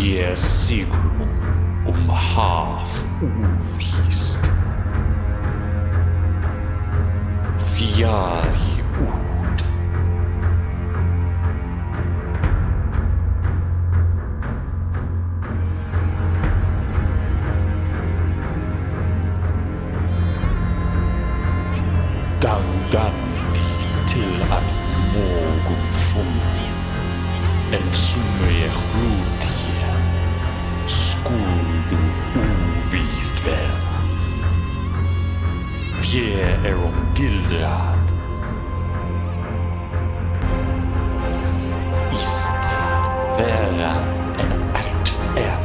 Ég siglum haf úvíst. Fjari út. Gangandi til að morgun fundi, en som ég hluti skuldu úvíst vera. Fjär gildrad. Istid vera en allt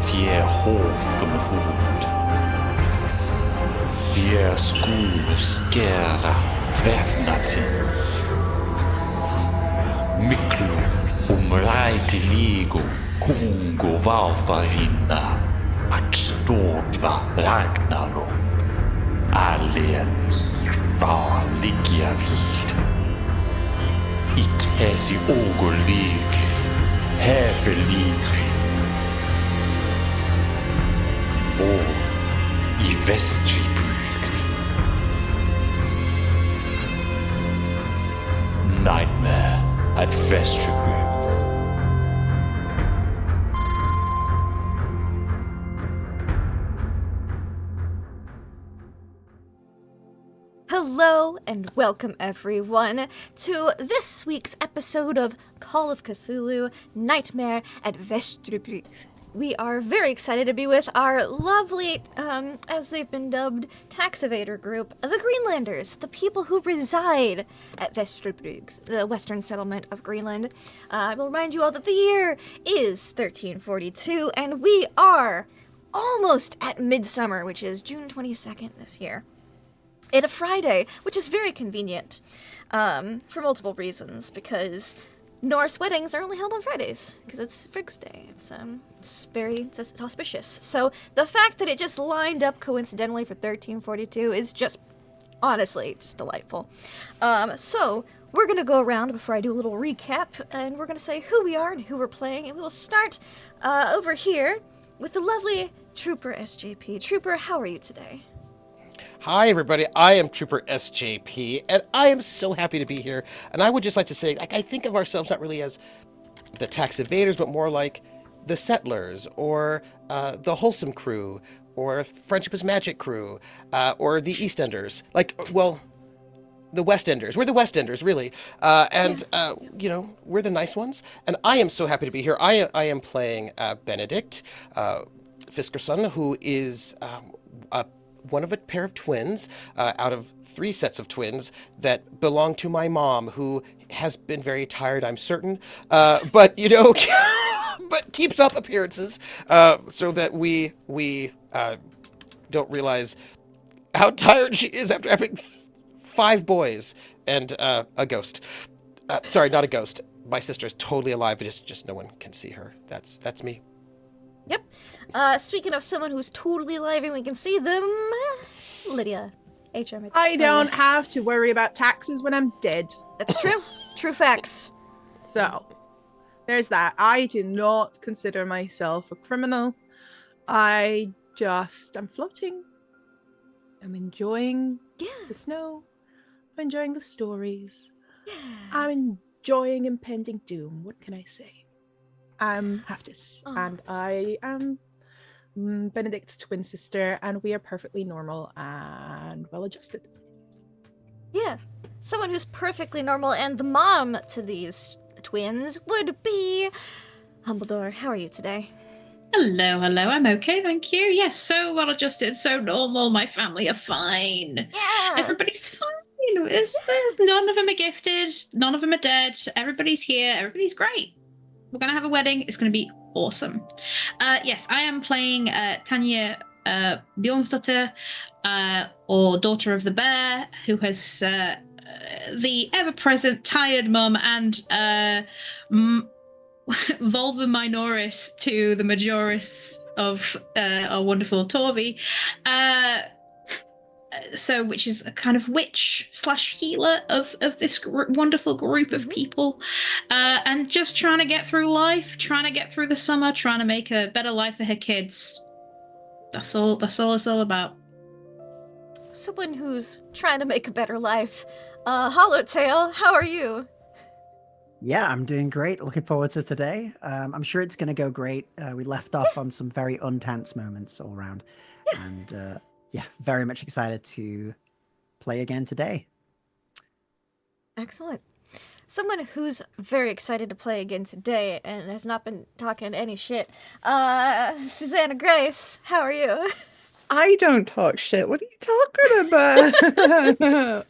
fjär hovdom hod. Fjär skulle skära vävnaden. Miklu rätiligo kongo varfarinna att stådva Ragnarok. Alldeles farliga vid. I täsi ågolig, häfelig. Och i Vestribyggd. Nightmare at Vestribyggd. Hello and welcome everyone to this week's episode of Call of Cthulhu Nightmare at Vestribyggd. We are very excited to be with our lovely, as they've been dubbed, tax evader group, the Greenlanders, the people who reside at Vestribyggd, the Western Settlement of Greenland. I will remind you all that the year is 1342, and we are almost at midsummer, which is June 22nd this year. It's a Friday, which is very convenient, for multiple reasons, because Norse weddings are only held on Fridays, because it's Frigg's Day. It's auspicious. So the fact that it just lined up coincidentally for 1342 is just, honestly, just delightful. So we're going to go around before I do a little recap, and we're going to say who we are and who we're playing, and we will start over here with the lovely Trooper SJP. Trooper, how are you today? Hi, everybody. I am Trooper SJP, and I am so happy to be here. And I would just like to say, I think of ourselves not really as the tax evaders, but more like the settlers, or the wholesome crew, or Friendship is Magic crew, or the Eastenders. The Westenders. We're the Westenders, really. We're the nice ones. And I am so happy to be here. I am playing Benedict Fiskerson, who is one of a pair of twins out of 3 sets of twins that belong to my mom, who has been very tired, I'm certain, but keeps up appearances so that we don't realize how tired she is after having 5 boys and a ghost. Sorry, not a ghost. My sister is totally alive, but just no one can see her. That's me. Yep. Speaking of someone who's totally alive and we can see them, Lydia. HR. I don't have to worry about taxes when I'm dead. That's true. True facts. So, there's that. I do not consider myself a criminal. I'm floating. I'm enjoying the snow. I'm enjoying the stories. Yeah. I'm enjoying impending doom. What can I say? I'm Hasty, and I am Benedict's twin sister, and we are perfectly normal and well-adjusted. Yeah, someone who's perfectly normal, and the mom to these twins would be Humbledore. How are you today? Hello, I'm okay, thank you. Yes, so well-adjusted, so normal, my family are fine. Yeah! Everybody's fine. None of them are gifted, none of them are dead, everybody's here, everybody's great. We're going to have a wedding. It's going to be awesome. Yes, I am playing Tanya Bjornsdottir, or Daughter of the Bear, who has the ever-present tired mum and Völva minoris to the majoris of our wonderful Torvi. which is a kind of witch / healer of this wonderful group of people, and just trying to get through life, trying to get through the summer, trying to make a better life for her kids. That's all it's all about. Someone who's trying to make a better life. HollowTale, how are you? Yeah, I'm doing great. Looking forward to today. I'm sure it's going to go great. We left off on some very untense moments all around. And very much excited to play again today. Excellent. Someone who's very excited to play again today and has not been talking any shit. Susanna Grace, how are you? I don't talk shit. What are you talking about?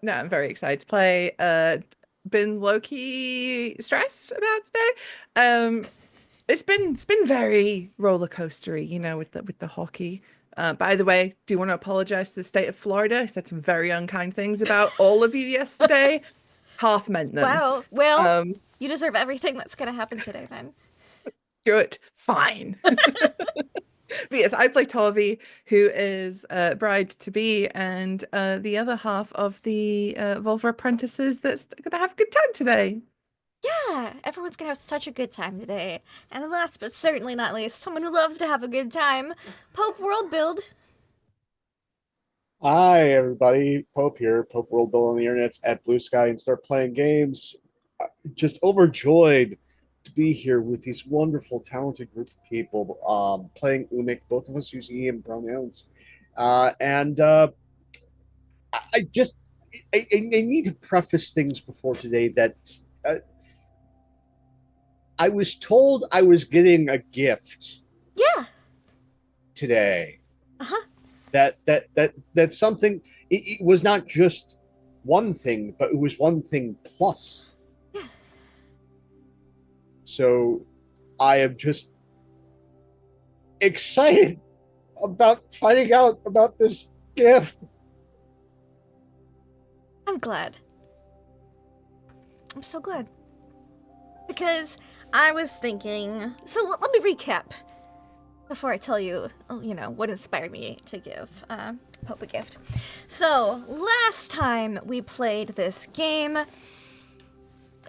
No, I'm very excited to play. Been low-key stressed about today. It's been very roller coastery, with the hockey. By the way, do want to apologize to the state of Florida. I said some very unkind things about all of you yesterday. Half meant them. Wow. Well, you deserve everything that's going to happen today then. Good. Fine. But yes, I play Tavi, who is bride-to-be, and the other half of the Völva apprentices that's going to have a good time today. Yeah, everyone's going to have such a good time today. And last but certainly not least, someone who loves to have a good time, Pope World Build. Hi, everybody. Pope here. Pope World Build on the internet's at Blue Sky and start playing games. Just overjoyed to be here with these wonderful, talented group of people playing Umik. Both of us use E and pronouns. I need to preface things before today that I was told I was getting a gift. Yeah. Today. Uh-huh. That's something. It was not just one thing, but it was one thing plus. Yeah. So I am just excited about finding out about this gift. I'm glad. I'm so glad. Because I was thinking... So let me recap before I tell you, what inspired me to give Pope a gift. So, last time we played this game,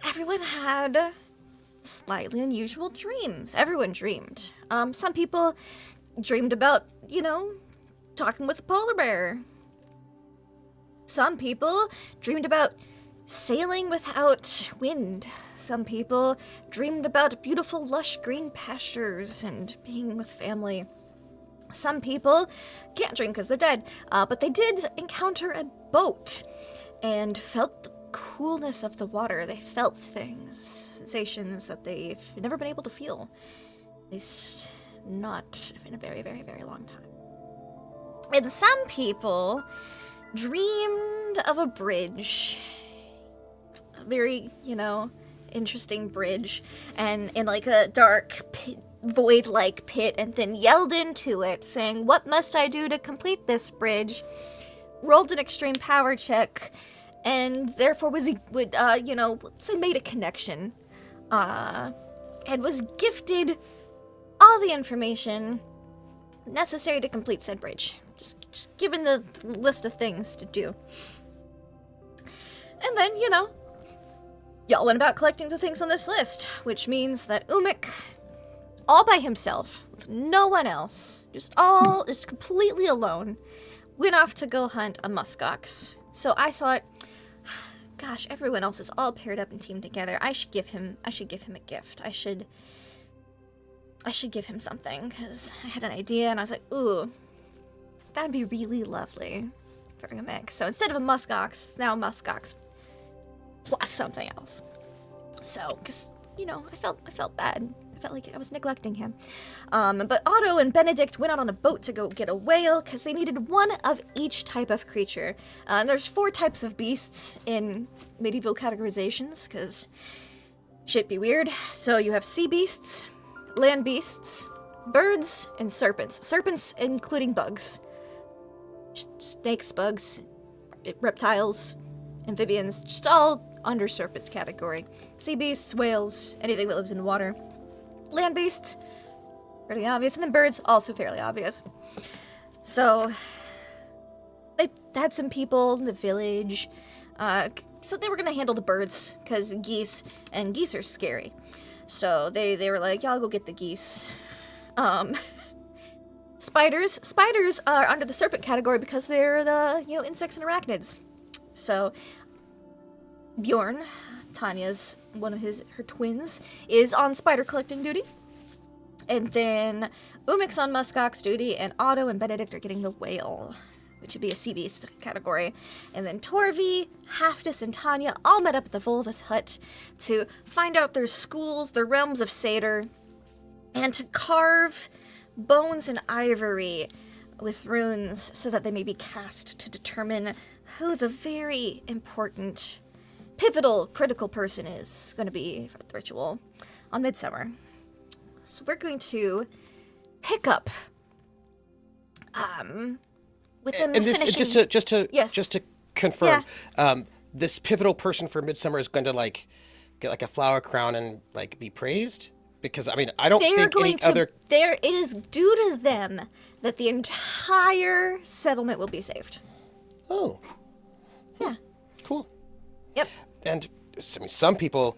everyone had slightly unusual dreams. Everyone dreamed. Some people dreamed about, talking with a polar bear. Some people dreamed about sailing without wind. Some people dreamed about beautiful, lush green pastures and being with family. Some people can't dream because they're dead, but they did encounter a boat and felt the coolness of the water. They felt things, sensations that they've never been able to feel. At least not in a very, very, very long time. And some people dreamed of a bridge. A very, interesting bridge. And in like a dark void-like pit, and then yelled into it, saying, "What must I do to complete this bridge?" Rolled an extreme power check, and therefore made a connection, and was gifted all the information necessary to complete said bridge. Just given the list of things to do. And then, y'all went about collecting the things on this list, which means that Umik, all by himself, with no one else, just completely alone, went off to go hunt a muskox. So I thought, gosh, everyone else is all paired up and teamed together. I should give him a gift. I should give him something, because I had an idea, and I was like, ooh, that'd be really lovely for a mix. So instead of a muskox, now a muskox plus something else. So, because, I felt bad. I felt like I was neglecting him. But Otto and Benedict went out on a boat to go get a whale, because they needed one of each type of creature. And there's 4 types of beasts in medieval categorizations, because shit be weird. So you have sea beasts, land beasts, birds, and serpents. Serpents including bugs. Snakes, bugs, reptiles, amphibians, just all under serpent category. Sea beasts, whales, anything that lives in water. Land beasts, fairly obvious, and then birds, also fairly obvious. So, they had some people in the village, so they were gonna handle the birds, because geese are scary. So they were like, y'all go get the geese. Spiders are under the serpent category because they're the, insects and arachnids. So Bjorn, Tanya's one of her twins, is on spider collecting duty. And then Umik's on muskox duty, and Otto and Benedict are getting the whale, which would be a sea beast category. And then Torvi, Haftus, and Tanya all met up at the Völva's hut to find out their schools, their realms of Satyr, and to carve bones and ivory with runes so that they may be cast to determine who the very important, pivotal, critical person is going to be for the ritual on Midsummer. So we're going to pick up with them and this, finishing... just to confirm, this pivotal person for Midsummer is going to get a flower crown and be praised, because I don't think any other. It is due to them that the entire settlement will be saved. Oh. Yeah. Cool. Yep. And some people,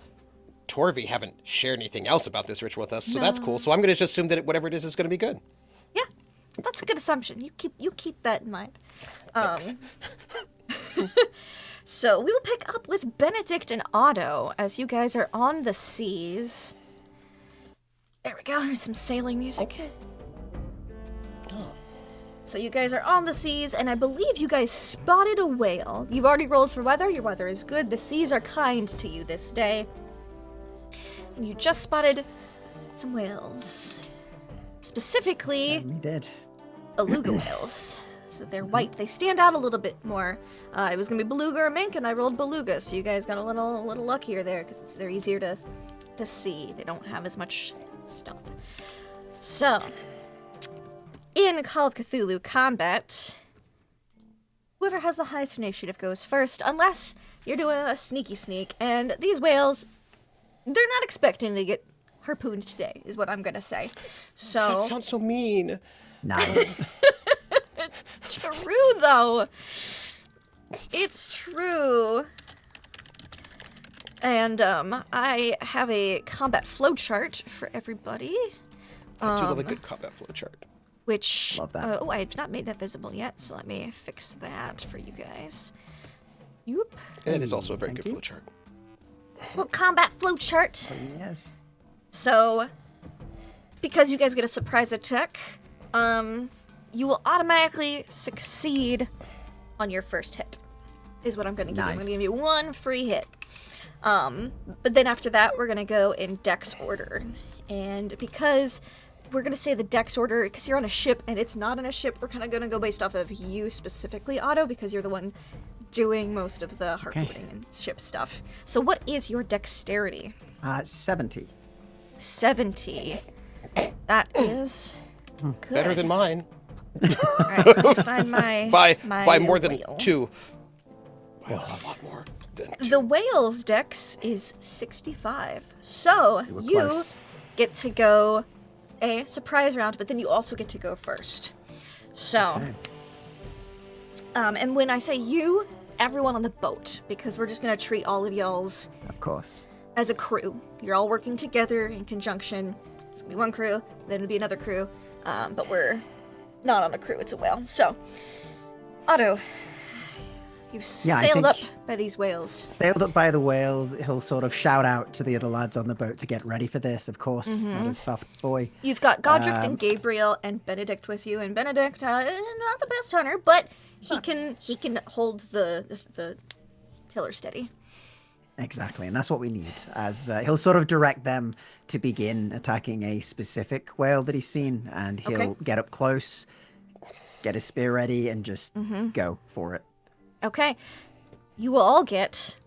Torvi, haven't shared anything else about this ritual with us, so that's cool. So I'm going to just assume that whatever it is going to be good. Yeah, that's a good assumption. You keep that in mind. So we will pick up with Benedict and Otto as you guys are on the seas. There we go. Here's some sailing music. Oh. So you guys are on the seas, and I believe you guys spotted a whale. You've already rolled for weather. Your weather is good. The seas are kind to you this day. And you just spotted some whales. Specifically, We did. beluga whales. So they're white. They stand out a little bit more. It was gonna be beluga or mink, and I rolled beluga, so you guys got a little luckier there because they're easier to see. They don't have as much stealth. So, in Call of Cthulhu combat, whoever has the highest initiative goes first, unless you're doing a sneaky sneak. And these whales, they're not expecting to get harpooned today, is what I'm gonna say. So That sounds so mean. Nice. it's true, though. It's true. And I have a combat flowchart for everybody. I do love a good combat flowchart. Which, Love that. I have not made that visible yet, so let me fix that for you guys. Yoop. And it is also a very Thank good you. flowchart. Well, combat flowchart. Yes. So, because you guys get a surprise attack, you will automatically succeed on your first hit, is what I'm going to give you. I'm going to Nice. give you one free hit. But then after that, we're going to go in dex order. And because we're going to say the dex order, because you're on a ship and it's not on a ship, we're kind of going to go based off of you specifically, Otto, because you're the one doing most of the harpooning and ship stuff. So what is your dexterity? 70. 70. That is good. Better than mine. All right, let me find my By more than whale. 2. Well, a lot more than 2. The whale's dex is 65. So We were you close. get to go a surprise round, but then you also get to go first. So, Okay. and when I say you, everyone on the boat, because we're just gonna treat all of y'all's Of course. as a crew. You're all working together in conjunction. It's gonna be one crew, then it'll be another crew, but we're not on a crew, it's a whale. So, Otto, you've Yeah, I sailed up think- by these whales. Sailed up by the whales, he'll sort of shout out to the other lads on the boat to get ready for this, of course. Not a soft boy. You've got Godric and Gabriel and Benedict with you, and Benedict, not the best hunter, but he can hold the tiller steady. Exactly, and that's what we need. As he'll sort of direct them to begin attacking a specific whale that he's seen, and he'll Okay. get up close, get his spear ready, and just go for it. Okay, you will all get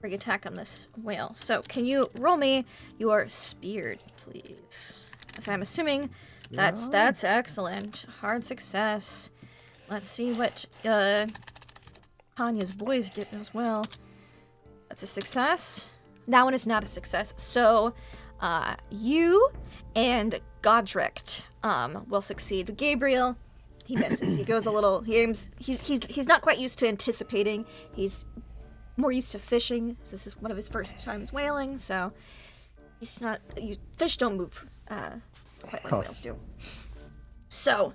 free attack on this whale. So can you roll me your spear, please? So I'm assuming that's excellent. Hard success. Let's see what Tanya's boys get as well. That's a success. That one is not a success. So you and Godric will succeed. Gabriel, He misses. He goes a little. He aims. He's not quite used to anticipating. He's more used to fishing. This is one of his first times whaling, so he's not. Fish don't move quite like whales do. So,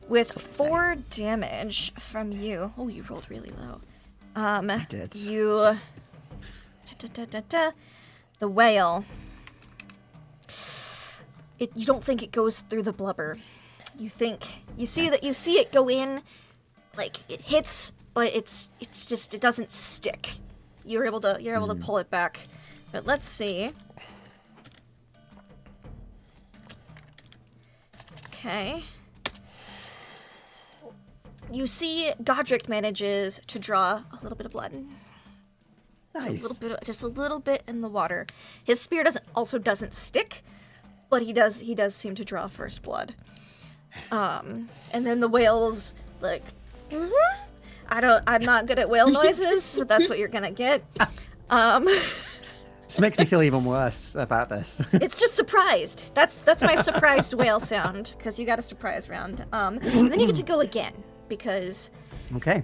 with 4 damage from you. Oh, you rolled really low. I did. You. The whale. You don't think it goes through the blubber. You see it go in, like it hits, but it doesn't stick. You're able to pull it back. But let's see. Okay. You see Godric manages to draw a little bit of blood. Nice. Just a little bit in the water. His spear doesn't stick, but he does seem to draw first blood. And then the whale's like, I'm not good at whale noises, so that's what you're gonna get. This makes me feel even worse about this. It's just surprised. That's my surprised whale sound, because you got a surprise round. And then you get to go again, because Okay.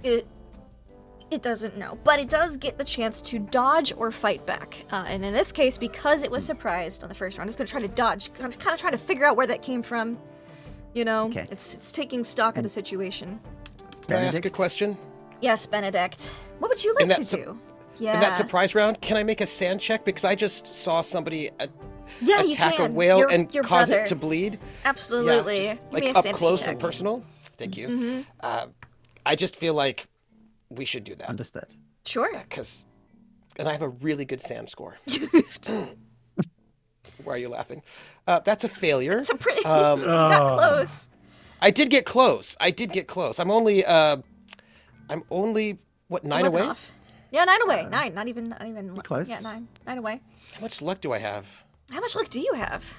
it doesn't know, but it does get the chance to dodge or fight back. And in this case, because it was surprised on the first round, it's going to try to dodge, kind of trying to figure out where that came from. You know, Okay. It's taking stock of the situation. Can I ask a Benedict? question? Yes, Benedict. What would you like that to sup- do? Yeah. In that surprise round, can I make a sand check? Because I just saw somebody yeah, you attack can. a whale Your and cause brother. it to bleed. Absolutely. Yeah, just, Give me like a up sanity close check. and personal. Thank you. Mm-hmm. I just feel like we should do that. Understood. Sure. And I have a really good sand score. Why are you laughing? That's a failure. It's a pretty. You got close. I did get close. I'm only what, 9 11 away? off. Yeah, 9 away. 9. Not even. Close. Yeah, 9. 9 away. How much luck do I have? How much luck do you have?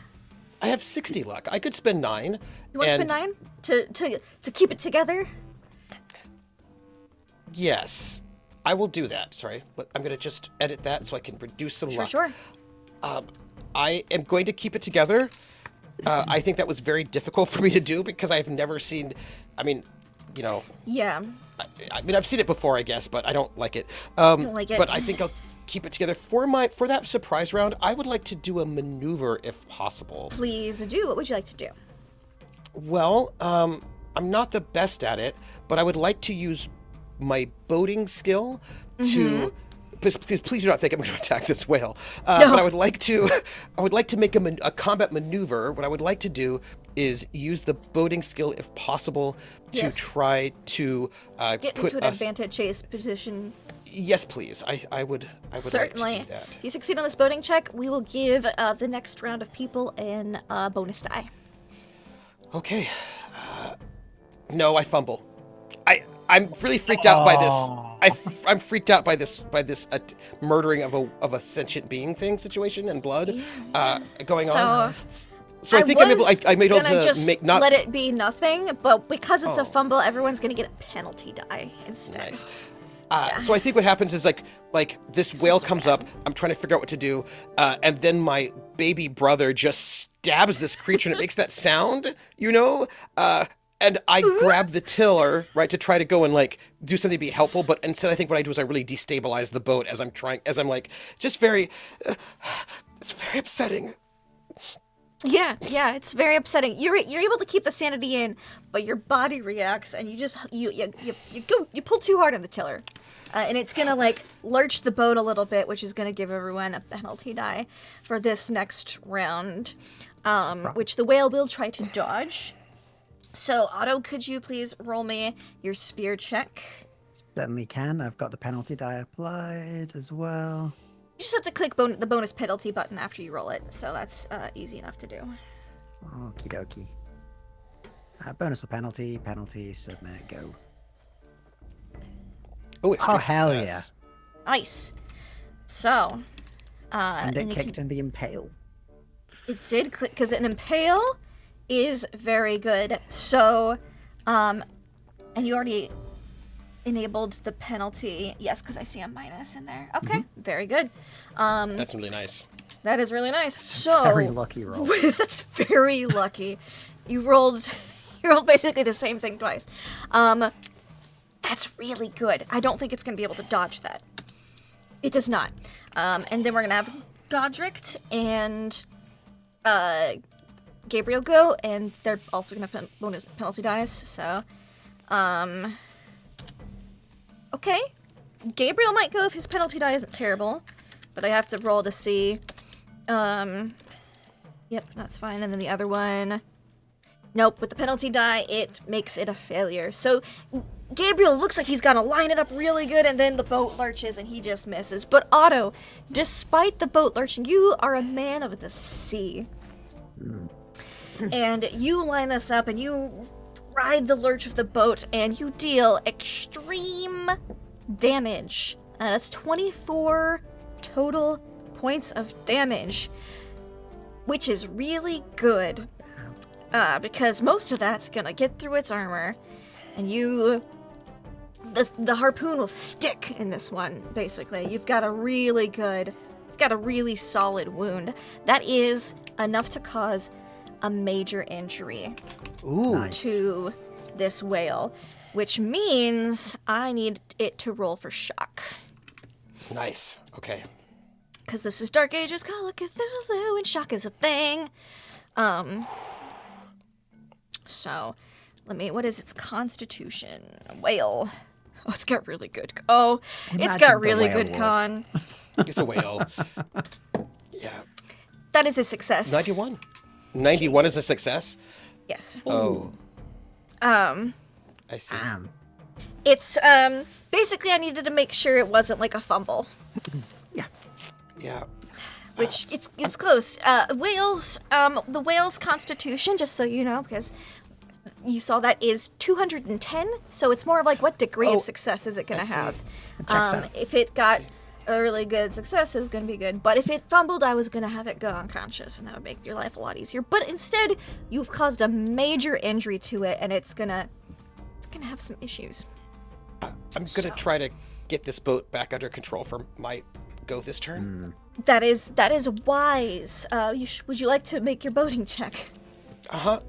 I have 60 luck. I could spend 9. You want to spend 9 to keep it together? Yes, I will do that. Sorry, I'm going to just edit that so I can reduce some luck. Sure. I am going to keep it together. I think that was very difficult for me to do because I've never seen. I mean, you know. Yeah. I mean, I've seen it before, I guess, but I don't like it. Don't like it. But I think I'll keep it together for that surprise round. I would like to do a maneuver if possible. Please do. What would you like to do? Well, I'm not the best at it, but I would like to use my boating skill to. Please do not think I'm going to attack this whale. No. But I would like to make a combat maneuver. What I would like to do is use the boating skill, if possible, to Yes. try to Get put into an us. advantageous position. Yes, please. I would Certainly. like to do that. If you succeed on this boating check, we will give the next round of people an bonus die. Okay. No, I fumble. I'm really freaked out by this. I'm freaked out by this murdering of a sentient being thing situation and blood going on. So I think I made able gonna to just make not let it be nothing, but because it's a fumble, everyone's gonna get a penalty die instead. nice. So I think what happens is like this whale comes up. I'm trying to figure out what to do, and then my baby brother just stabs this creature and it makes that sound, you know. And I grab the tiller, right, to try to go and like do something to be helpful, but instead I think what I do is I really destabilize the boat as I'm like just very, it's very upsetting. Yeah, it's very upsetting. You're able to keep the sanity in, but your body reacts, and you just you pull too hard on the tiller, and it's gonna like lurch the boat a little bit, which is gonna give everyone a penalty die for this next round, which the whale will try to dodge. So Otto, could you please roll me your spear check? Certainly can. I've got the penalty die applied as well. You just have to click the bonus penalty button after you roll it, so that's easy enough to do. Okie dokie. Bonus or penalty, submit, go. Oh, Hell yeah. Nice. So, And it if you- kicked in the impale. It did click because an impale is very good. So, and you already enabled the penalty. Yes, because I see a minus in there. Okay, very good. That's really nice. That is really nice. So Very lucky roll. that's very lucky. You rolled You rolled basically the same thing twice. That's really good. I don't think it's going to be able to dodge that. It does not. And then we're going to have Godric and Gabriel go, and they're also going to have bonus penalty dice, so... Okay. Gabriel might go if his penalty die isn't terrible, but I have to roll to see. Yep, that's fine. And then the other one... Nope, with the penalty die, it makes it a failure. So Gabriel looks like he's gonna line it up really good, and then the boat lurches and he just misses. But Otto, despite the boat lurching, you are a man of the sea. And you line this up and you ride the lurch of the boat and you deal extreme damage. That's 24 total points of damage, which is really good. Because most of that's gonna get through its armor, and the harpoon will stick in this one, basically. You've got a really solid wound. That is enough to cause a major injury to this whale, which means I need it to roll for shock. Nice. Okay. Because this is Dark Ages, Call of Cthulhu, and shock is a thing. So, what is its constitution? A whale. Oh, it's got really good. It's got really good con. It's a whale. Yeah. That is a success. 91. 91 is a success? Yes. Oh. I see. It's, basically I needed to make sure it wasn't like a fumble. Yeah. Which, it's close. Whales, the whale's constitution, just so you know, because you saw that is 210, so it's more of like what degree of success is it going to have. If it got a really good success, it was going to be good. But if it fumbled, I was going to have it go unconscious, and that would make your life a lot easier. But instead, you've caused a major injury to it, and it's gonna have some issues. I'm gonna try to get this boat back under control for my go this turn. That is wise. Would you like to make your boating check?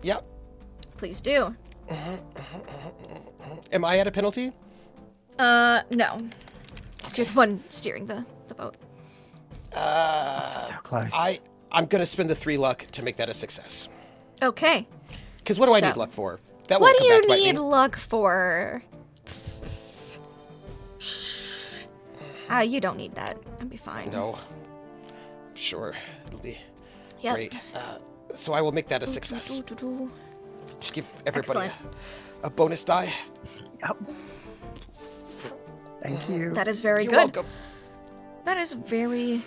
Yep. Please do. Am I at a penalty? No. Because you're the one steering the boat. So close. I'm gonna spend the 3 luck to make that a success. Okay. Because what do I need luck for? That what won't do come back you to bite need me. luck for? You don't need that. I'll be fine. No. Sure, it'll be Yep. great. So I will make that a success. Just give everybody Excellent. a bonus die. Yep. Thank you. That is very You're good. welcome. That is very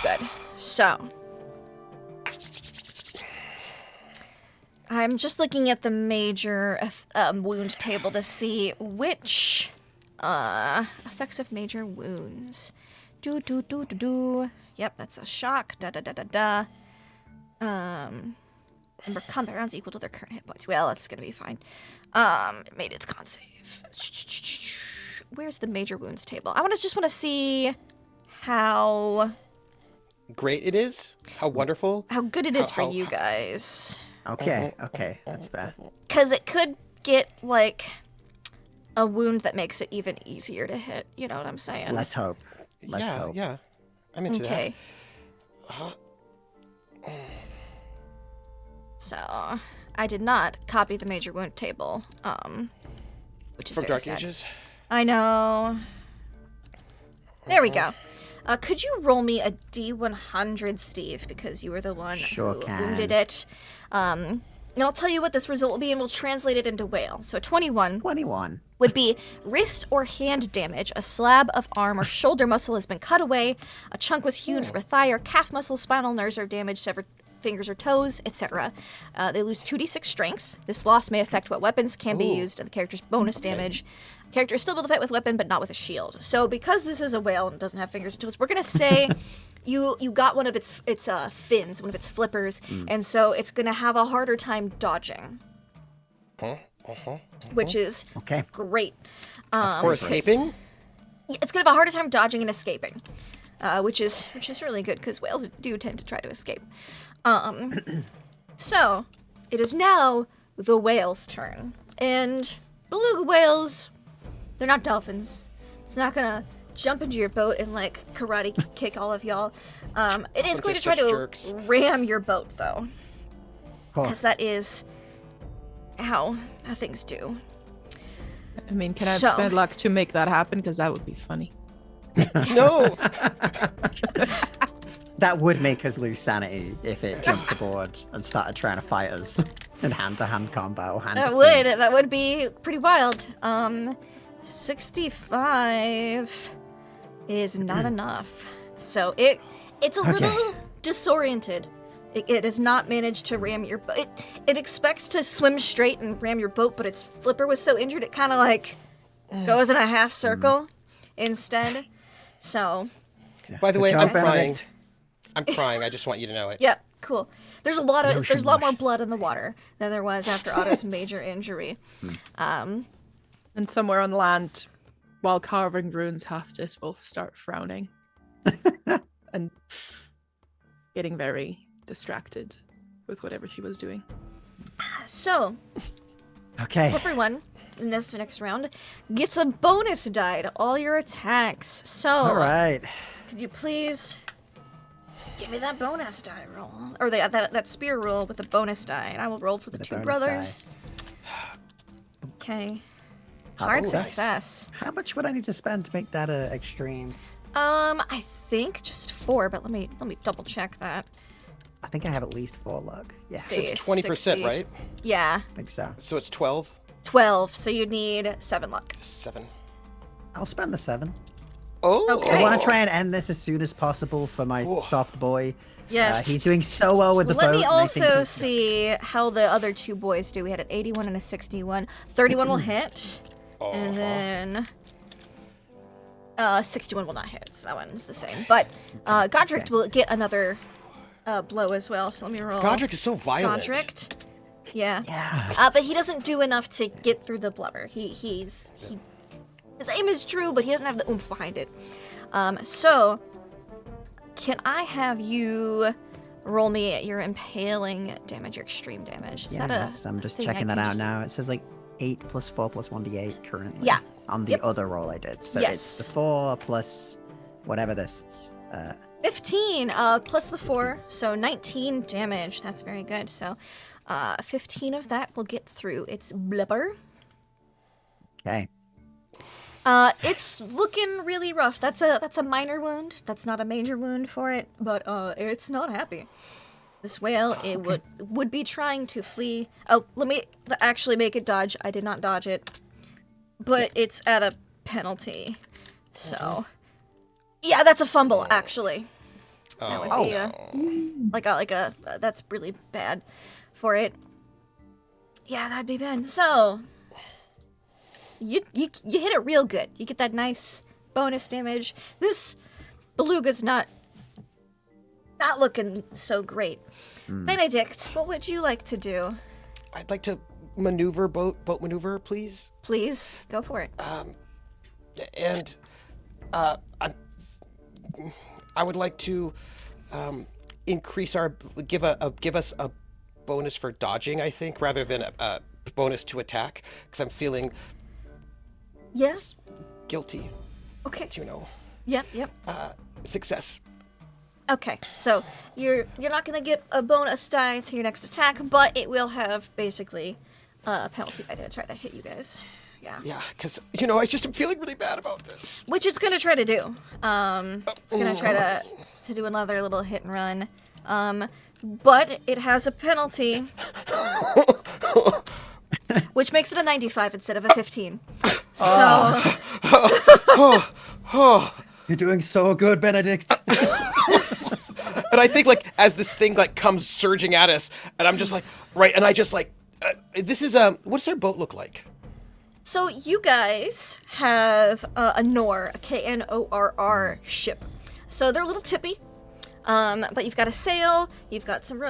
good. So, I'm just looking at the major wound table to see which effects of major wounds. Yep, that's a shock. Number of combat rounds equal to their current hit points. Well, that's gonna be fine. It made its con save. Where's the major wounds table? I just want to see how Great it is. How wonderful. how good it is for How- you guys. Okay, that's fair. Because it could get, like, a wound that makes it even easier to hit. You know what I'm saying? Let's hope. Let's hope. Yeah. I'm into Okay. So, I did not copy the major wound table, which that. is From very Dark sad. Ages. I know. There we go. Could you roll me a D100, Steve, because you were the one Sure who can. wounded it. And I'll tell you what this result will be, and we'll translate it into whale. So 21 21. would be wrist or hand damage. A slab of arm or shoulder muscle has been cut away. A chunk was hewn from a thigh or calf muscle. Spinal nerves are damaged, severed fingers or toes, etc. They lose 2d6 strength. This loss may affect what weapons can be used, and the character's bonus damage. The character is still able to fight with weapon, but not with a shield. So because this is a whale and it doesn't have fingers and toes, we're gonna say you got one of its fins, one of its flippers, and so it's gonna have a harder time dodging. Which is Okay. great. Or escaping. It's gonna have a harder time dodging and escaping, which is really good because whales do tend to try to escape. So it is now the whale's turn. And beluga whales, they're not dolphins. It's not gonna jump into your boat and like karate kick all of y'all. It is going to try to ram your boat though, because that is how things do. I mean, can I spend luck to make that happen? Because that would be funny. No. That would make us lose sanity if it jumped aboard and started trying to fight us in hand-to-hand combat or hand. That would be pretty wild. 65 is not enough. So it's a little disoriented. It has not managed to ram your boat. It expects to swim straight and ram your boat, but its flipper was so injured it kind of like goes in a half circle instead. So. By the way, I'm crying. I'm crying. I just want you to know it. Yep, cool. There's a lot more blood in the water than there was after Otto's major injury. And somewhere on land, while carving runes, Hasty will start frowning and getting very distracted with whatever she was doing. So, okay, everyone in this next round gets a bonus die to all your attacks. So, all right, could you please give me that bonus die roll, or that spear roll with a bonus die, and I will roll for the two brothers. Okay. Hard success. How much would I need to spend to make that extreme? I think just 4, but let me double check that. I think I have at least 4 luck. Yeah. So it's 20%, right? Yeah. I think so. So it's 12? 12, so you need 7 luck. 7. I'll spend the 7. Oh! Okay. I want to try and end this as soon as possible for my soft boy. Yes. He's doing so well with the boat. Let me also see how the other two boys do. We had an 81 and a 61. 31 will hit. And then 61 will not hit, so that one's the same. But Godric will get another blow as well, so let me roll. Godric is so violent. Godric. Yeah. But he doesn't do enough to get through the blubber. His aim is true, but he doesn't have the oomph behind it. So, can I have you roll me your impaling damage, your extreme damage? Is that I'm just checking that out now. It says like 8 plus 4 plus 1d8 currently. Yeah. On the other roll I did. So it's the 4 plus whatever this is. 15 plus the 4, so 19 damage. That's very good. So 15 of that will get through its blubber. Okay. It's looking really rough. That's a minor wound. That's not a major wound for it, but it's not happy. This whale, it would be trying to flee. Oh, let me actually make it dodge. I did not dodge it, but it's at a penalty. So, yeah, that's a fumble actually. That would be like a that's really bad for it. Yeah, that'd be bad. So, you hit it real good. You get that nice bonus damage. This beluga's not looking so great. Benedict, what would you like to do? I'd like to maneuver boat maneuver, please. Please, go for it. And I would like to increase give us a bonus for dodging, I think, rather than a bonus to attack, because I'm feeling guilty. Okay. You know. Yep. Success. Okay, so you're not gonna get a bonus die to your next attack, but it will have basically a penalty die to try to hit you guys. Yeah. Yeah, because I just am feeling really bad about this. Which it's gonna try to do. It's gonna try to do another little hit and run. But it has a penalty, which makes it a 95 instead of a 15. So. You're doing so good, Benedict. And I think, as this thing, comes surging at us, and I'm just and I just, this is, what does our boat look like? So you guys have a Knorr, a Knorr ship. So they're a little tippy, but you've got a sail, you've got some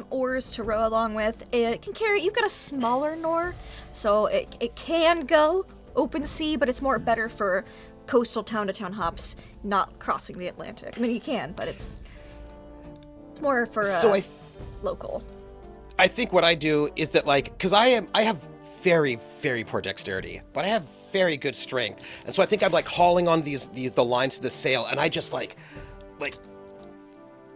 oars to row along with. It can carry, you've got a smaller Knorr, so it can go open sea, but it's better for coastal town-to-town hops, not crossing the Atlantic. I mean, you can, but it's more for local. I think what I do is that, like, because I have very, very poor dexterity, but I have very good strength, and so I think I'm like hauling on the lines of the sail, and I just like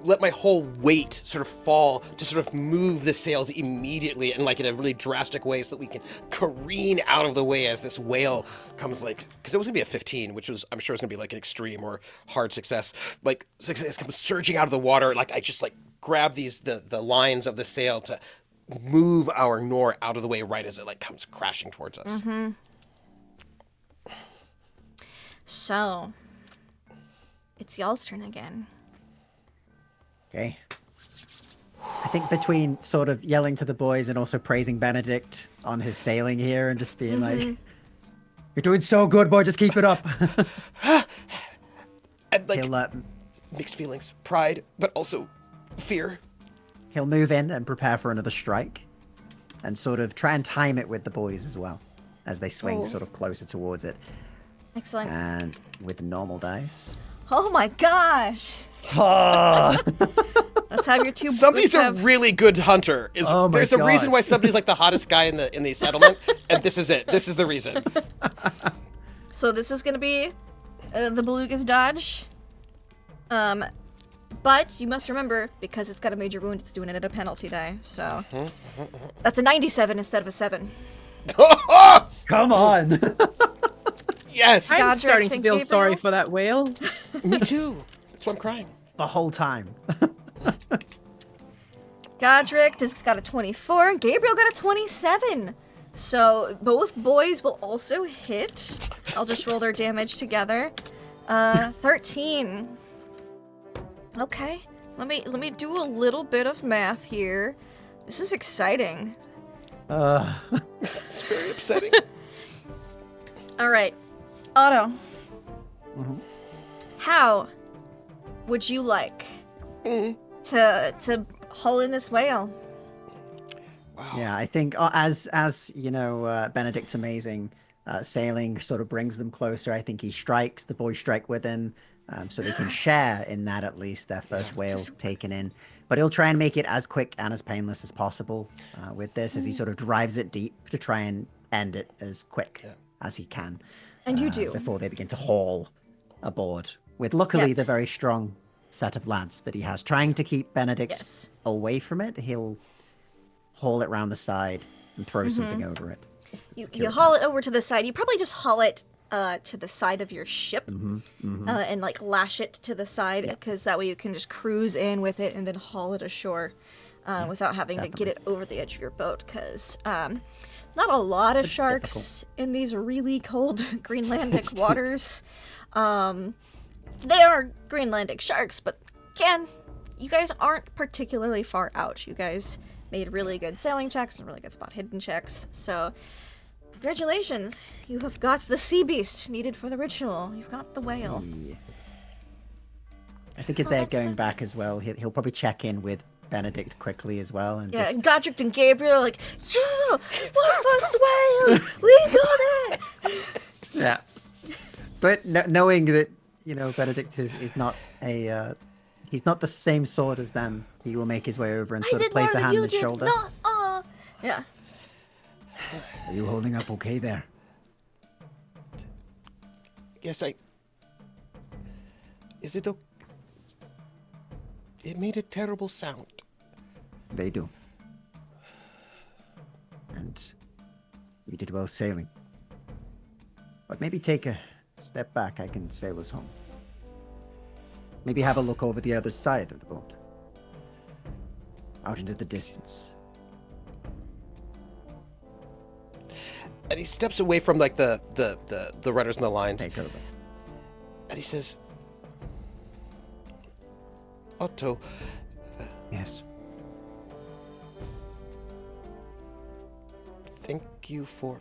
let my whole weight sort of fall to sort of move the sails immediately and like in a really drastic way so that we can careen out of the way as this whale comes, like, because it was gonna be a 15, which was, I'm sure, is gonna be like an extreme or hard success. Like, success comes surging out of the water. Like, I just like grab the lines of the sail to move our Nor out of the way right as it like comes crashing towards us. Mm-hmm. So, it's y'all's turn again. Okay. I think between sort of yelling to the boys and also praising Benedict on his sailing here and just being like, "You're doing so good, boy. Just keep it up." And like he'll mixed feelings, pride, but also fear. he'll move in and prepare for another strike, and sort of try and time it with the boys as well as they swing sort of closer towards it. Excellent. And with normal dice. Oh my gosh! Oh, Let's have your two. Somebody's let's a have- really good hunter. Oh my There's a reason God. why somebody's like the hottest guy in the settlement, and this is it. This is the reason. So this is gonna be the beluga's dodge. But you must remember, because it's got a major wound, it's doing it at a penalty die. So that's a 97 instead of a 7. come on. Yes, I'm Godric starting to and feel sorry Gabriel? for that whale. me too. That's why I'm crying. The whole time. Godric has got a 24, and Gabriel got a 27. So both boys will also hit. I'll just roll their damage together. 13. Okay, let me do a little bit of math here. This is exciting. It's very upsetting. All right, Otto. Mhm. How would you like to haul in this whale? Wow. Yeah, I think as you know, Benedict's amazing sailing sort of brings them closer. I think he strikes, the boys strike with him, so they can share in that, at least their first whale taken in. But he'll try and make it as quick and as painless as possible with this, as he sort of drives it deep to try and end it as quick as he can. And you do. Before they begin to haul aboard. With luckily Yep. the very strong set of lads that he has, trying to keep Benedict Yes. away from it. He'll haul it round the side and throw something over it. You haul it over to the side. You probably just haul it to the side of your ship and like lash it to the side, because that way you can just cruise in with it and then haul it ashore without having to get it over the edge of your boat, because not a lot of sharks in these really cold Greenlandic waters. They are Greenlandic sharks, but you guys aren't particularly far out. You guys made really good sailing checks and really good spot hidden checks, so congratulations. You have got the sea beast needed for the ritual. You've got the whale. Yeah. I think as Oh, they're that's so going back nice. as well, he'll probably check in with Benedict quickly as well, and Yeah, just and Godric and Gabriel are like, yeah, one first whale, we got it. yeah. But knowing that, you know, Benedict is not he's not the same sword as them, he will make his way over and I sort did of place more a than hand you on his did. shoulder. No, yeah. Are you holding up okay there? Yes, Is it okay? It made a terrible sound. They do. And we did well sailing. But maybe take a step back, I can sail us home. Maybe have a look over the other side of the boat. Out into the distance. And he steps away from like the rudders and the lines, Take over. and he says, "Otto, Yes. thank you for."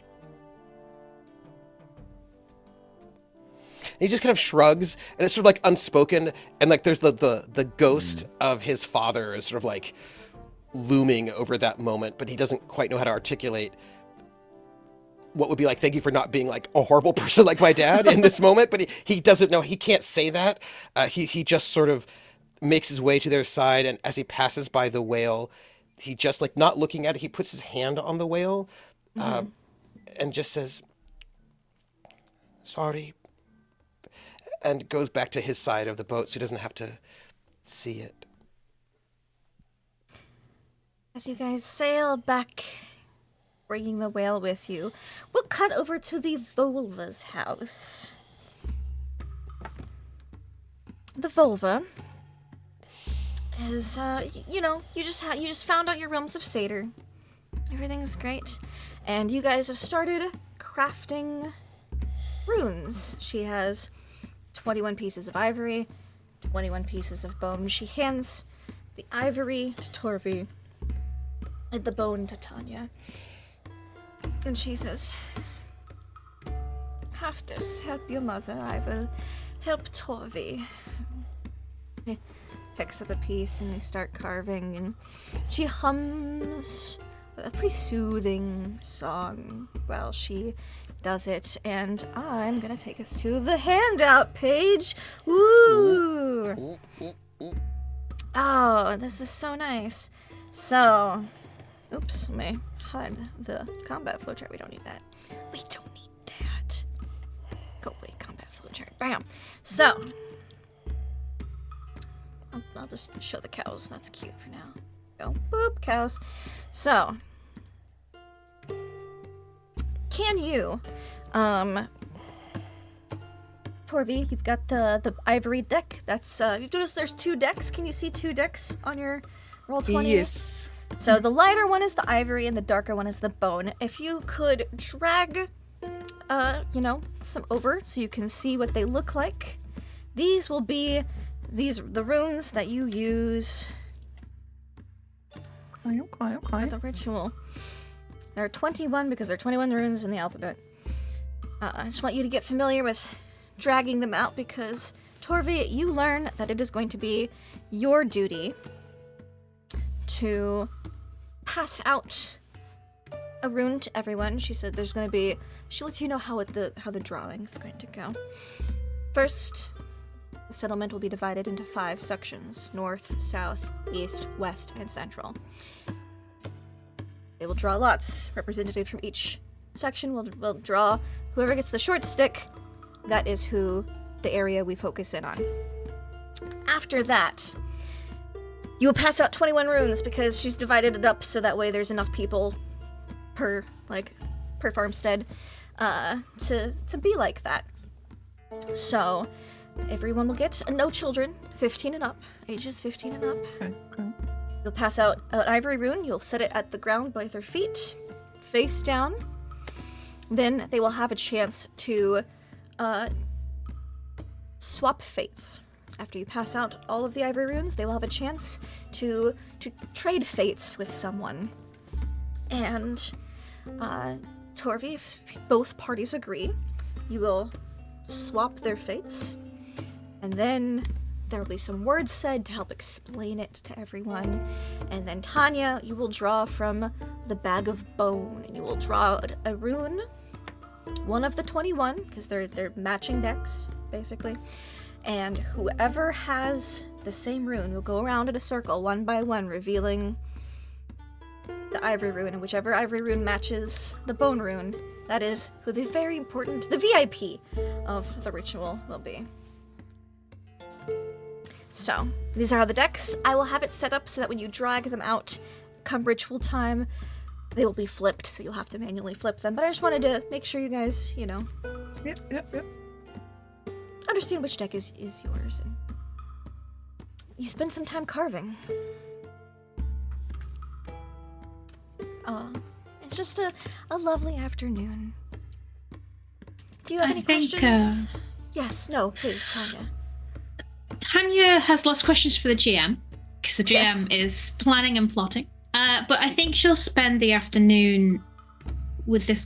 And he just kind of shrugs, and it's sort of like unspoken, and like there's the ghost of his father is sort of like looming over that moment, but he doesn't quite know how to articulate what would be like, thank you for not being like a horrible person like my dad in this moment, but he doesn't know, he can't say that. He just sort of makes his way to their side, and as he passes by the whale, he just, like, not looking at it, he puts his hand on the whale and just says, "Sorry," and goes back to his side of the boat so he doesn't have to see it. As you guys sail back, bringing the whale with you, we'll cut over to the Völva's house. The Völva is, you just found out your realms of Satyr. Everything's great. And you guys have started crafting runes. She has 21 pieces of ivory, 21 pieces of bone. She hands the ivory to Torvi and the bone to Tanya. And she says, "Have to help your mother. I will help Torvi." He picks up a piece and they start carving, and she hums a pretty soothing song while she does it. And I'm gonna take us to the handout page. Woo! Oh, this is so nice. So, oops, let me hide the combat flowchart. We don't need that. We don't need that. Go away, combat flowchart. Bam. So, I'll just show the cows. That's cute for now. Go, boop, cows. So, can you, Torvi, you've got the ivory deck. That's, you've noticed there's 2 decks. Can you see 2 decks on your Roll20? Yes. So the lighter one is the ivory and the darker one is the bone. If you could drag, some over so you can see what they look like. These will be the runes that you use Okay. for the ritual. There are 21 because there are 21 runes in the alphabet. I just want you to get familiar with dragging them out because, Torvi, you learn that it is going to be your duty to pass out a rune to everyone. She said there's going to be... She lets you know how the drawing's going to go. First, the settlement will be divided into 5 sections: north, south, east, west, and central. They will draw lots. Representative from each section will draw. Whoever gets the short stick, that is who the area we focus in on. After that, you will pass out 21 runes because she's divided it up so that way there's enough people per farmstead to be like that. So everyone will get no children, 15 and up, ages 15 and up. Okay. You'll pass out an ivory rune. You'll set it at the ground by their feet, face down. Then they will have a chance to swap fates. After you pass out all of the ivory runes, they will have a chance to trade fates with someone. And Torvi, if both parties agree, you will swap their fates. And then there will be some words said to help explain it to everyone. And then Tanya, you will draw from the bag of bone, and you will draw a rune, one of the 21, because they're matching decks, basically. And whoever has the same rune will go around in a circle, one by one, revealing the ivory rune, and whichever ivory rune matches the bone rune, that is who the very important, the VIP of the ritual will be. So, these are how the decks. I will have it set up so that when you drag them out, come ritual time, they will be flipped, so you'll have to manually flip them. But I just wanted to make sure you guys, Yep. understand which deck is yours, and you spend some time carving. It's just a lovely afternoon. Do you have any questions? Yes, no, please, Tanya. Tanya has lots of questions for the GM, because the GM Yes. is planning and plotting. But I think she'll spend the afternoon with this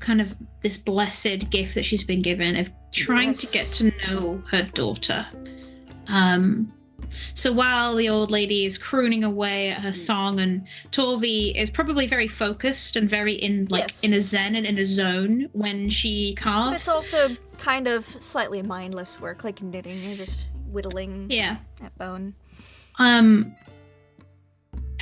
blessed gift that she's been given of trying to get to know her daughter. So while the old lady is crooning away at her song, and Torvi is probably very focused and very in a zen and in a zone when she carves. But it's also kind of slightly mindless work, like knitting. You're just whittling at bone. I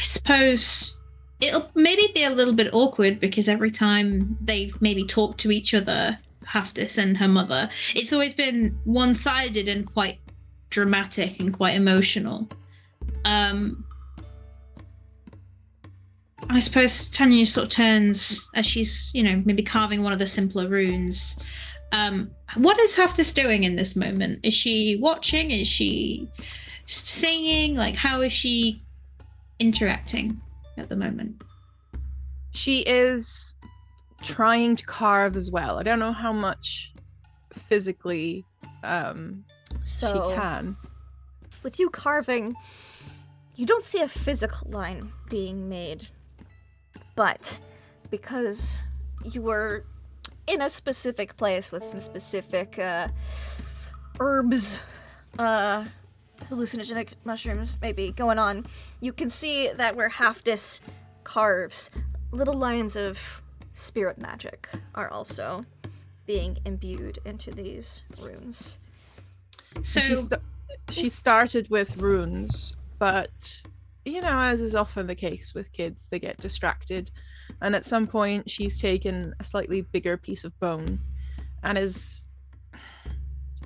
suppose it'll maybe be a little bit awkward because every time they've maybe talked to each other, Haftis and her mother, it's always been one-sided and quite dramatic and quite emotional. I suppose Tanya sort of turns as she's, maybe carving one of the simpler runes. What is Haftis doing in this moment? Is she watching? Is she singing? Like, how is she interacting at the moment? She is trying to carve as well. I don't know how much physically she can. With you carving, you don't see a physical line being made. But because you were in a specific place with some specific herbs, hallucinogenic mushrooms maybe going on, you can see that where Haftis carves, little lines of spirit magic are also being imbued into these runes. So she started with runes, but as is often the case with kids, they get distracted, and at some point she's taken a slightly bigger piece of bone and is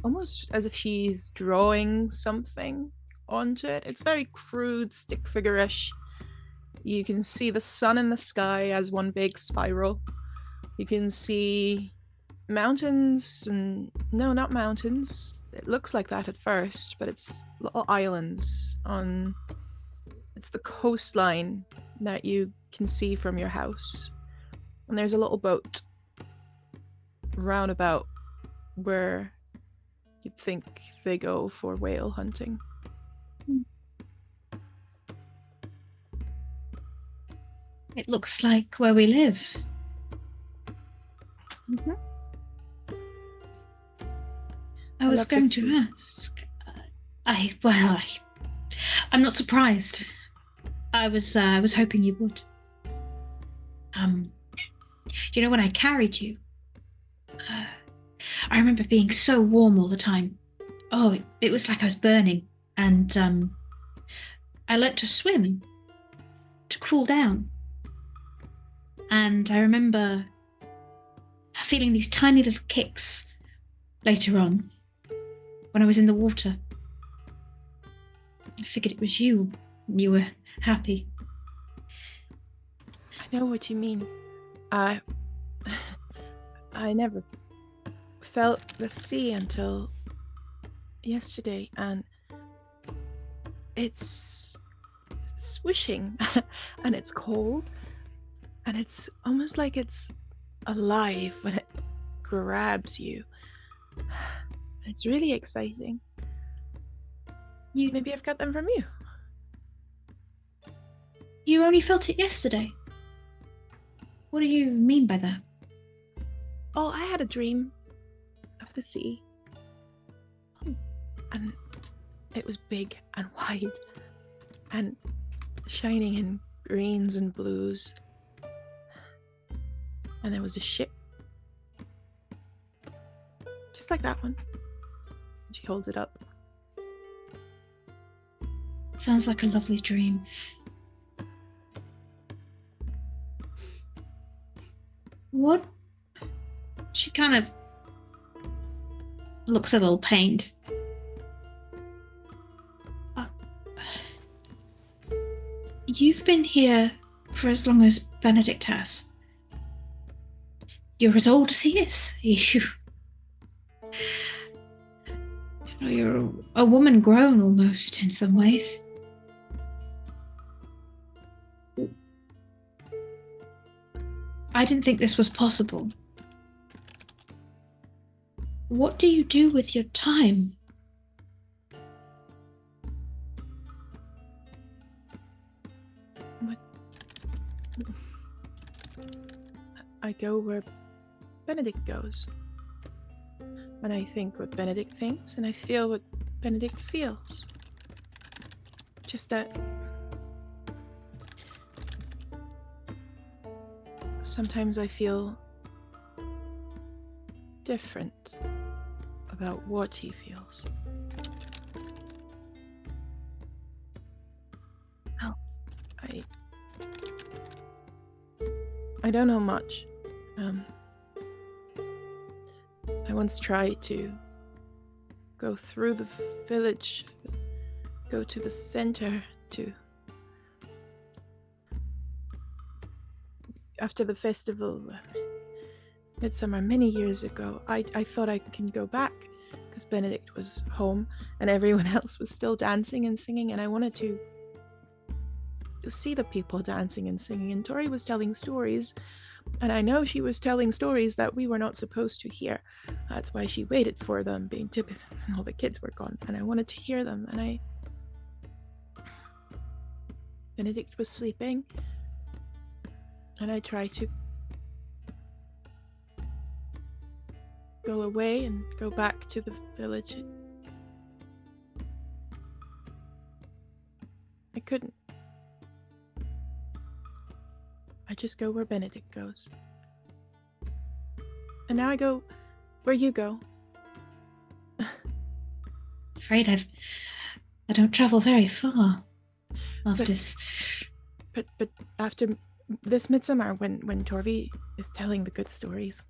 almost as if she's drawing something onto it. It's very crude, stick figure-ish. You can see the sun in the sky as one big spiral. You can see mountains, and no, not mountains. It looks like that at first, but it's little islands on... It's the coastline that you can see from your house. And there's a little boat roundabout where you'd think they go for whale hunting. It looks like where we live. Mm-hmm. I was going to ask. I'm not surprised. I was hoping you would. When I carried you, I remember being so warm all the time. Oh, it was like I was burning, and I learnt to swim to cool down. And I remember feeling these tiny little kicks later on when I was in the water. I figured it was you. You were happy. I know what you mean. I never felt the sea until yesterday, and it's swishing and it's cold, and it's almost like it's alive when it grabs you. It's really exciting. Maybe I've got them from you. You only felt it yesterday. What do you mean by that? Oh, I had a dream of the sea. And it was big and wide and shining in greens and blues. And there was a ship. Just like that one. She holds it up. Sounds like a lovely dream. What? She kind of looks a little pained. You've been here for as long as Benedict has. You're as old as he is. You're a woman grown almost in some ways. I didn't think this was possible. What do you do with your time? I go where Benedict goes. And I think what Benedict thinks, and I feel what Benedict feels. Just that sometimes I feel different about what he feels. Oh. I don't know much. I once tried to go through the village, go to the center after the festival, Midsummer, many years ago. I thought I can go back because Benedict was home and everyone else was still dancing and singing, and I wanted to see the people dancing and singing, and Tori was telling stories, and I know she was telling stories that we were not supposed to hear. That's why she waited for them, being typical, and all the kids were gone, and I wanted to hear them, and Benedict was sleeping, and I tried to go away and go back to the village. I couldn't. I just go where Benedict goes. And now I go where you go. Afraid I don't travel very far after this. But after this midsummer, when Torvi is telling the good stories,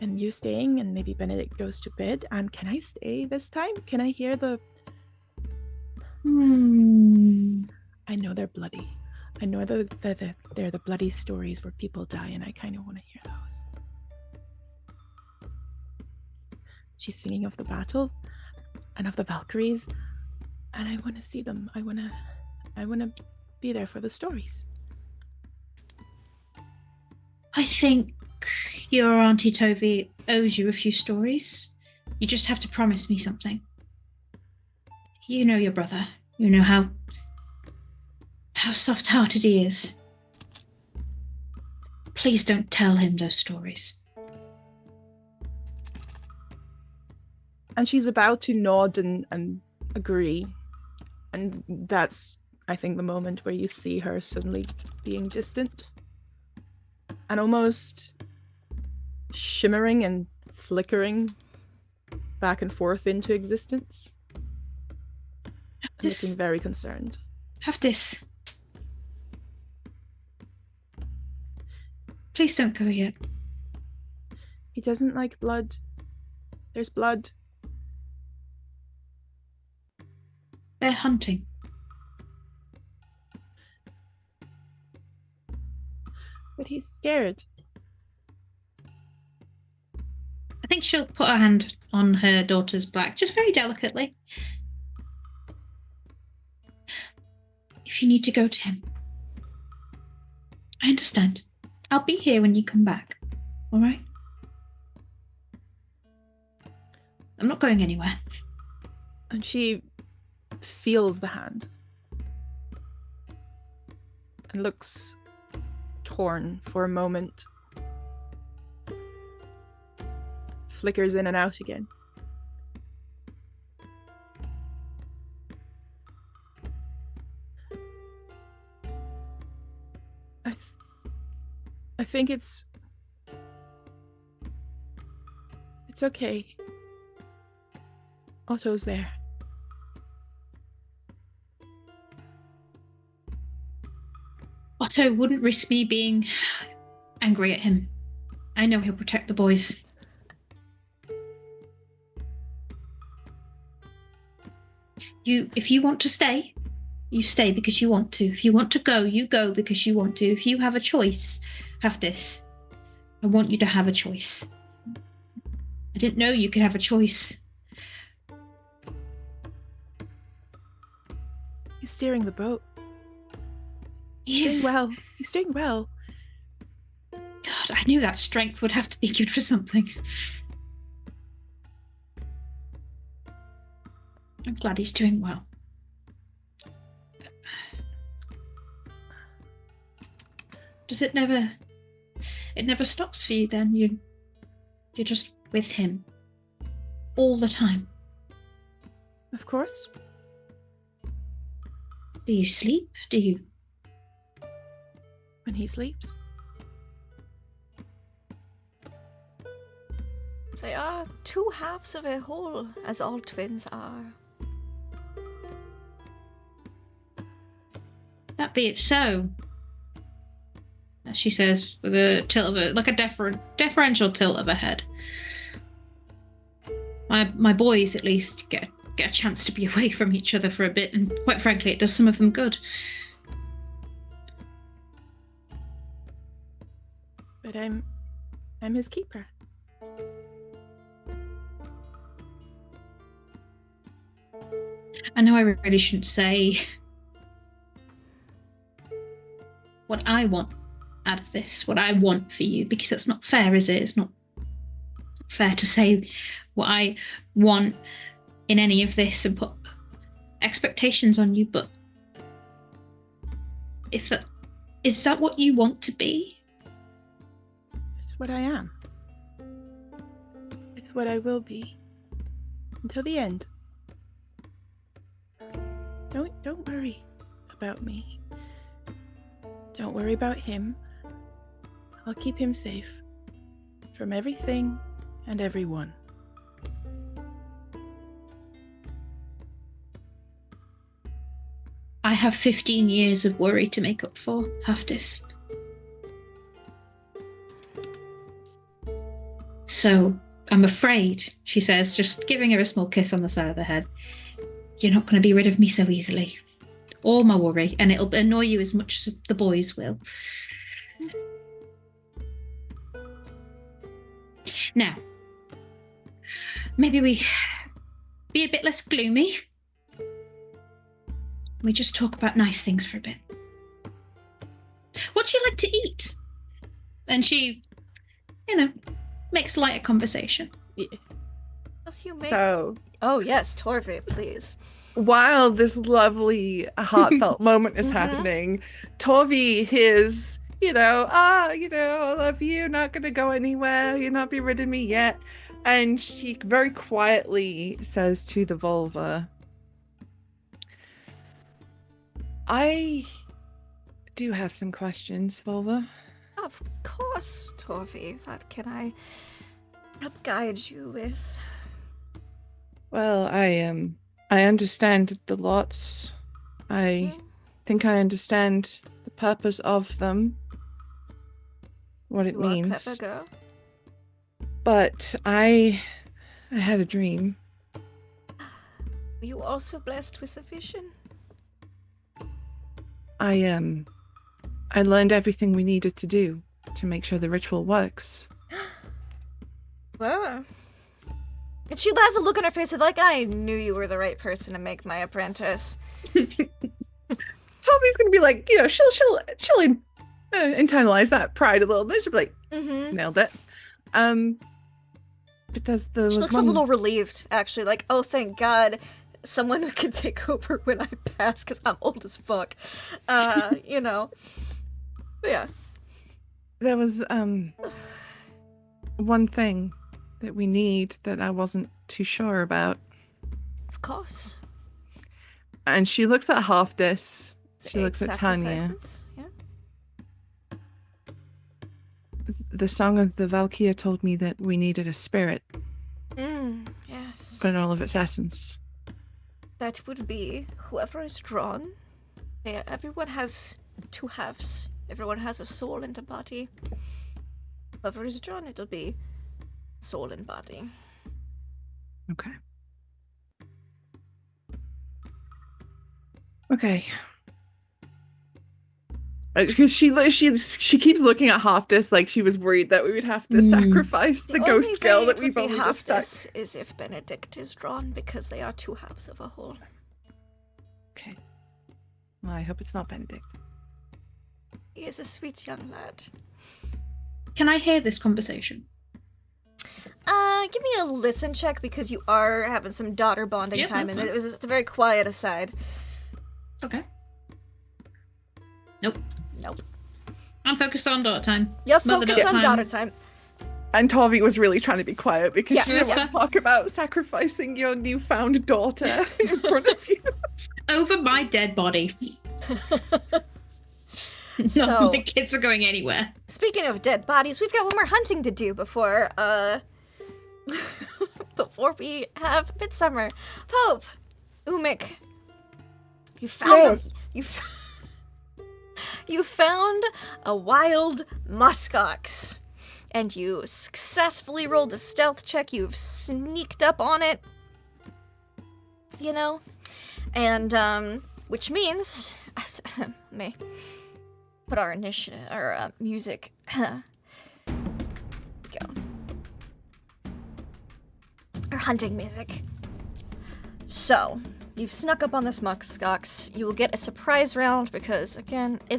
and you staying, and maybe Benedict goes to bed, and can I stay this time? Can I hear the... I know they're bloody. I know they're the bloody stories where people die, and I kind of want to hear those. She's singing of the battles and of the Valkyries, and I want to see them. I want to be there for the stories. I think your Auntie Tovey owes you a few stories. You just have to promise me something. You know your brother. You know how soft-hearted he is. Please don't tell him those stories. And she's about to nod and agree. And that's, I think, the moment where you see her suddenly being distant. And almost shimmering and flickering back and forth into existence. Looking very concerned. Have this. Please don't go yet. He doesn't like blood. There's blood. They're hunting. But he's scared. I think she'll put her hand on her daughter's back, just very delicately. If you need to go to him, I understand. I'll be here when you come back. All right? I'm not going anywhere. And she feels the hand. And looks torn for a moment. Flickers in and out again. I think it's okay. Otto's there. Otto wouldn't risk me being angry at him. I know he'll protect the boys. If you want to stay, you stay because you want to. If you want to go, you go because you want to. If you have a choice, have this. I want you to have a choice. I didn't know you could have a choice. He's steering the boat. He's doing well. He's doing well. God, I knew that strength would have to be good for something. I'm glad he's doing well. Does it never stops for you then? You're just with him all the time. Of course. Do you sleep? Do you? When he sleeps. They are two halves of a whole, as all twins are. That be it so. she says, with a tilt of her, like a deferential tilt of her head. My boys, at least, get a chance to be away from each other for a bit, and quite frankly, it does some of them good. But I'm his keeper. I know I really shouldn't say what I want out of this, what I want for you, because that's not fair, is it? It's not fair to say what I want in any of this and put expectations on you, but is that what you want to be? It's what I am. It's what I will be. Until the end. Don't worry about me. Don't worry about him. I'll keep him safe from everything and everyone. I have 15 years of worry to make up for, Haftis. So, I'm afraid, she says, just giving her a small kiss on the side of the head, you're not going to be rid of me so easily. Or my worry, and it'll annoy you as much as the boys will. Now, maybe we be a bit less gloomy. We just talk about nice things for a bit. What do you like to eat? And she, makes lighter conversation. Yeah. Yes, you make... So, Oh, yes, Torvi, please. while this lovely, heartfelt moment is happening, Torvi hears, I love you, not gonna go anywhere, you're not be rid of me yet. And she very quietly says to the Völva, I do have some questions, Völva. Of course, Torvi. What can I help guide you with? Well, I understand the lots. I think I understand the purpose of them. What it You are a means. clever girl. But I had a dream. Were you also blessed with a vision? I learned everything we needed to do to make sure the ritual works. Well, and she has a look on her face of like, I knew you were the right person to make my apprentice. Tommy's gonna be like, she'll internalize that pride a little bit. She'll be like, nailed it. But there She was looks one... a little relieved, actually, like, oh, thank God, someone can take over when I pass, because I'm old as fuck. But yeah. There was one thing that we need that I wasn't too sure about. Of course. And she looks at Halfdis. She Egg looks at Tanya. sacrifices, yeah. The Song of the Valkyr told me that we needed a spirit, Yes. but in all of its essence. That would be whoever is drawn. Yeah, everyone has two halves. Everyone has a soul and a body. Whoever is drawn, it'll be soul and body. Okay. Okay. Because she keeps looking at Halfdis like she was worried that we would have to sacrifice the ghost only girl way that it we've would be only just stuck. Halfdis is if Benedict is drawn, because they are two halves of a whole. Okay. Well, I hope it's not Benedict. He is a sweet young lad. Can I hear this conversation? Give me a listen check, because you are having some daughter bonding Yeah, time, that's and fine. it's a very quiet aside. It's okay. Nope. Nope. I'm focused on daughter time. You're Mother focused on time. daughter time. And Torvi was really trying to be quiet because Yeah, she didn't that's want to fair. talk about sacrificing your newfound daughter in front of you. Over my dead body. So- No, the kids are going anywhere. Speaking of dead bodies, we've got one more hunting to do before before we have Midsummer. Pope, Umik, you found Yes. You found a wild muskox, and you successfully rolled a stealth check. You've sneaked up on it, you know, and which means may put our initiative, our music. Go. Our hunting music. So, you've snuck up on this muskox. You will get a surprise round because, again, you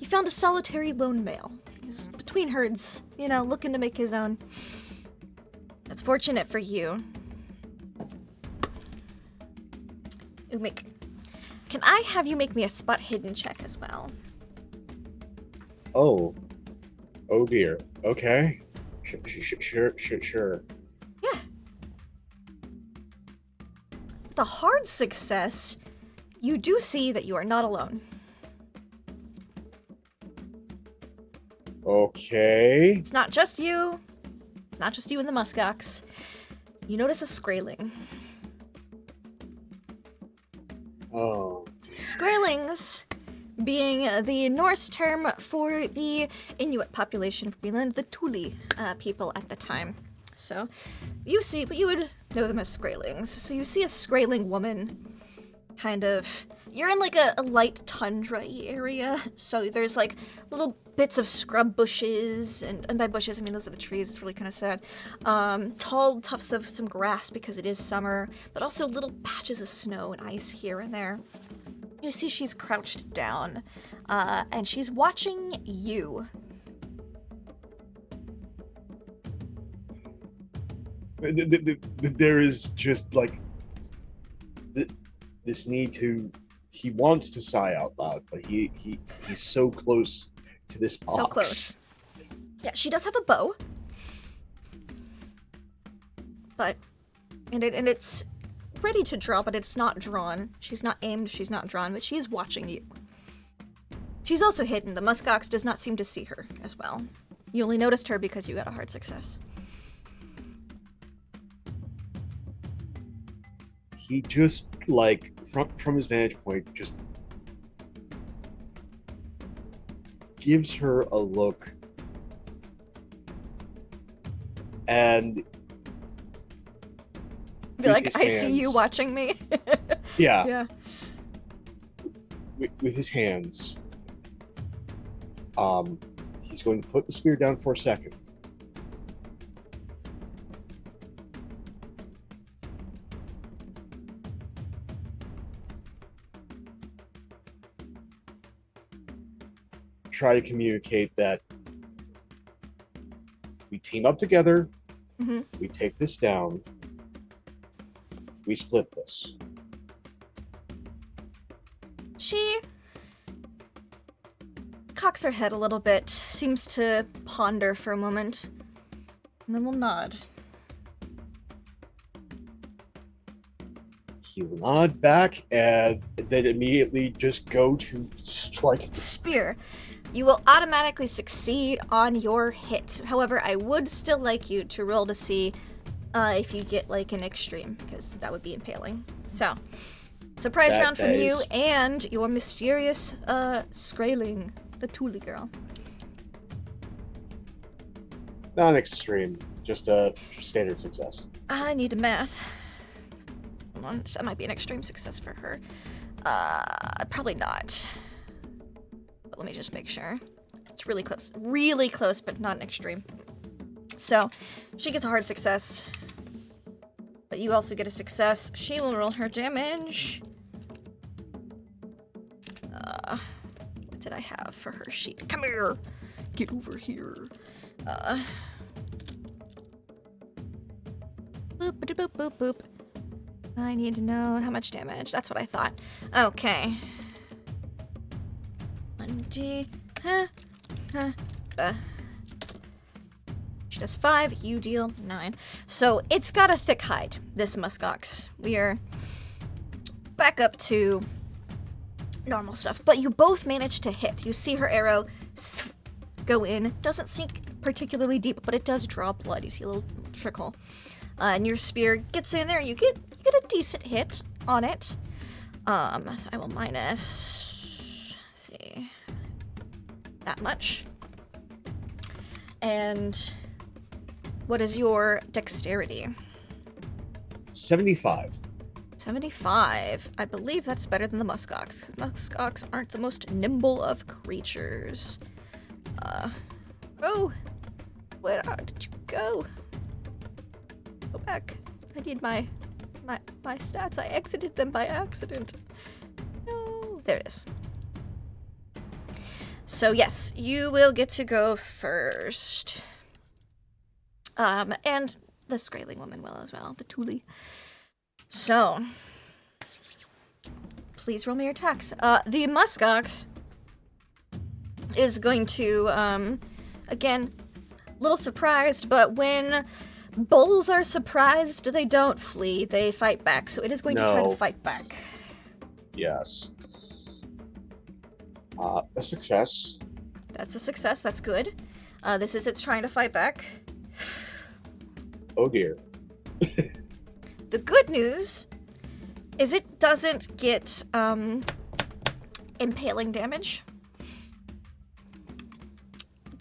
found a solitary lone male. He's between herds, you know, looking to make his own. That's fortunate for you. Can I have you make me a spot hidden check as well? Oh dear. Okay. Sure. Yeah. With a hard success, you do see that you are not alone. Okay. It's not just you. It's not just you and the muskox. You notice a skraeling. Oh, dear. Skraelings being the Norse term for the Inuit population of Greenland, the Thule people at the time. So, you would know them as skraelings. So you see a skraeling woman, kind of, you're in like a light tundra-y area, so there's like little bits of scrub bushes, and by bushes I mean those are the trees, it's really kind of sad. Tall tufts of some grass because it is summer, but also little patches of snow and ice here and there. You see she's crouched down, and she's watching you. There is just like this need to. He wants to sigh out loud, but he's so close to this ox. So close. Yeah, she does have a bow, but and it's ready to draw, but it's not drawn. She's not aimed, she's not drawn, but she is watching you. She's also hidden. The muskox does not seem to see her as well. You only noticed her because you got a hard success. He just, like, from his vantage point, just gives her a look, and Be like, I see you watching me. Yeah. Yeah. With his hands, he's going to put the spear down for a second. Try to communicate that we team up together, we take this down, we split this. She cocks her head a little bit, seems to ponder for a moment, and then will nod. He will nod back and then immediately just go to strike. Spear. You will automatically succeed on your hit. However, I would still like you to roll to see if you get like an extreme, because that would be impaling. So, surprise round from you and your mysterious skraeling, the Thule girl. Not extreme, just a standard success. I need a math. Hold on, that might be an extreme success for her. Probably not. But let me just make sure. It's really close, but not an extreme. So, she gets a hard success. But you also get a success. She will roll her damage. What did I have for her sheet? Come here! Get over here. Boop, boop, boop, boop. I need to know how much damage. That's what I thought. Okay. 1d. She does 5, you deal 9. So it's got a thick hide, this muskox. We are back up to normal stuff. But you both managed to hit. You see her arrow go in. Doesn't sink particularly deep, but it does draw blood. You see a little trickle. And your spear gets in there. You get a decent hit on it. So I will minus. Let's see. that much. And what is your dexterity? 75. 75. I believe that's better than the muskox. Muskox aren't the most nimble of creatures. Oh, where did you go? Go back. I need my stats. I exited them by accident. No, there it is. So yes, you will get to go first. And the Skraeling woman will as well, the Thule. So, please roll me your attacks. The muskox is going to, again, a little surprised, but when bulls are surprised, they don't flee, they fight back. So it is going to try to fight back. Yes. A success. That's a success, that's good. This is it's trying to fight back. Oh dear. The good news is it doesn't get impaling damage.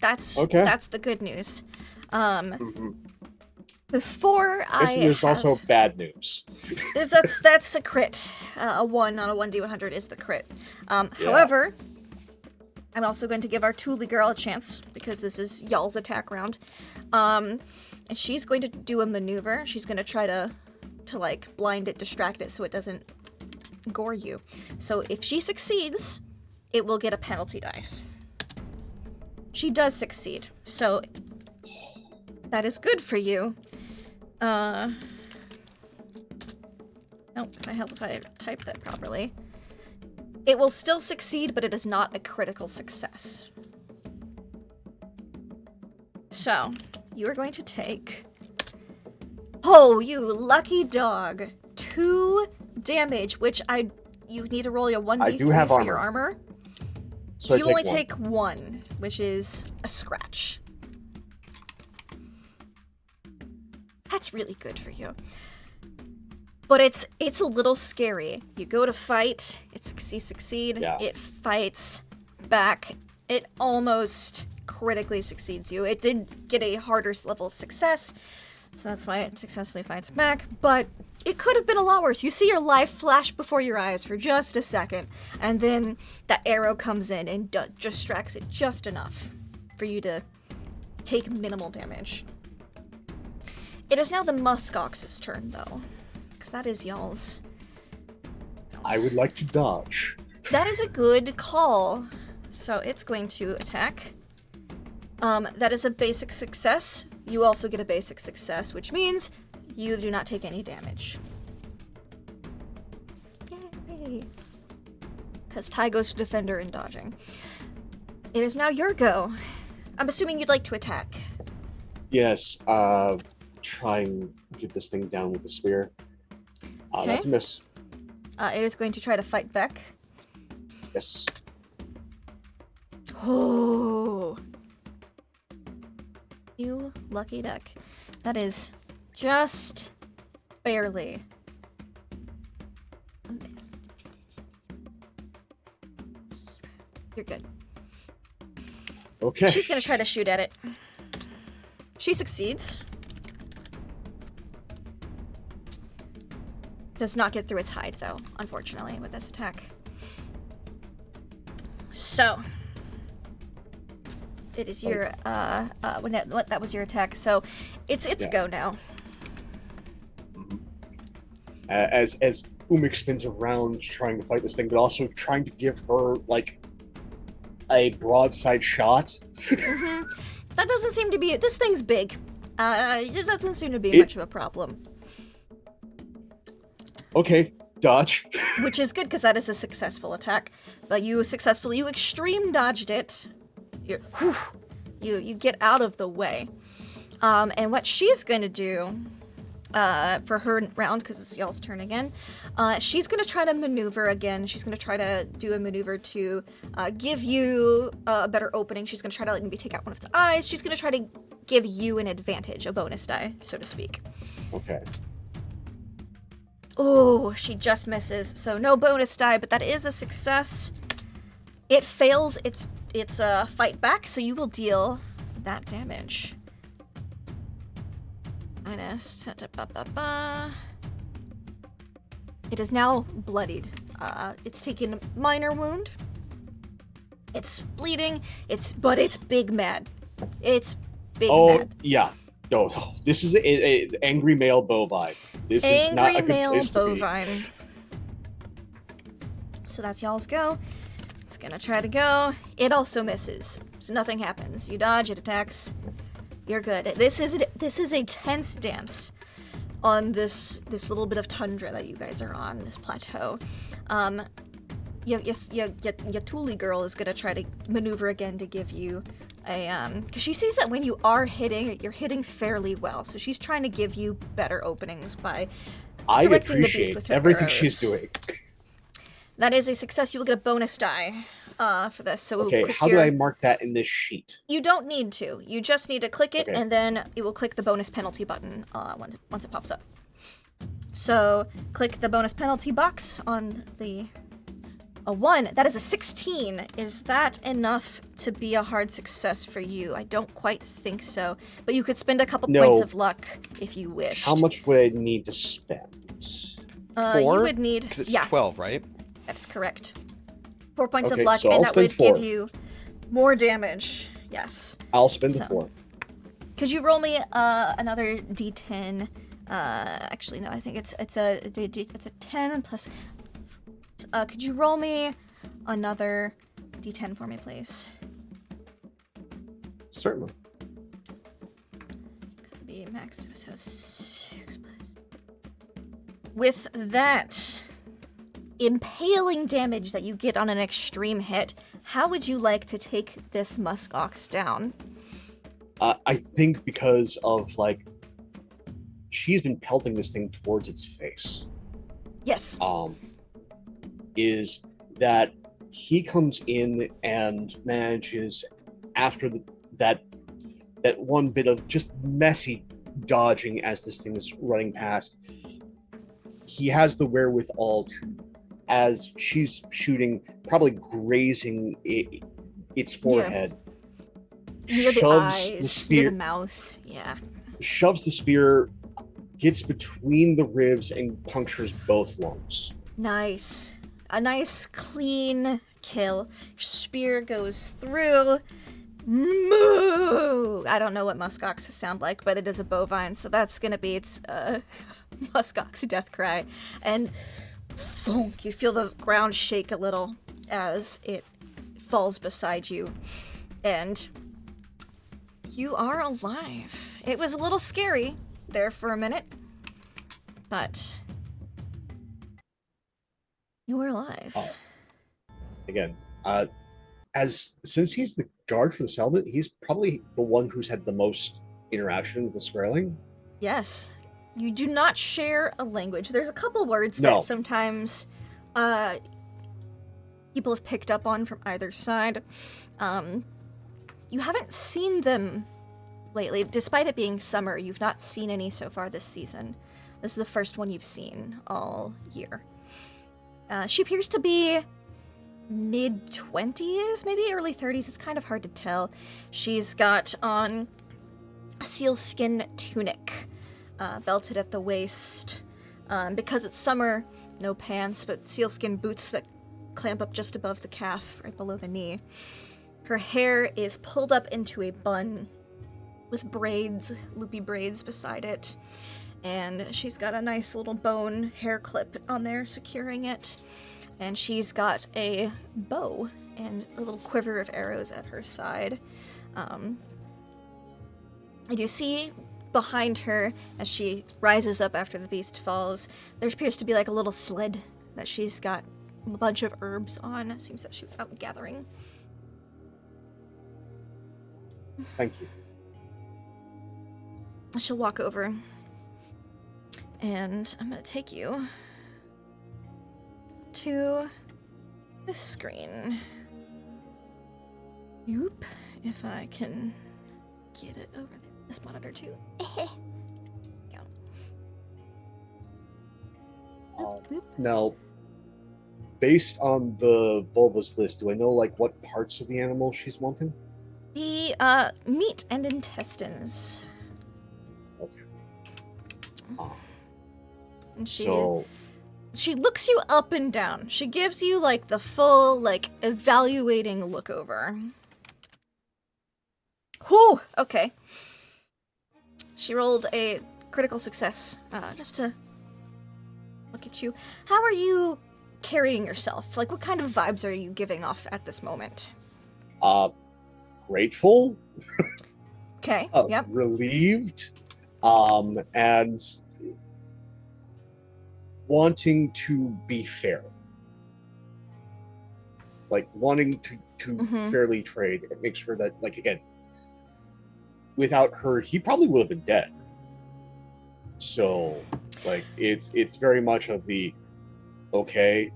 That's the good news. Before there's also bad news. That's a crit. A 1 on a 1d100 is the crit. However, I'm also going to give our Thule girl a chance because this is y'all's attack round. And she's going to do a maneuver. She's going to try to like blind it, distract it so it doesn't gore you. So if she succeeds, it will get a penalty dice. She does succeed, so that is good for you. No, if I type that properly. It will still succeed, but it is not a critical success. So, you are going to take... Oh, you lucky dog. 2 damage, which you need to roll a 1d3 for your armor. So you only take 1, which is a scratch. That's really good for you. But it's a little scary. You go to fight, it succeed, it fights back. It almost critically succeeds you. It did get a harder level of success, so that's why it successfully fights back, but it could have been a lot worse. You see your life flash before your eyes for just a second, and then that arrow comes in and distracts it just enough for you to take minimal damage. It is now the muskox's turn, though, because that is y'all's. I would like to dodge. That is a good call. So it's going to attack. That is a basic success. You also get a basic success, which means you do not take any damage. Yay! Because Ty goes to defender and dodging. It is now your go. I'm assuming you'd like to attack. Yes, try and get this thing down with the spear. That's a miss. It is going to try to fight back. Yes. Oh! You lucky duck. That is just barely a miss. You're good. Okay. She's gonna try to shoot at it. She succeeds. Does not get through its hide, though, unfortunately, with this attack. So, it is your, that was your attack, so it's go now. As Umik spins around trying to fight this thing, but also trying to give her, like, a broadside shot. Mm-hmm. That doesn't seem to be, this thing's big. It doesn't seem to be much of a problem. Okay, dodge. Which is good, because that is a successful attack. But you extreme dodged it. You get out of the way. And what she's going to do for her round, because it's y'all's turn again, she's going to try to maneuver again. She's going to try to do a maneuver to give you a better opening. She's going to try to maybe take out one of its eyes. She's going to try to give you an advantage, a bonus die, so to speak. Okay. Oh, she just misses. So no bonus die, but that is a success. It fails its its fight back, so you will deal that damage. Minus. It is now bloodied. It's taken a minor wound. It's bleeding. But it's big mad. It's big mad. Yeah. No, this is a angry male bovine. This is not a good Angry male place to be. bovine. So that's y'all's go. It's gonna try to go. It also misses. So nothing happens. You dodge, it attacks. You're good. This is a tense dance on this little bit of tundra that you guys are on, this plateau. Your Thule girl is gonna try to maneuver again to give you a because she sees that when you are hitting, you're hitting fairly well. So she's trying to give you better openings by directing the beast appreciate with her everything arrows. she's doing. That is a success. You will get a bonus die for this. So Okay, how do I mark that in this sheet? You don't need to. You just need to click it, Okay. and then it will click the bonus penalty button once it pops up. So click the bonus penalty box on the a 1. That is a 16. Is that enough to be a hard success for you? I don't quite think so. But you could spend a couple No. points of luck if you wish. How much would I need to spend? 4? You would need. Because it's Yeah, 12, right? that's correct. 4 points of Okay, luck, so and I'll that would spend 4. give you more damage. Yes. I'll spend the So. 4. Could you roll me another d10? Actually, no. I think it's a 10 plus. Could you roll me another d10 for me, please? Certainly. Could be max. So 6 plus. With that impaling damage that you get on an extreme hit, how would you like to take this muskox down? I think because of, like, she's been pelting this thing towards its face. Yes. Is that he comes in and manages, after that one bit of just messy dodging as this thing is running past, he has the wherewithal to, as she's shooting, probably grazing its forehead, Near the shoves the eyes, near spear- the mouth. Yeah. shoves the spear, gets between the ribs, and punctures both lungs. Nice. A nice, clean kill. Spear goes through. Moo! I don't know what muskoxes sound like, but it is a bovine, so that's gonna be its muskox death cry. And thunk, you feel the ground shake a little as it falls beside you. And you are alive. It was a little scary there for a minute, but you were alive. Again, since he's the guard for the settlement, he's probably the one who's had the most interaction with the Skrelling. Yes. You do not share a language. There's a couple words No. that sometimes people have picked up on from either side. You haven't seen them lately. Despite it being summer, you've not seen any so far this season. This is the first one you've seen all year. She appears to be mid-20s, maybe early 30s. It's kind of hard to tell. She's got on a sealskin tunic, belted at the waist. Because it's summer, no pants, but sealskin boots that clamp up just above the calf, right below the knee. Her hair is pulled up into a bun with braids, loopy braids beside it. And she's got a nice little bone hair clip on there securing it. And she's got a bow and a little quiver of arrows at her side. And you see behind her, as she rises up after the beast falls, there appears to be like a little sled that she's got a bunch of herbs on. It seems that she was out gathering. Thank you. She'll walk over. And I'm gonna take you to this screen. Yoop. If I can get it over there. This monitor too. Go. Boop, boop. Now, based on the Völva's list, do I know like what parts of the animal she's wanting? The meat and intestines. Okay. And So she looks you up and down. She gives you like the full like evaluating look over. Whew, okay. She rolled a critical success, just to look at you. How are you carrying yourself? Like, what kind of vibes are you giving off at this moment? grateful, Okay, yep. relieved, and wanting to be fair. Like wanting to fairly trade and make sure that, like, again, without her, he probably would have been dead. So, like, it's very much of the, okay,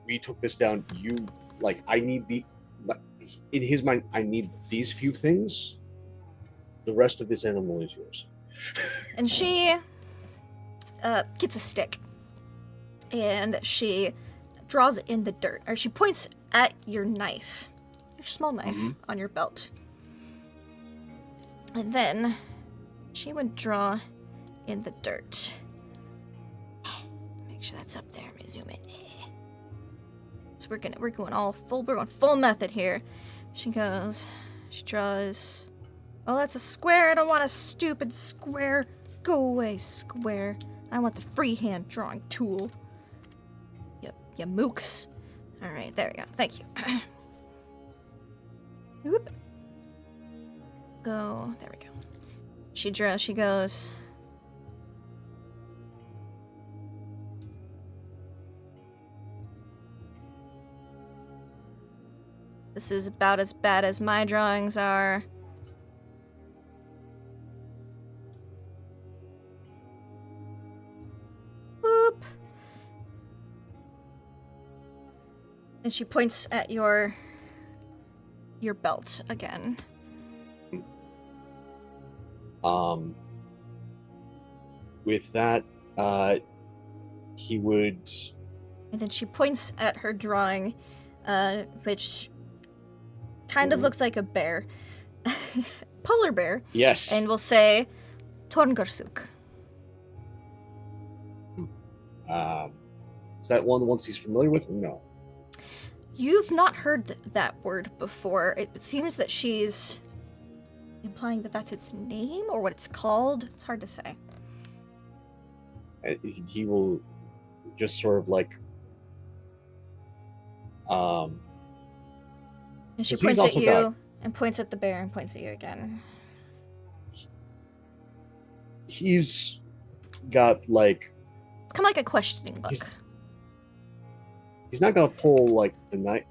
we took this down. You, like, I need the, in his mind, I need these few things. The rest of this animal is yours. And she gets a stick, and she draws it in the dirt, or she points at your knife, your small knife on your belt. And then she would draw in the dirt. Make sure that's up there. Let me zoom in. So we're going full method here. She draws. Oh, that's a square. I don't want a stupid square. Go away, square. I want the freehand drawing tool. You mooks. All right, there we go. Thank you. Whoop. Go. There we go. She goes. This is about as bad as my drawings are. Whoop. And she points at your belt again. With that, he would. And then she points at her drawing, which kind of looks like a bear. Polar bear. Yes. And we'll say Torngarsuk. Is that one once he's familiar with or no? You've not heard that word before. It seems that she's implying that that's its name or what it's called. It's hard to say. He will just sort of like And she 'cause he's points at also you got- and points at the bear and points at you again. he's got like It's kind of like a questioning look. he's not gonna pull like the knife,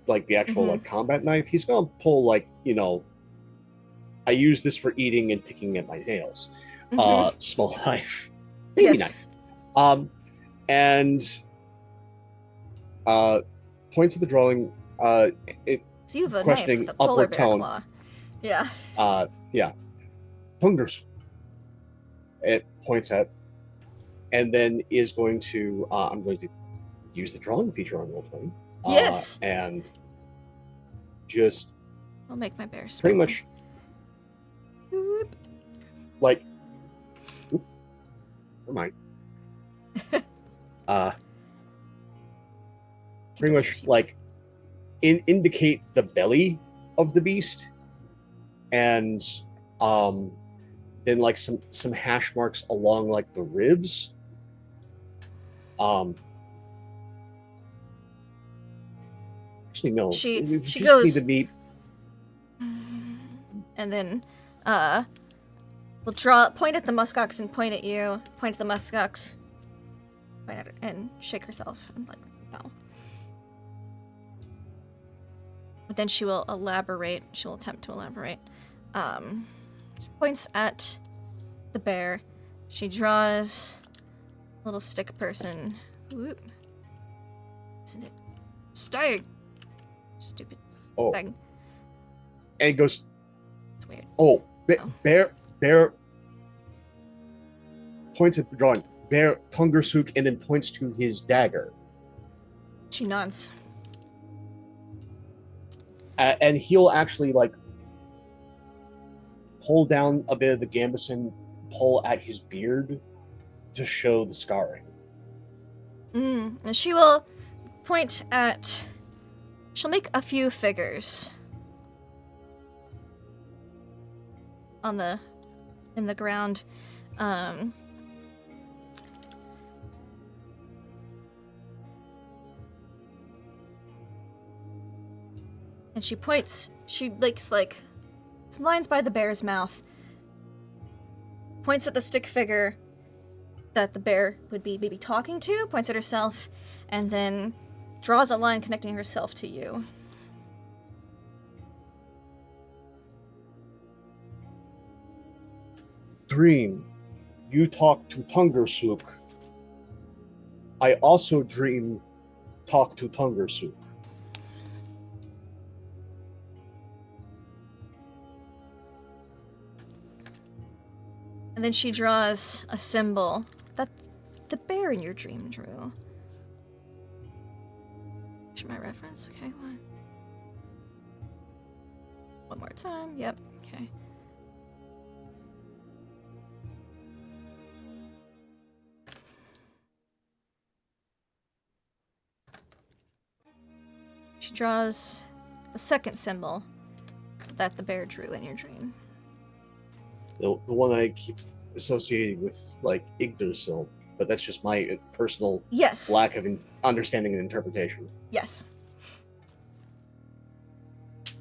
like the actual like combat knife. He's gonna pull like, you know, I use this for eating and picking at my nails. Small knife, baby knife. And points at the drawing. It So you have a questioning knife with a polar upward bear tone. claw. Yeah. Yeah, Tungers. It points at, and then is going to. I'm going to use the drawing feature on Roll20. Yes. And just I'll make my bear small. pretty much like. Oop, never mind. Pretty much like indicate the belly of the beast, and then like some hash marks along like the ribs. Actually, no. She just goes- need the meat. And then we'll point at the muskox and point at you. Point at the muskox. Point at her and shake herself and like no. But then she will elaborate. She'll attempt to elaborate. She points at the bear. She draws a little stick person. Whoop. Isn't it? Stay. Stupid Oh, thing. and it goes. It's weird. Oh, Oh. bear. Points at the drawing. bear Tungersuk and then points to his dagger. She nods. And he'll actually like pull down a bit of the gambeson, pull at his beard to show the scarring. And she will point at. She'll make a few figures in the ground. And she points. She makes like some lines by the bear's mouth. Points at the stick figure that the bear would be maybe talking to. Points at herself, and then draws a line connecting herself to you. Dream, you talk to Tungersuk. I also dream, talk to Tungersuk. And then she draws a symbol that the bear in your dream drew. Should my reference? Okay, one more time. Yep, okay. She draws the second symbol that the bear drew in your dream. The one I keep associating with like Yggdrasil, but that's just my personal lack of understanding and interpretation. Yes.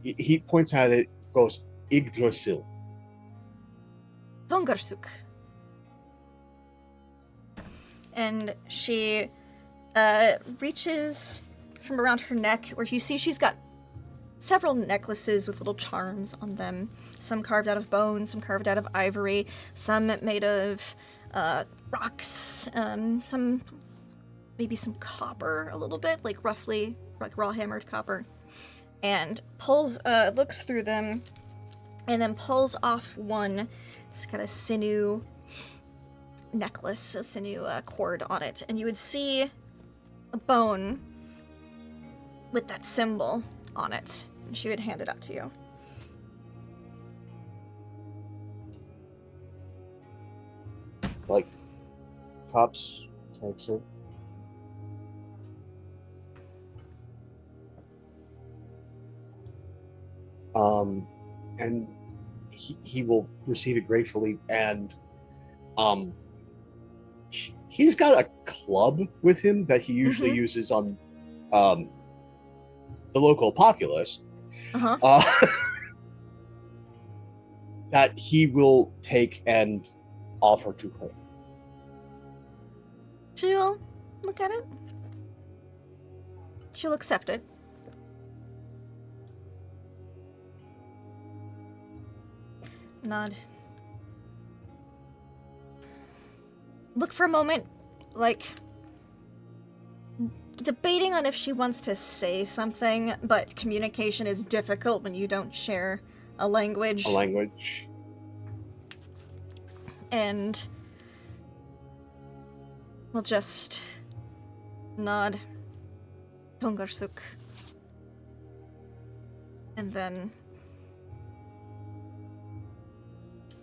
He points at it, goes Yggdrasil. Tungersuk. And she reaches from around her neck, where you see she's got several necklaces with little charms on them. Some carved out of bone, some carved out of ivory, some made of rocks, some maybe some copper a little bit, like roughly like raw hammered copper. And looks through them, and then pulls off one. It's got a sinew necklace, a sinew cord on it, and you would see a bone with that symbol on it. And she would hand it up to you. Like, Cops takes it. And he will receive it gratefully, and he's got a club with him that he usually uses on the local populace. That he will take and offer to her. She'll look at it. She'll accept it. Nod. Look for a moment, like debating on if she wants to say something, but communication is difficult when you don't share a language. And we'll just nod. Tungersuk. And then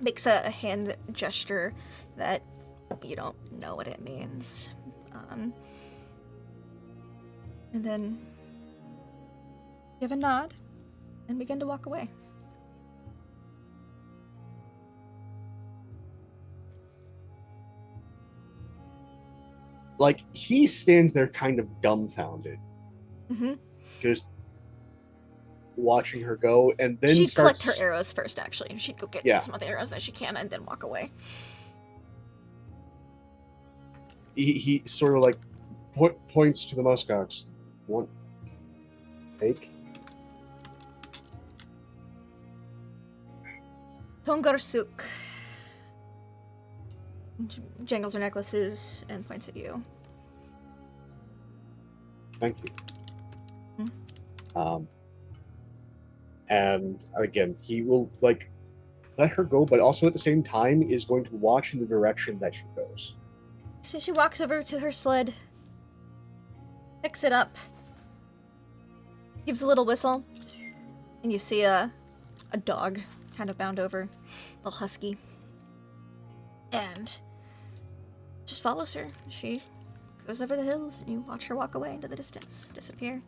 makes a hand gesture that you don't know what it means. And then give a nod and begin to walk away. Like, he stands there kind of dumbfounded. Just watching her go, and then she'd collect her arrows first, actually. She'd go get some of the arrows that she can and then walk away. He sort of like points to the muskox. One, take. Tungersuk jangles her necklaces and points at you. Thank you. And again, he will like let her go, but also at the same time is going to watch in the direction that she goes. So she walks over to her sled, picks it up, gives a little whistle, and you see a dog kind of bound over, a little husky, and just follows her. She goes over the hills, and you watch her walk away into the distance, disappear.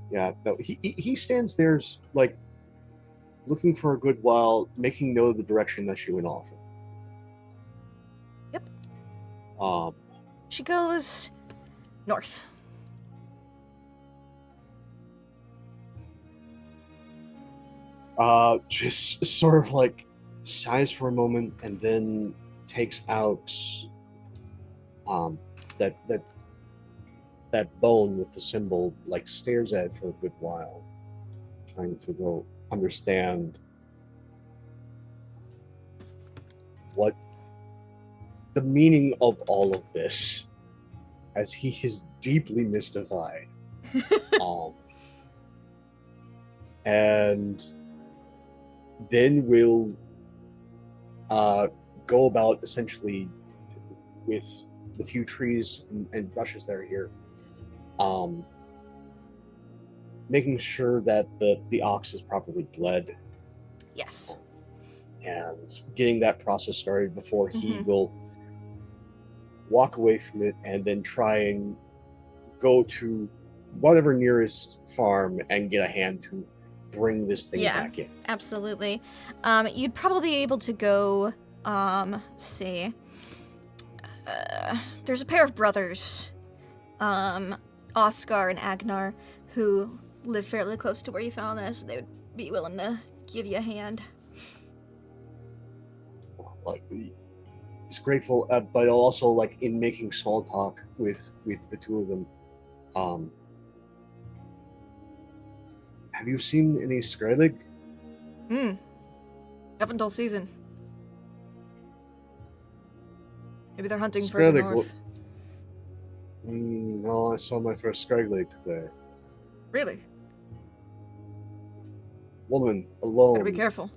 Yeah, no, he stands there, like, looking for a good while, making note of the direction that she went off in. Yep. She goes north. Just sort of like sighs for a moment and then takes out that bone with the symbol, like stares at it for a good while, trying to go understand what the meaning of all of this, as he is deeply mystified. And then we'll go about essentially with the few trees and bushes that are here, making sure that the ox is properly bled. Yes. And getting that process started before he will walk away from it and then try and go to whatever nearest farm and get a hand to bring this thing back in. Absolutely. You'd probably be able to go, see. There's a pair of brothers, Oscar and Agnar, who live fairly close to where you found this. They would be willing to give you a hand. Like, he's grateful, but also like in making small talk with the two of them. Have you seen any Vestribyggd? Haven't all season. Maybe they're hunting further north. No, I saw my first Vestribyggd today. Really? Woman alone. Better be careful.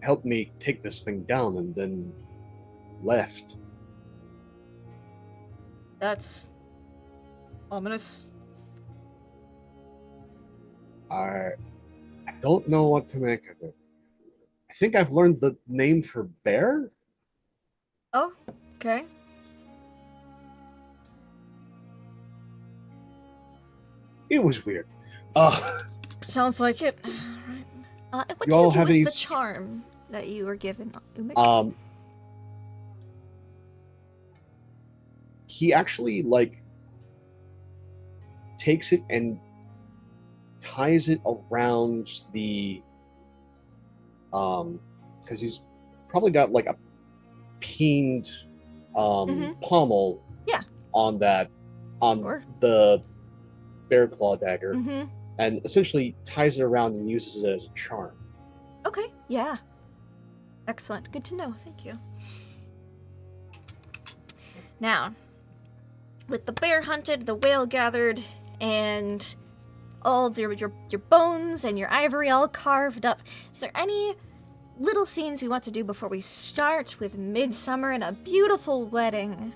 Helped me take this thing down and then left. That's ominous. I don't know what to make of it. I think I've learned the name for bear. Oh, okay. It was weird. Sounds like it. What You do all you do have with any the charm that you were given, Umik? He actually like takes it and ties it around the because he's probably got like a peened pommel on that the bear claw dagger, and essentially ties it around and uses it as a charm. Okay, yeah. Excellent. Good to know. Thank you. Now, with the bear hunted, the whale gathered, and all of your bones and your ivory all carved up, is there any little scenes we want to do before we start with midsummer and a beautiful wedding?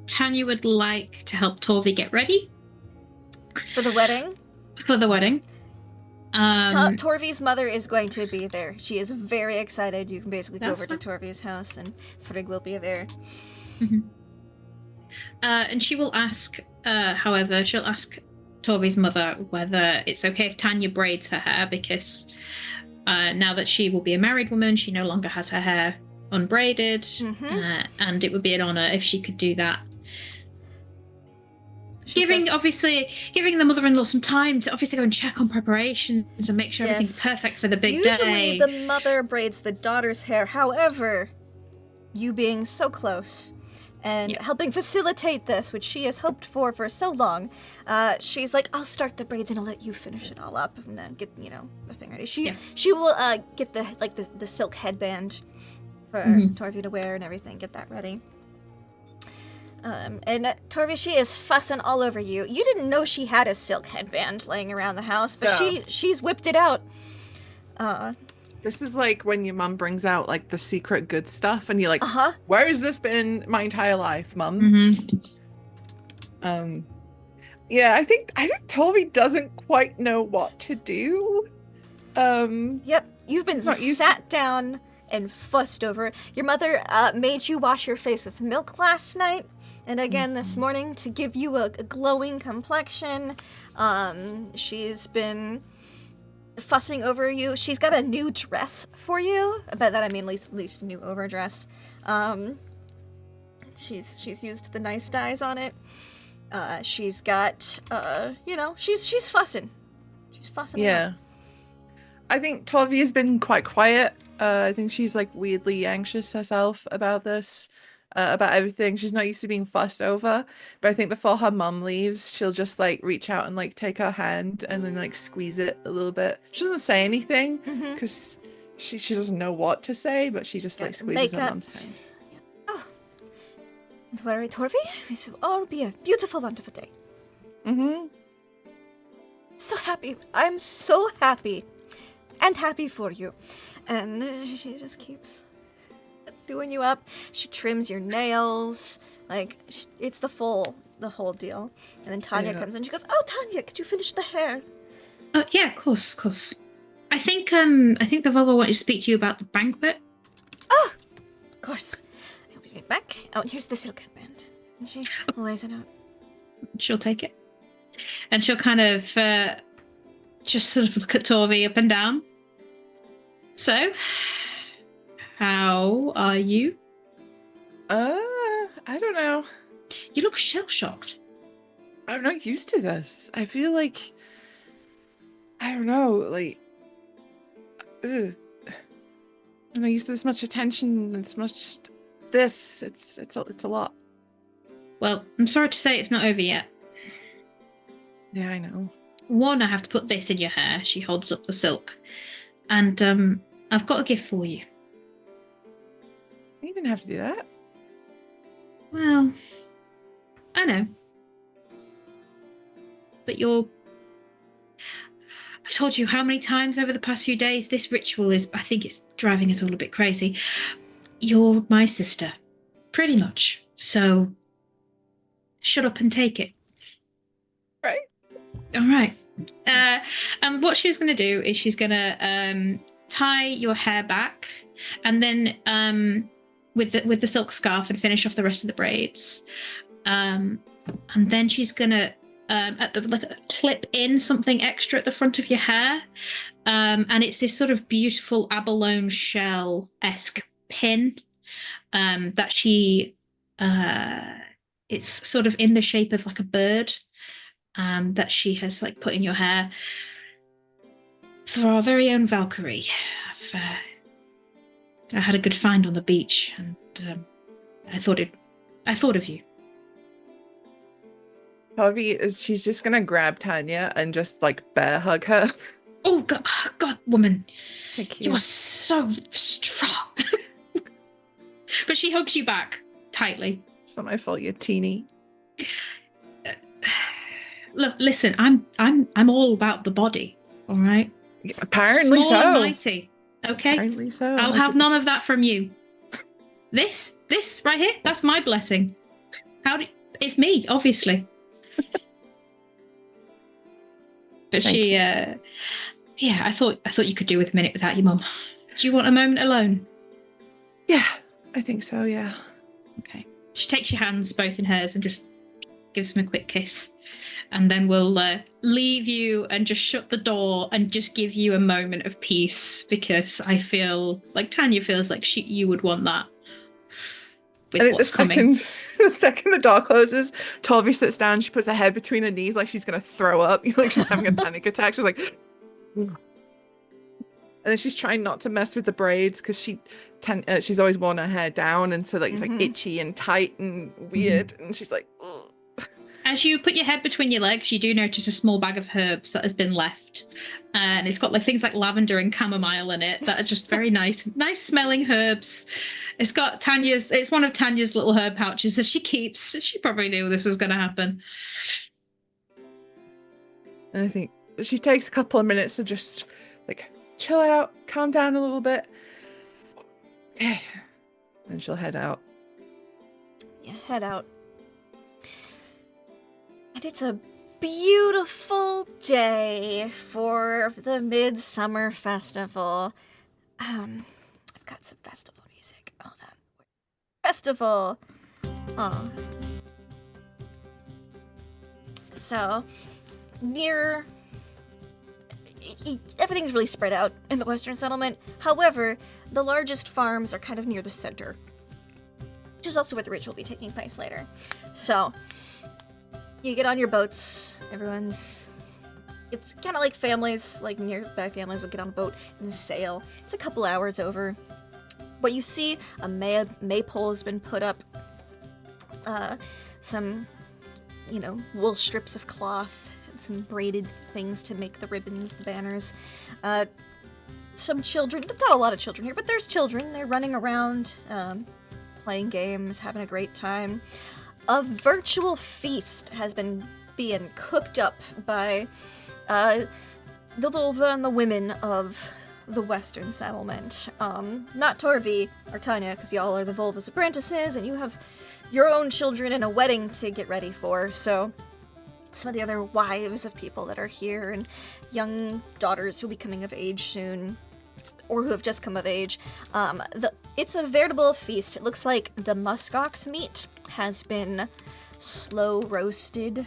Tanya would like to help Torvi get ready. For the wedding? For the wedding. Torvi's mother is going to be there. She is very excited. You can basically go over to Torvi's house, and Frigg will be there. And she will ask, however, she'll ask Torvi's mother whether it's okay if Tanya braids her hair, because now that she will be a married woman, she no longer has her hair unbraided, and it would be an honor if she could do that. Giving the mother-in-law some time to obviously go and check on preparations and make sure everything's perfect for the big day. Usually the mother braids the daughter's hair. However, you being so close and helping facilitate this, which she has hoped for so long, she's like, I'll start the braids and I'll let you finish it all up and then get, the thing ready. She will get the silk headband for Torvi to wear and everything, get that ready. And Torvi, she is fussing all over you. You didn't know she had a silk headband laying around the house, but she's whipped it out. This is like when your mum brings out like the secret good stuff, and you're like, Uh-huh. "Where has this been my entire life, mum?" Mm-hmm. Yeah, I think Toby doesn't quite know what to do. Yep, you've been Not used to- sat down and fussed over. Your mother made you wash your face with milk last night, and again this morning to give you a glowing complexion. She's been fussing over you. She's got a new dress for you. By that I mean at least a new overdress. She's used the nice dyes on it. She's got she's fussing. She's fussing. Yeah. I think Toby has been quite quiet. I think she's like weirdly anxious herself about this, about everything. She's not used to being fussed over, but I think before her mum leaves, she'll just like reach out and like take her hand and then like squeeze it a little bit. She doesn't say anything because she doesn't know what to say, but she just like squeezes her mum's hand. Oh, don't worry, Torvi. This will all be a beautiful, wonderful day. So happy. I'm so happy. And happy for you. And she just keeps doing you up. She trims your nails. Like, it's the whole deal. And then Tanya comes in. She goes, "Oh, Tanya, could you finish the hair?" Yeah, of course. I think the Völva wanted to speak to you about the banquet. Oh, of course. I'll be right back. Oh, and here's the silk headband. And she lays it out. She'll take it. And she'll kind of just sort of look at Torvi up and down. So, how are you? I don't know. You look shell-shocked. I'm not used to this. I feel like, I don't know, like, I'm not used to this much attention, this much this. It's a lot. Well, I'm sorry to say it's not over yet. Yeah, I know. One, I have to put this in your hair. She holds up the silk. And I've got a gift for you. You didn't have to do that. Well, I know. But I've told you how many times over the past few days this ritual is, I think it's driving us all a bit crazy. You're my sister. Pretty much. So, shut up and take it. Right. All right. And what she's going to do is she's going to tie your hair back, and then with the silk scarf, and finish off the rest of the braids. And then she's going to clip in something extra at the front of your hair, and it's this sort of beautiful abalone shell-esque pin that she. It's sort of in the shape of like a bird. That she has like put in your hair for our very own Valkyrie. I had a good find on the beach, and I thought of you. Harvey she's just gonna grab Tanya and just like bear hug her. Oh God, woman, Thank you. You are so strong. But she hugs you back tightly. It's not my fault, you're teeny. Look, listen, I'm all about the body, all right? Apparently Small so. and mighty, okay? Apparently so. I'll have none of that from you. This right here, that's my blessing. It's me, obviously. But she, I thought you could do with a minute without your mum. Do you want a moment alone? Yeah, I think so, yeah. Okay. She takes your hands both in hers and just gives them a quick kiss. And then we'll leave you and just shut the door and just give you a moment of peace, because I feel like Tanya feels like you would want that. With I think what's coming. the second the door closes, Tolvi sits down, she puts her head between her knees like she's going to throw up. You know, like she's having a panic attack. She's like... And then she's trying not to mess with the braids because she's always worn her hair down, and so like it's like itchy and tight and weird. And she's like... Ugh. As you put your head between your legs, you do notice a small bag of herbs that has been left. And it's got like things like lavender and chamomile in it that are just very nice smelling herbs. It's got it's one of Tanya's little herb pouches that she keeps. She probably knew this was going to happen. And I think she takes a couple of minutes to just like chill out, calm down a little bit. Then she'll head out. You head out. And it's a beautiful day for the Midsummer Festival. I've got some festival music. Hold on. Festival. Oh. So, near... everything's really spread out in the Western Settlement. However, the largest farms are kind of near the center, which is also where the ritual will be taking place later. So, you get on your boats. It's kind of like families, like nearby families will get on a boat and sail. It's a couple hours over. What you see, a maypole has been put up. Some, wool strips of cloth, and some braided things to make the ribbons, the banners. Some children, not a lot of children here, but there's children. They're running around, playing games, having a great time. A virtual feast has been being cooked up by the Völva and the women of the Western Settlement. Not Torvi or Tanya, because y'all are the Völva's apprentices, and you have your own children and a wedding to get ready for, so some of the other wives of people that are here, and young daughters who'll be coming of age soon, or who have just come of age. It's a veritable feast. It looks like the muskox meat has been slow roasted,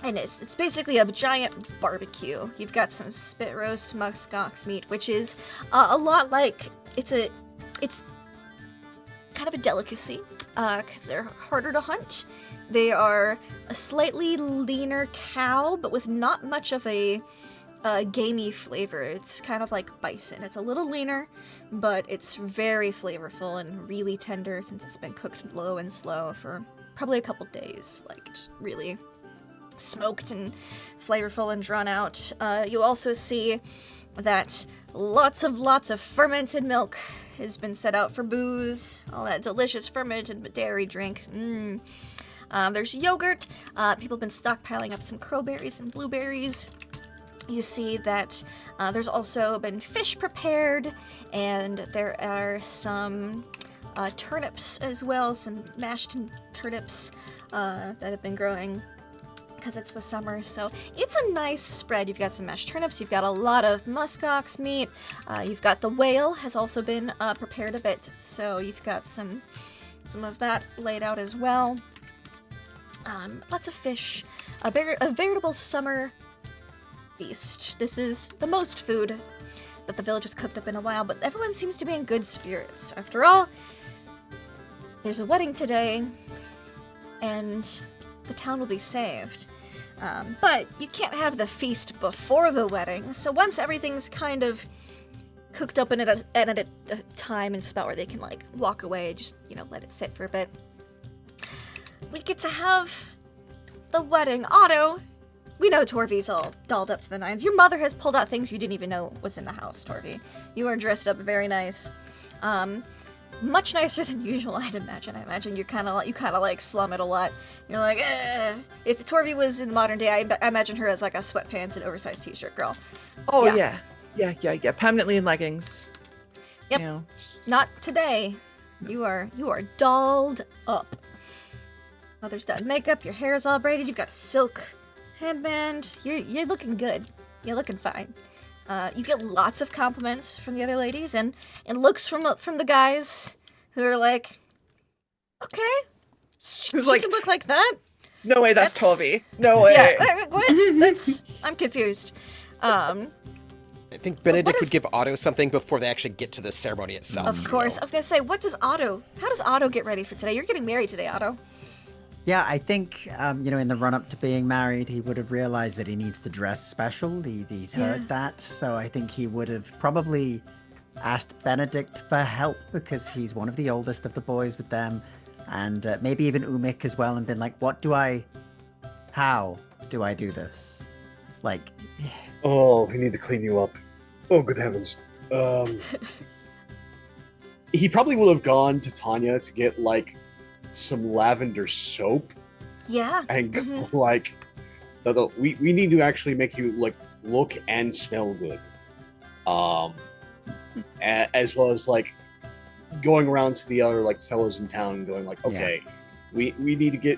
and it's basically a giant barbecue. You've got some spit roast muskox meat, which is a lot like, it's kind of a delicacy, because they're harder to hunt. They are a slightly leaner cow, but with not much of a gamey flavor. It's kind of like bison. It's a little leaner, but it's very flavorful and really tender since it's been cooked low and slow for probably a couple days, like just really smoked and flavorful and drawn out. You also see that lots of fermented milk has been set out for booze, all that delicious fermented dairy drink. There's yogurt. People have been stockpiling up some crowberries and blueberries. You see that there's also been fish prepared, and there are some turnips as well, some mashed turnips that have been growing because it's the summer, so it's a nice spread. You've got some mashed turnips, you've got a lot of muskox meat, you've got the whale has also been prepared a bit, so you've got some of that laid out as well. Lots of fish, a veritable summer feast. This is the most food that the village has cooked up in a while, but everyone seems to be in good spirits. After all, there's a wedding today, and the town will be saved. But you can't have the feast before the wedding, so once everything's kind of cooked up and at a time and spot where they can, like, walk away, just, let it sit for a bit, we get to have the wedding. Otto, we know Torvi's all dolled up to the nines. Your mother has pulled out things you didn't even know was in the house, Torvi. You are dressed up very nice. Much nicer than usual, I'd imagine. I imagine you kind of like slum it a lot. You're like, eh. If Torvi was in the modern day, I imagine her as like a sweatpants and oversized t-shirt girl. Oh yeah. Permanently in leggings. Yep. Not today. You are dolled up. Mother's done makeup. Your hair's all braided. You've got a silk headband. You're looking good. You're looking fine. You get lots of compliments from the other ladies and looks from the guys who are like, okay, she can look like that. No way, that's Torvi. No way. Yeah, what? I'm confused. I think Benedict would give Otto something before they actually get to the ceremony itself. Of course. I was going to say, how does Otto get ready for today? You're getting married today, Otto. Yeah, I think, in the run-up to being married, he would have realized that he needs to dress special. He's heard that, so I think he would have probably asked Benedict for help because he's one of the oldest of the boys with them, and maybe even Umik as well, and been like, how do I do this? Like... Oh, we need to clean you up. Oh, good heavens. He probably would have gone to Tanya to get, like, some lavender soap. Yeah. And go, like, we need to actually make you, like, look and smell good. as well as like going around to the other like fellows in town and going like, okay, we need to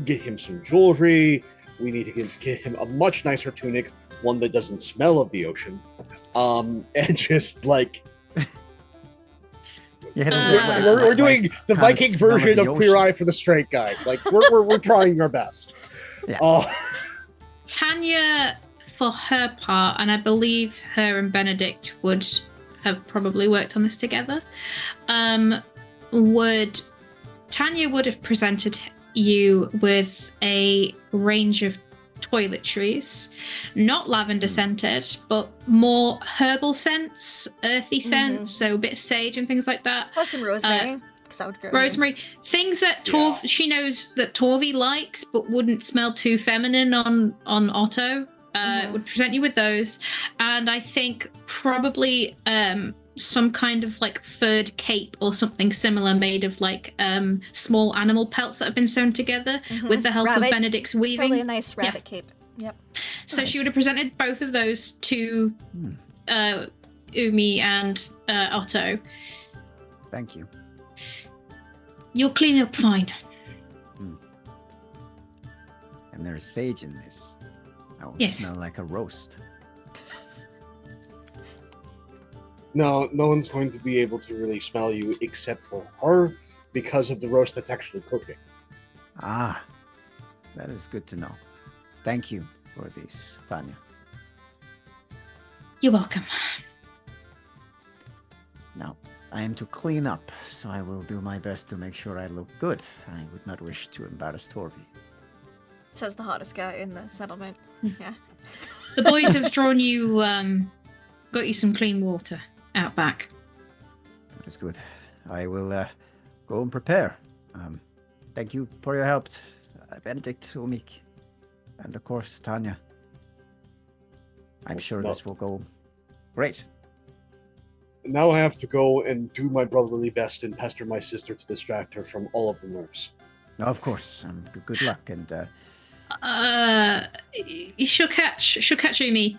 get him some jewelry. We need to get him a much nicer tunic, one that doesn't smell of the ocean, and just like we're doing the Viking version of Queer Eye for the Straight Guy. Like we're trying our best. Yeah. Tanya, for her part, and I believe her and Benedict would have probably worked on this together. Tanya would have presented you with a range of toiletries, not lavender scented, but more herbal scents, earthy scents, so a bit of sage and things like that. Plus some rosemary, because that would go. Rosemary, things that she knows that Torvi likes, but wouldn't smell too feminine on Otto. Would present you with those, and I think probably some kind of like furred cape or something similar made of like small animal pelts that have been sewn together with the help of Benedict's weaving. Probably a nice rabbit cape. Yep. So she would have presented both of those to Umi and Otto. Thank you. You'll clean up fine. And there's sage in this. That would smell like a roast. No one's going to be able to really smell you except for her because of the roast that's actually cooking. Ah, that is good to know. Thank you for this, Tanya. You're welcome. Now, I am to clean up, so I will do my best to make sure I look good. I would not wish to embarrass Torvi. Says the hottest guy in the settlement. Yeah. The boys have drawn you, got you some clean water out back. That is good. I will go and prepare. Thank you for your help, Benedict, Umik, and of course, Tanya. I'm sure this will go great. Now I have to go and do my brotherly best and pester my sister to distract her from all of the nerves. No, of course. Good luck, and she'll catch Umi.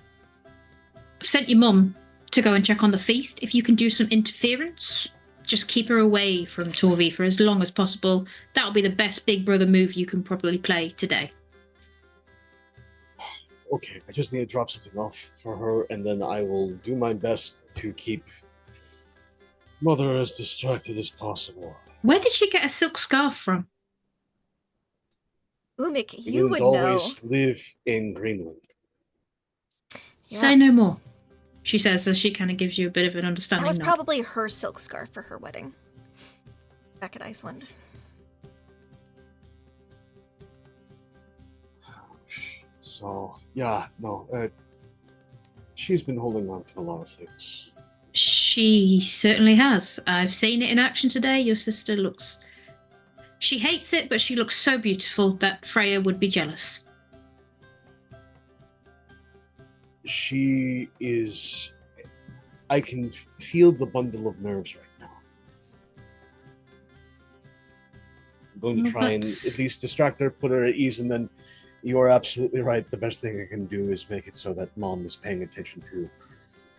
I've sent your mum to go and check on the feast. If you can do some interference, just keep her away from Torvi for as long as possible. That'll be the best big brother move you can probably play today. Okay, I just need to drop something off for her, and then I will do my best to keep Mother as distracted as possible. Where did she get a silk scarf from? Umik, You you would didn't know. always live in Greenland. Yeah. Say no more, she says as she kind of gives you a bit of an understanding That was nod. probably her silk scarf for her wedding. Back at Iceland. So, yeah, no, she's been holding on to a lot of things. She certainly has. I've seen it in action today. Your sister looks... She hates it, but she looks so beautiful that Freya would be jealous. She is... I can feel the bundle of nerves right now. I'm going to try and at least distract her, put her at ease, and then you are absolutely right. The best thing I can do is make it so that Mom is paying attention to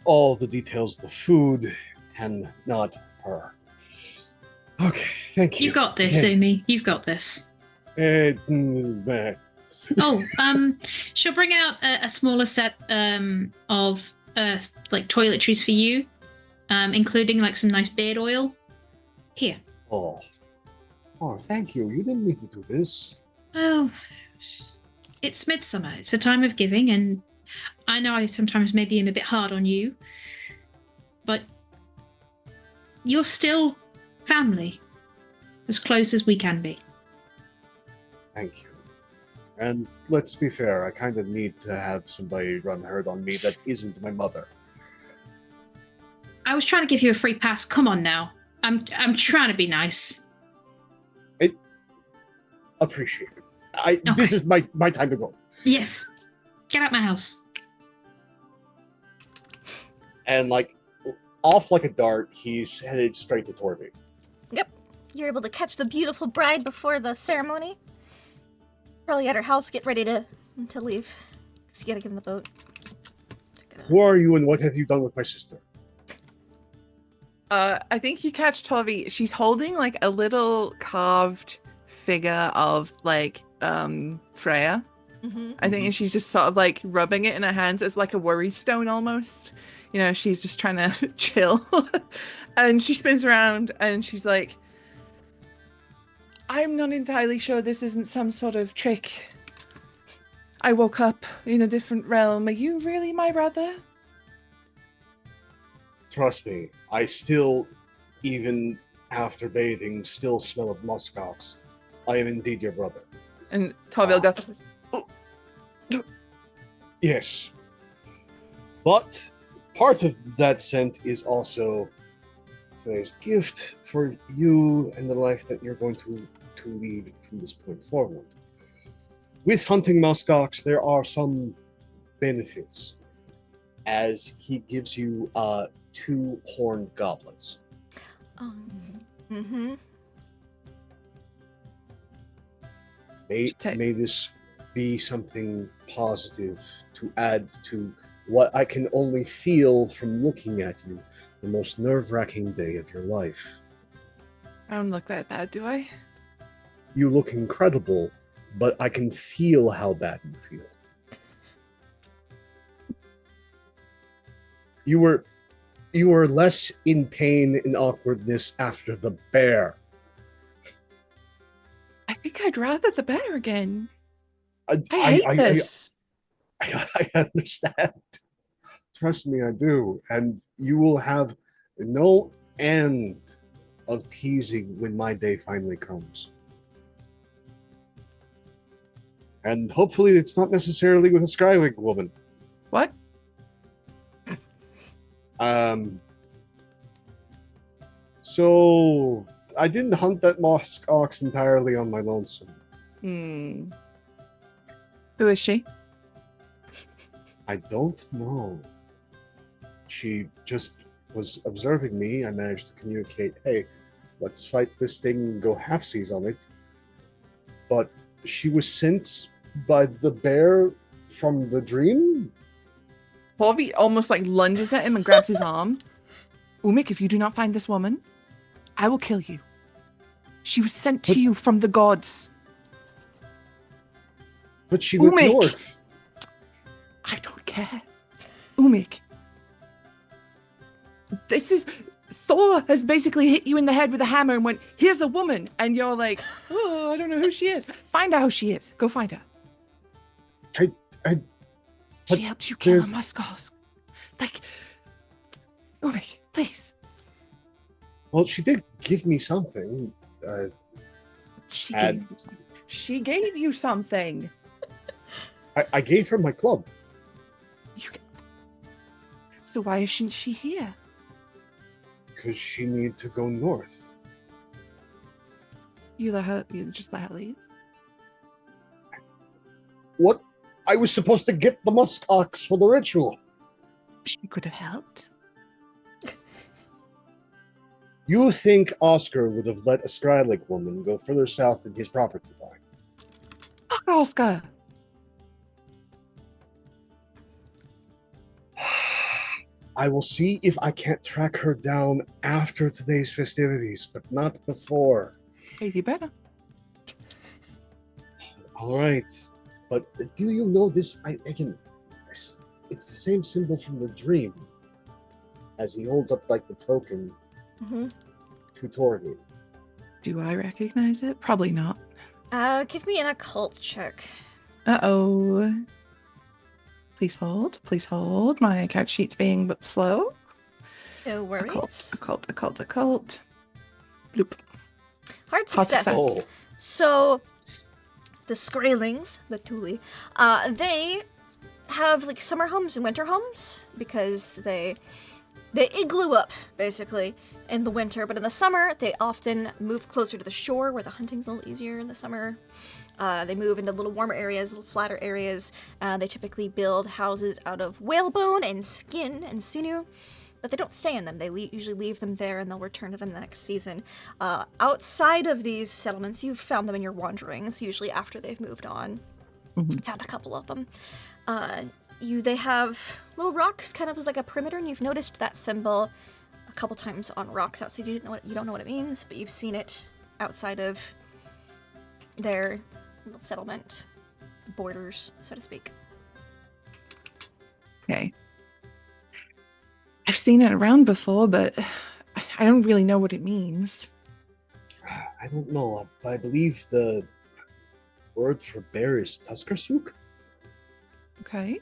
all the details of the food and not her. Okay, thank you. You got this, Umi. You've got this. Oh, she'll bring out a smaller set of like toiletries for you, including like some nice beard oil. Here. Oh, thank you. You didn't need to do this. Oh, it's midsummer. It's a time of giving, and I know I sometimes maybe am a bit hard on you, but you're still family, as close as we can be. Thank you. And let's be fair, I kind of need to have somebody run herd on me that isn't my mother. I was trying to give you a free pass. Come on now. I'm trying to be nice. Appreciate it. This is my time to go. Yes. Get out my house. And like off like a dart, he's headed straight to Torvi. Yep. You're able to catch the beautiful bride before the ceremony. Probably at her house, get ready to leave. Because you gotta get in the boat. Check it Who are you and what have you done with my sister? I think you catch Tovi. She's holding like a little carved figure of like Freya. I think she's just sort of like rubbing it in her hands as like a worry stone almost. You know, she's just trying to chill. And she spins around and she's like, I'm not entirely sure this isn't some sort of trick. I woke up in a different realm. Are you really my brother? Trust me, I still, even after bathing, still smell of muskox. I am indeed your brother. And Tovi will go, Yes. But part of that scent is also today's gift for you and the life that you're going to lead from this point forward. With hunting muskox, there are some benefits, as he gives you 2 horned goblets. May this be something positive to add to what I can only feel from looking at you, the most nerve-wracking day of your life. I don't look that bad, do I? You look incredible, but I can feel how bad you feel. You were less in pain and awkwardness after the bear. I think I'd rather the bear again. I hate this. I understand. Trust me, I do. And you will have no end of teasing when my day finally comes. And hopefully it's not necessarily with a Skyling woman. What? So I didn't hunt that musk ox entirely on my lonesome. Who is she? I don't know. She just was observing me. I managed to communicate, hey, let's fight this thing and go halfsies on it. But she was sent by the bear from the dream? Tovi almost like lunges at him and grabs his arm. Umik, if you do not find this woman, I will kill you. She was sent to you from the gods. But she went Umik. north. I don't care. Umik. This is... Thor has basically hit you in the head with a hammer and went, here's a woman. And you're like, oh, I don't know who she is. Find out who she is. Go find her. She helped you kill a muskox. Like, Umik, please. Well, she did give me something. She gave you something. I gave her my club. So why isn't she here? Because she needed to go north. You just let her leave? What? I was supposed to get the muskox for the ritual. She could have helped. You think Oscar would have let a Skylick woman go further south than his property line? Fuck Oscar! I will see if I can't track her down after today's festivities, but not before. Hey, you better. All right. But do you know this? It's the same symbol from the dream. As he holds up like the token to Torgi. Do I recognize it? Probably not. Give me an occult check. Uh-oh. Please hold. Please hold. My couch sheet's being slow. No worries. Occult. Bloop. Hard success. Oh. So, the Skraelings, the Thule, they have like summer homes and winter homes because they igloo up basically in the winter, but in the summer they often move closer to the shore where the hunting's a little easier in the summer. They move into little warmer areas, little flatter areas. They typically build houses out of whalebone and skin and sinew, but they don't stay in them. They usually leave them there and they'll return to them the next season. Outside of these settlements, you've found them in your wanderings, usually after they've moved on. Found a couple of them. They have little rocks, kind of as like a perimeter, and you've noticed that symbol a couple times on rocks outside. You don't know what it means, but you've seen it outside of their little settlement borders, so to speak. Okay. I've seen it around before, but I don't really know what it means. I don't know. I believe the word for bear is Tuskersuk. Okay.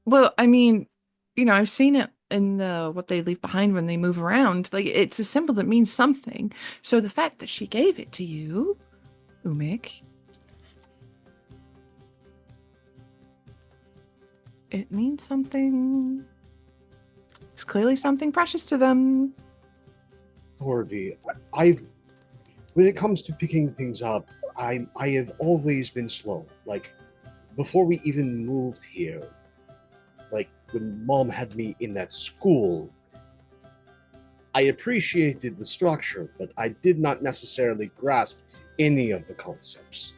Well, I mean, I've seen it in what they leave behind when they move around. Like, it's a symbol that means something. So the fact that she gave it to you, Umik, it means something. It's clearly something precious to them. Torvi, when it comes to picking things up, I have always been slow. Like, before we even moved here, like when Mom had me in that school, I appreciated the structure, but I did not necessarily grasp any of the concepts.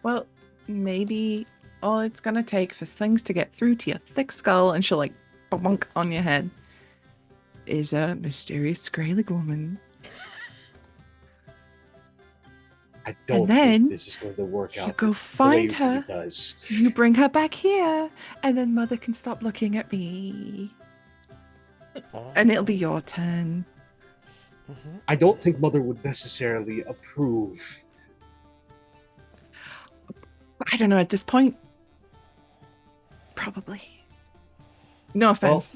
Well, maybe all it's gonna take for things to get through to your thick skull and she'll like bonk on your head is a mysterious Skrelig woman. I don't then think this is going to work out. You go the way find you think her. it does. You bring her back here, and then Mother can stop looking at me. And it'll be your turn. I don't think Mother would necessarily approve. I don't know, at this point, probably. No offense.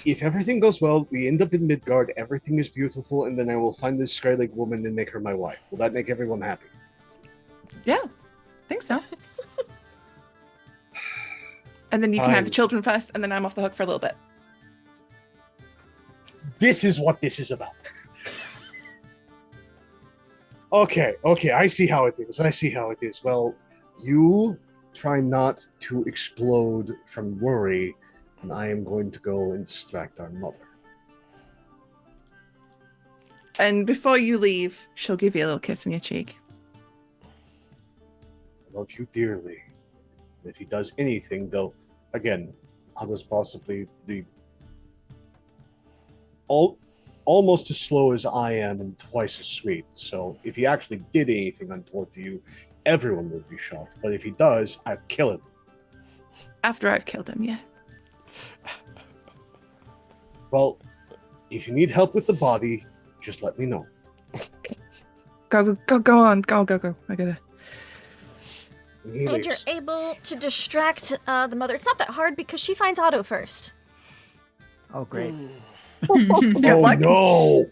If everything goes well, we end up in Midgard, everything is beautiful, and then I will find this Skrelig woman and make her my wife. Will that make everyone happy? Yeah, think so. And then you can have the children first, and then I'm off the hook for a little bit. This is what this is about. Okay, I see how it is. Well, you try not to explode from worry, and I am going to go and distract our mother. And before you leave, she'll give you a little kiss on your cheek. I love you dearly. And if he does anything, though, again, how does possibly almost as slow as I am and twice as sweet. So if he actually did anything untoward to you, everyone would be shocked. But if he does, I'd kill him. After I've killed him, yeah. Well, if you need help with the body, just let me know. Go on. Go. I gotta... And you're able to distract the mother. It's not that hard because she finds Otto first. Oh, great. Oh, no!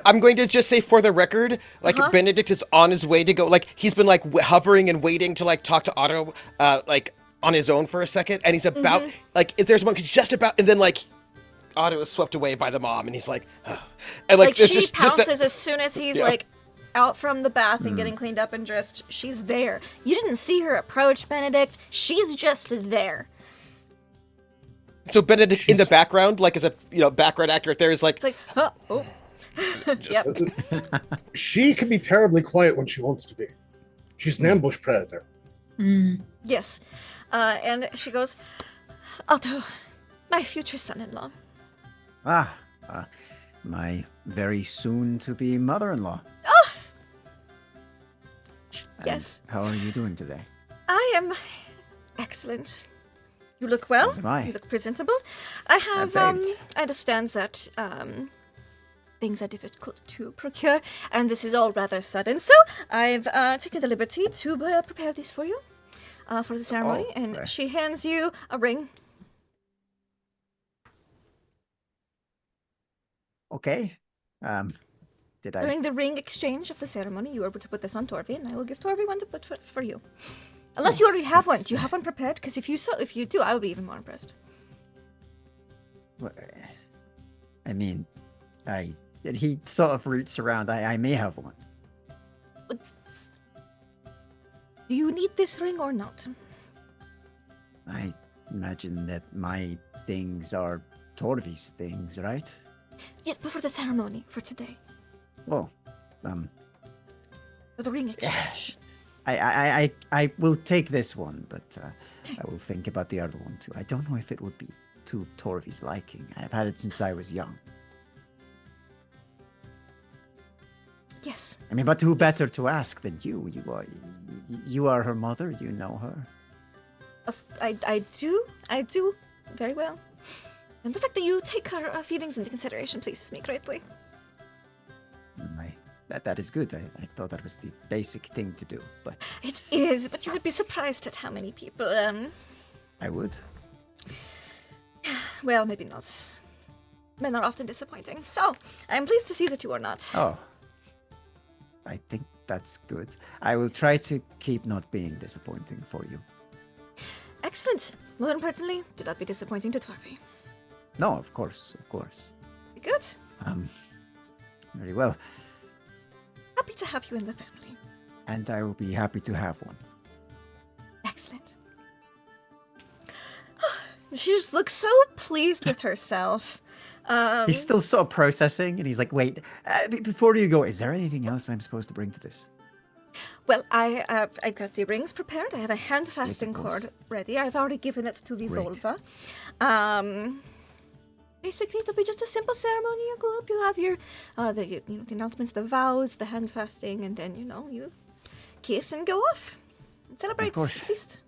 I'm going to just say for the record, like, Benedict is on his way to go. Like, he's been, like, hovering and waiting to, like, talk to Otto, like, on his own for a second. And he's about, like, if there's one, he's just about, and then, like, Otto is swept away by the mom. And he's like, oh. And, like she pounces as soon as he's, like, out from the bath and getting cleaned up and dressed. She's there. You didn't see her approach, Benedict. She's just there. So Benedict in the background, like as a background actor, if there's like, it's like, oh, yep. She can be terribly quiet when she wants to be. She's an ambush predator. Yes, and she goes, Otto, my future son-in-law. My very soon-to-be mother-in-law. Oh, yes. How are you doing today? I am excellent. You look well. As am I. You look presentable. I have, I understand that things are difficult to procure, and this is all rather sudden. So I've taken the liberty to prepare this for you for the ceremony. And she hands you a ring. Okay. During the ring exchange of the ceremony, you are able to put this on Torvi, and I will give Torvi one to put for you. Unless you already have one. Do you have one prepared? Because if you do, I would be even more impressed. Well, I mean, he sort of roots around. I may have one. Do you need this ring or not? I imagine that my things are Torvi's things, right? Yes, but for the ceremony, for today. Oh, For the ring exchange. I will take this one, but I will think about the other one too. I don't know if it would be to Torvi's liking. I've had it since I was young. Yes. I mean, but who better to ask than you? You are her mother. You know her. I do very well. And the fact that you take her feelings into consideration pleases me greatly. That is good. I thought that was the basic thing to do, but It is, but you would be surprised at how many people, I would. well, maybe not. Men are often disappointing, so I'm pleased to see that you are not. Oh, I think that's good. I will try to keep not being disappointing for you. Excellent. More importantly, do not be disappointing to Torvi. No, of course. Good. Very well. Happy to have you in the family. And I will be happy to have one. Excellent. She just looks so pleased with herself. He's still sort of processing, and he's like, wait, before you go, is there anything else I'm supposed to bring to this? Well, I've got the rings prepared. I have a hand fasting course. cord ready. I've already given it to the Great. Völva. Basically, it'll be just a simple ceremony. You go up, you have your, the announcements, the vows, the hand fasting, and then, you kiss and go off. And celebrate. Of course. Feast.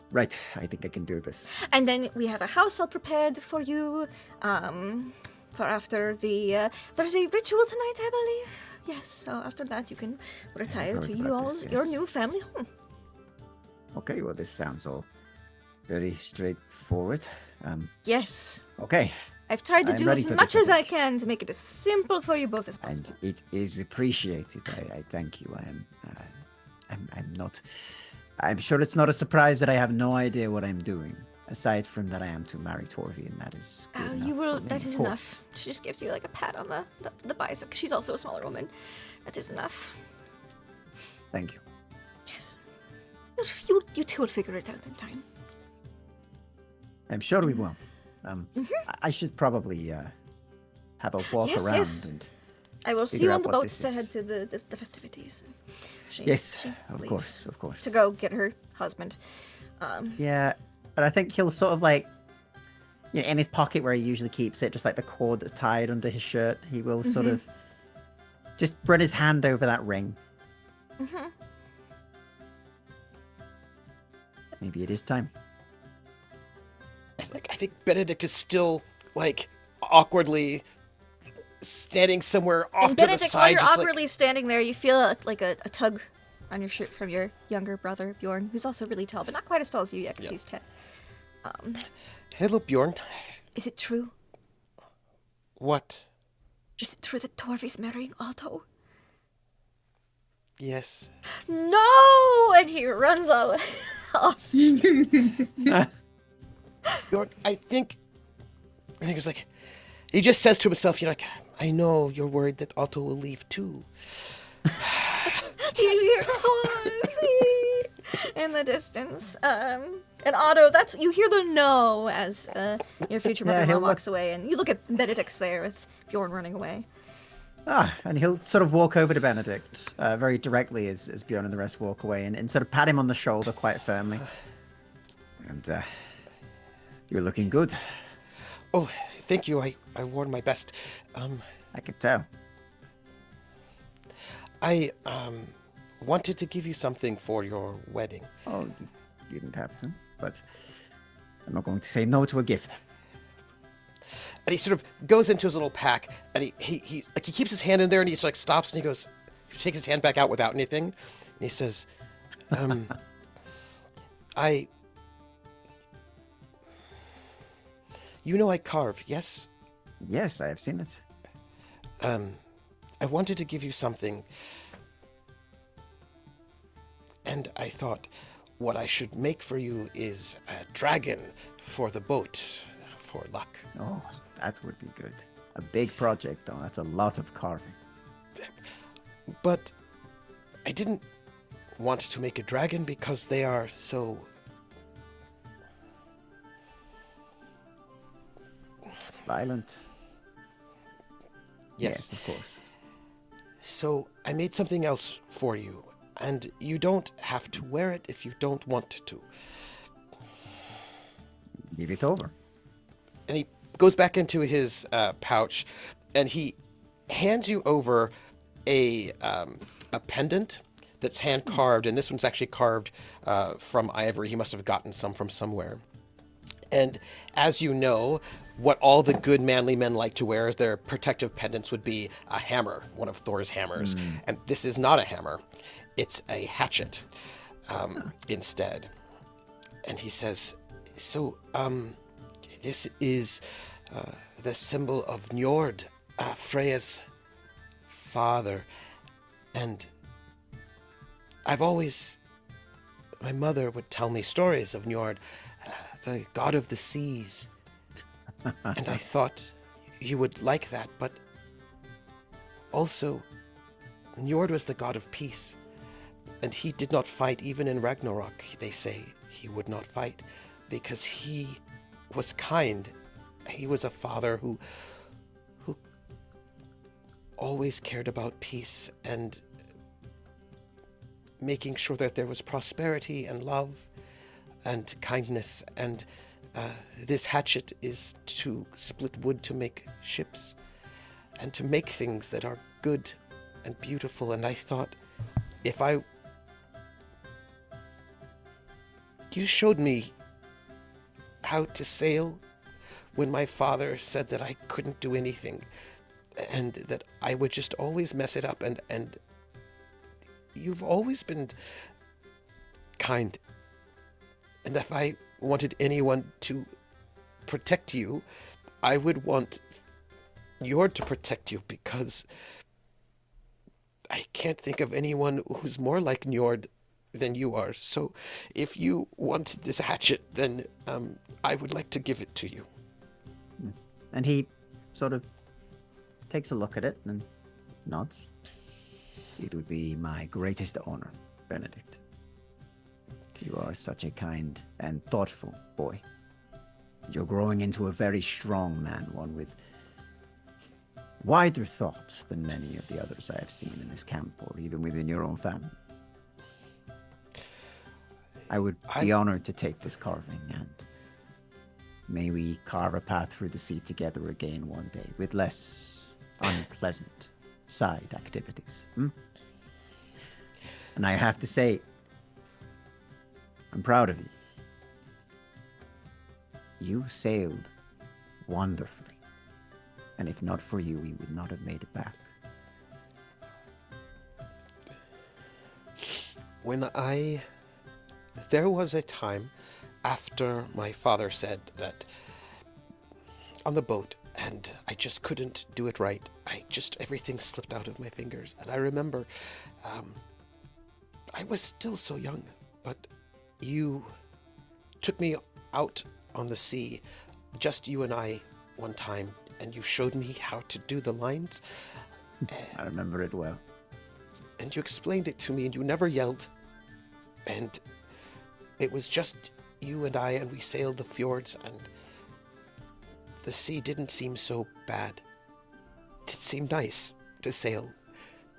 Right, I think I can do this. And then we have a house all prepared for you, for after the, there's a ritual tonight, I believe. Yes, so after that you can retire heard to about this, your yes. new family home. Okay, well, this sounds all very straightforward. Yes. Okay, I've tried to I'm do ready as for much this, as I I think. can to make it as simple for you both as and possible. it is appreciated. I thank you. I'm not. I'm sure it's not a surprise that I have no idea what I'm doing. Aside from that, I am to marry Torvi, and that is good enough You will. for me, That of is course. enough. She just gives you like a pat on the bicep. 'Cause she's also a smaller woman. That is enough. Thank you. Yes. You two will figure it out in time. I'm sure we will. I should probably have a walk Yes, around yes. and I will see Figure you out on the what boats this to head is. to the festivities. She of leaves course. to go get her husband. Yeah, but I think he'll sort of like, in his pocket where he usually keeps it, just like the cord that's tied under his shirt, he will sort of just run his hand over that ring. Mm-hmm. Maybe it is time. I think Benedict is still like awkwardly standing somewhere off And to the Benedict, side. while you're just awkwardly standing there, you feel a tug on your shirt from your younger brother Bjorn, who's also really tall, but not quite as tall as you yet, because he's 10. Hello, Bjorn. Is it true? What? Is it true that Torvi's marrying Otto? Yes. No! And he runs off. Bjorn, I think it's like he just says to himself, I know you're worried that Otto will leave too. You hear Torvi in the distance. And Otto, you hear the no as your future mother-in-law he'll walks away, and you look at Benedict's there with Bjorn running away. And he'll sort of walk over to Benedict very directly as Bjorn and the rest walk away and sort of pat him on the shoulder quite firmly. And you're looking good. Oh, thank you. I wore my best. I could tell. I wanted to give you something for your wedding. Oh, you didn't have to, but I'm not going to say no to a gift. And he sort of goes into his little pack, and he keeps his hand in there, and he like stops, and he takes his hand back out without anything, and he says, I carve, yes? Yes, I have seen it. I wanted to give you something, and I thought what I should make for you is a dragon for the boat, for luck. Oh, that would be good. A big project, though. That's a lot of carving. But I didn't want to make a dragon because they are so... Violent. Yes. Of course. So I made something else for you, and you don't have to wear it if you don't want to. Give it over. And he goes back into his pouch, and he hands you over a pendant that's hand carved, and this one's actually carved from ivory. He must have gotten some from somewhere. And as you know, what all the good manly men like to wear as their protective pendants would be a hammer, one of Thor's hammers. And this is not a hammer, it's a hatchet instead. And he says, so, this is the symbol of Njord, Freya's father. And my mother would tell me stories of Njord, the god of the seas. And I thought you would like that, but also, Njord was the god of peace. And he did not fight even in Ragnarok. They say he would not fight because he was kind. He was a father who always cared about peace and making sure that there was prosperity and love and kindness. And this hatchet is to split wood to make ships and to make things that are good and beautiful. And I thought, you showed me how to sail when my father said that I couldn't do anything and that I would just always mess it up, and you've always been kind. And if I wanted anyone to protect you, I would want Njord to protect you, because I can't think of anyone who's more like Njord than you are. So if you want this hatchet, then I would like to give it to you. And he sort of takes a look at it and nods. It would be my greatest honor, Benedict. You are such a kind and thoughtful boy. You're growing into a very strong man, one with wider thoughts than many of the others I have seen in this camp or even within your own family. I would be honored to take this carving, and may we carve a path through the sea together again one day with less unpleasant side activities. And I have to say, I'm proud of you. You sailed wonderfully. And if not for you, we would not have made it back. There was a time after my father said that on the boat, and I just couldn't do it right. Everything slipped out of my fingers. And I remember, I was still so young, but you took me out on the sea, just you and I, one time, and you showed me how to do the lines. I remember it well. And you explained it to me, and you never yelled. And it was just you and I, and we sailed the fjords, and the sea didn't seem so bad. It seemed nice to sail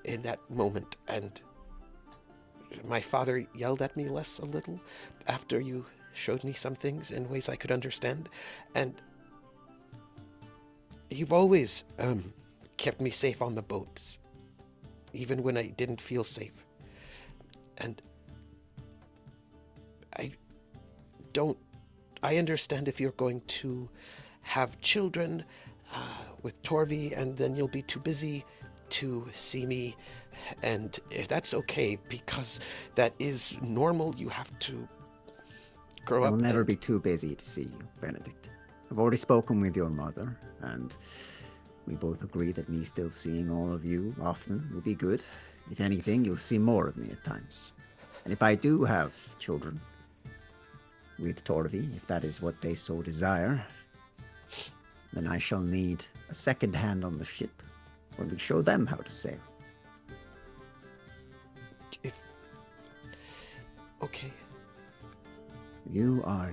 in that moment, and my father yelled at me less a little after you showed me some things in ways I could understand, and you've always kept me safe on the boats, even when I didn't feel safe. And I understand if you're going to have children with Torvi, and then you'll be too busy to see me, and if that's okay, because that is normal. You have to grow up. I'll never be too busy to see you, Benedict. I've already spoken with your mother, and we both agree that me still seeing all of you often will be good. If anything, you'll see more of me at times. And if I do have children with Torvi, if that is what they so desire, then I shall need a second hand on the ship when we show them how to sail. Okay. You are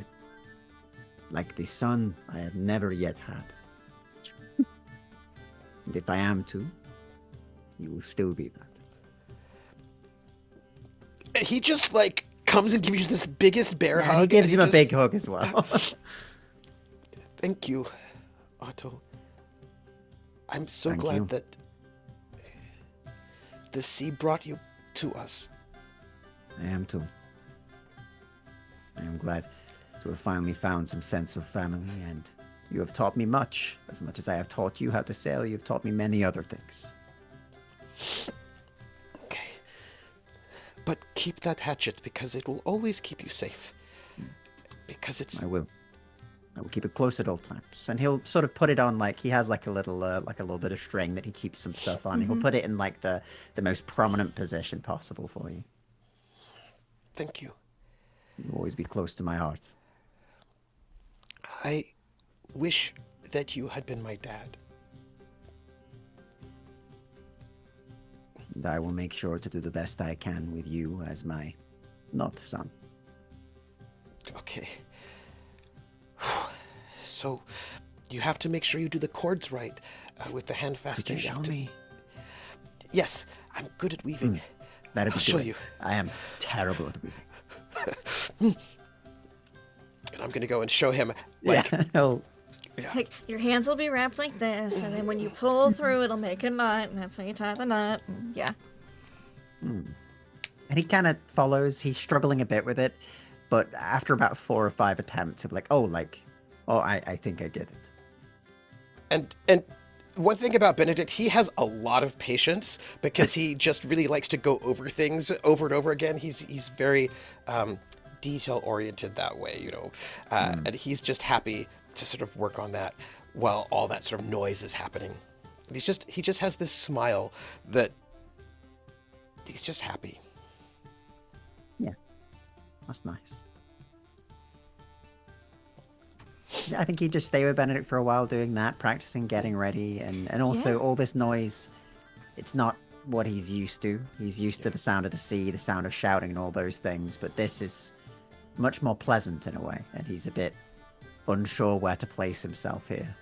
like the son I have never yet had. And if I am to, you will still be that. And he just like comes and gives you this biggest bear hug. And he gives and him a just- big hug as well. Thank you, Otto. I'm so Thank glad you. that the sea brought you to us. I am too. I am glad to have finally found some sense of family, and you have taught me much. As much as I have taught you how to sail, you have taught me many other things. Okay. But keep that hatchet, because it will always keep you safe. Because it's... I will keep it close at all times. And he'll sort of put it on, like, he has like a little bit of string that he keeps some stuff on. He'll put it in like the most prominent position possible for you. Thank you. You'll always be close to my heart. I wish that you had been my dad. And I will make sure to do the best I can with you as my not son. Okay. So, you have to make sure you do the cords right with the hand Could fasting. you show have to... me? Yes, I'm good at weaving. That'd be I'll show great. you. I am terrible at weaving. And I'm gonna go and show him. Like, Yeah, he'll Like, your hands will be wrapped like this, and then when you pull through, it'll make a knot, and that's how you tie the knot. And yeah. And he kind of follows. He's struggling a bit with it, but after about 4 or 5 attempts, he'll be like, I think I get it. and one thing about Benedict, he has a lot of patience because he just really likes to go over things over and over again. He's very detail oriented that way, you know, and he's just happy to sort of work on that while all that sort of noise is happening. He just has this smile that he's just happy. Yeah, that's nice. Yeah, I think he'd just stay with Benedict for a while doing that, practicing getting ready, and also all this noise, it's not what he's used to. He's used to the sound of the sea, the sound of shouting and all those things, but this is much more pleasant in a way, and he's a bit unsure where to place himself here.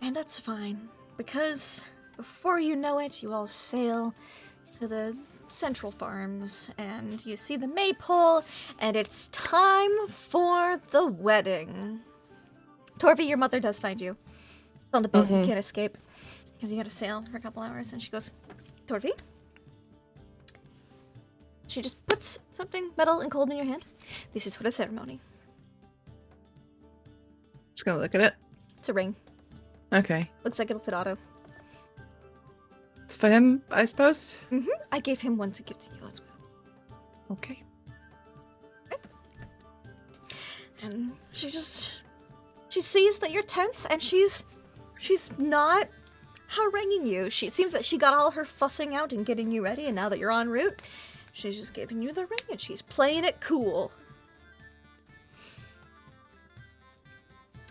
And that's fine, because before you know it, you all sail to the central farms, and you see the maypole, and it's time for the wedding. Torvi, your mother does find you on the boat. You can't escape, because you gotta sail for a couple hours, and she goes, Torvi? She just puts something metal and cold in your hand. This is for the ceremony. Just gonna look at it. It's a ring. Okay. Looks like it'll fit Otto. It's for him, I suppose. I gave him one to give to you as well. Okay. Right? And she sees that you're tense, and she's not haranguing you. It seems that she got all her fussing out and getting you ready, and now that you're en route, she's just giving you the ring, and she's playing it cool.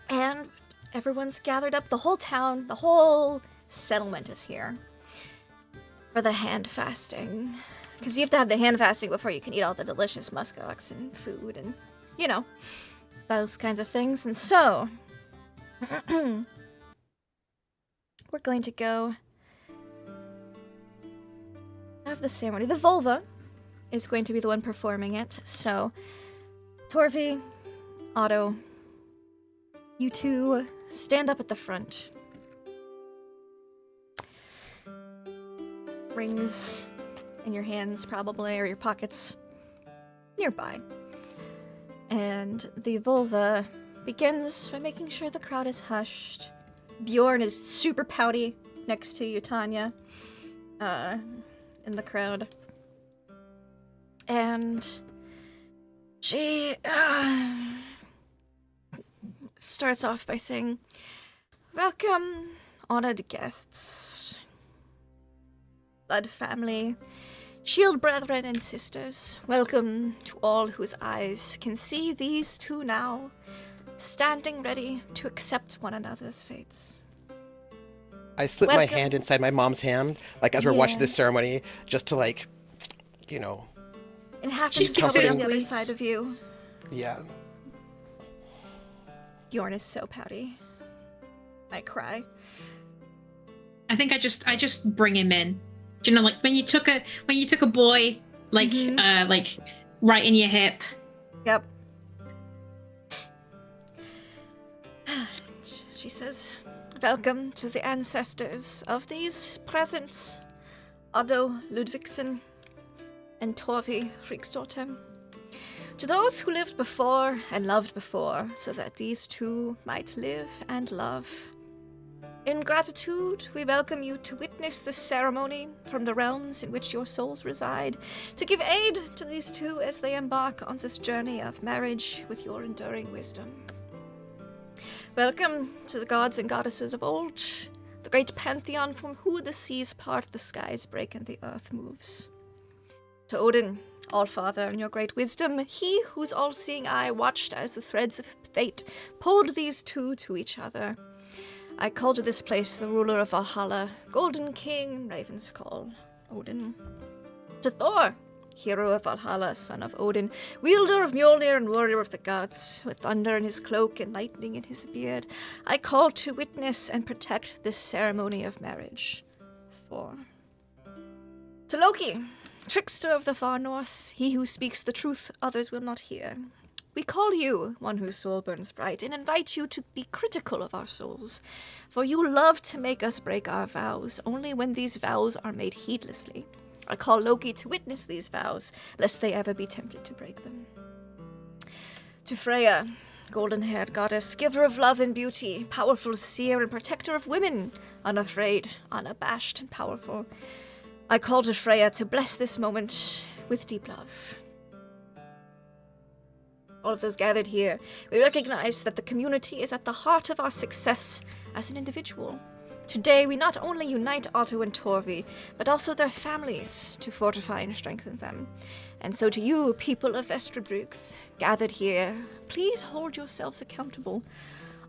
And everyone's gathered up. The whole town, the whole settlement is here for the hand fasting. Because you have to have the hand fasting before you can eat all the delicious muskox and food and, you know, those kinds of things. And so, we're going to go have the ceremony. The Völva is going to be the one performing it. So, Torvi, Otto, you two stand up at the front. Rings in your hands, probably, or your pockets nearby. And the Völva begins by making sure the crowd is hushed. Bjorn is super pouty next to you, Tanya, in the crowd. And she starts off by saying, "Welcome, honored guests, blood family, shield brethren and sisters. Welcome to all whose eyes can see these two now, standing ready to accept one another's fates." I slip my Welcome. hand inside my mom's hand, like as we're watching Yeah. this ceremony, just to like, you know, And have to She's skip over comforting. to the other Squeeze. side of you. yeah. Bjorn is so pouty. I cry. I think I just bring him in. Do you know, like when you took a boy, like like right in your hip. Yep. She says, "Welcome to the ancestors of these presents, Otto Ludvigsen and Torvi Friksdottir. To those who lived before and loved before, so that these two might live and love. In gratitude, we welcome you to witness this ceremony from the realms in which your souls reside, to give aid to these two as they embark on this journey of marriage with your enduring wisdom. Welcome to the gods and goddesses of old, the great pantheon from who the seas part, the skies break, and the earth moves. To Odin, All-Father, in your great wisdom, he whose all-seeing eye watched as the threads of fate pulled these two to each other. I call to this place the ruler of Valhalla, Golden King, Raven's Call, Odin. To Thor, hero of Valhalla, son of Odin, wielder of Mjolnir and warrior of the gods, with thunder in his cloak and lightning in his beard, I call to witness and protect this ceremony of marriage. Thor. To Loki, trickster of the far north, he who speaks the truth others will not hear. We call you, one whose soul burns bright, and invite you to be critical of our souls, for you love to make us break our vows, only when these vows are made heedlessly. I call Loki to witness these vows, lest they ever be tempted to break them. To Freya, golden-haired goddess, giver of love and beauty, powerful seer and protector of women, unafraid, unabashed, and powerful, I call to Freya to bless this moment with deep love. All of those gathered here, we recognize that the community is at the heart of our success as an individual. Today, we not only unite Otto and Torvi, but also their families to fortify and strengthen them. And so to you, people of Vestribyggd, gathered here, please hold yourselves accountable.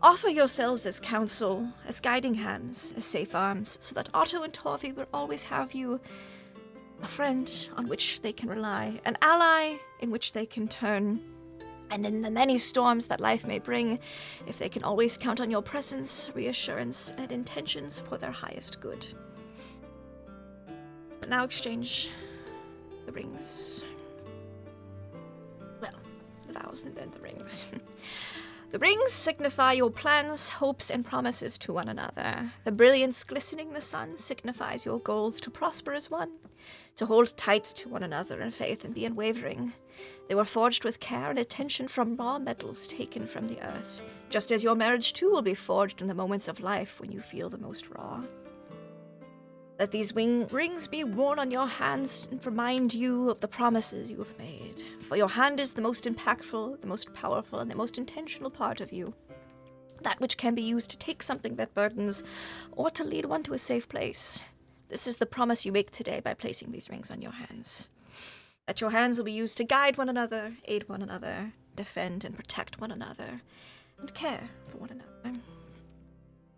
Offer yourselves as counsel, as guiding hands, as safe arms, so that Otto and Torvi will always have you, a friend on which they can rely, an ally in which they can turn. And in the many storms that life may bring, if they can always count on your presence, reassurance, and intentions for their highest good. But now exchange the rings. Well, the vows and then the rings. The rings signify your plans, hopes, and promises to one another. The brilliance glistening the sun signifies your goals to prosper as one, to hold tight to one another in faith and be unwavering. They were forged with care and attention from raw metals taken from the earth, just as your marriage too will be forged in the moments of life when you feel the most raw. Let these rings be worn on your hands and remind you of the promises you have made, for your hand is the most impactful, the most powerful, and the most intentional part of you. That which can be used to take something that burdens, or to lead one to a safe place. This is the promise you make today by placing these rings on your hands. That your hands will be used to guide one another, aid one another, defend and protect one another, and care for one another.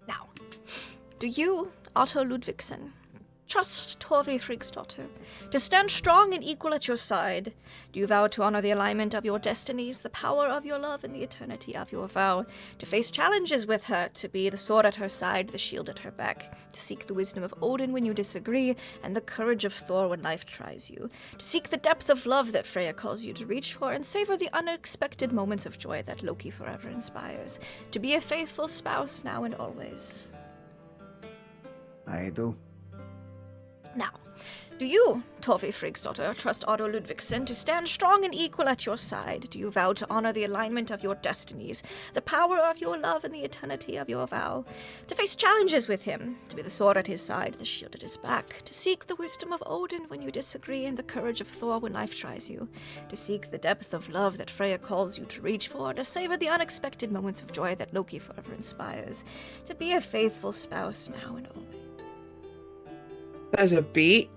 Now, do you, Otto Ludvigsen, trust Torvi Friksdottir to stand strong and equal at your side? Do you vow to honor the alignment of your destinies, the power of your love, and the eternity of your vow? To face challenges with her, to be the sword at her side, the shield at her back, to seek the wisdom of Odin when you disagree, and the courage of Thor when life tries you, to seek the depth of love that Freya calls you to reach for, and savor the unexpected moments of joy that Loki forever inspires, to be a faithful spouse now and always. I do. Now, do you, Torvi Friksdottir, trust Otto Ludvigsen to stand strong and equal at your side? Do you vow to honor the alignment of your destinies, the power of your love, and the eternity of your vow? To face challenges with him, to be the sword at his side, the shield at his back, to seek the wisdom of Odin when you disagree, and the courage of Thor when life tries you, to seek the depth of love that Freya calls you to reach for, to savor the unexpected moments of joy that Loki forever inspires, to be a faithful spouse now and always. There's a beat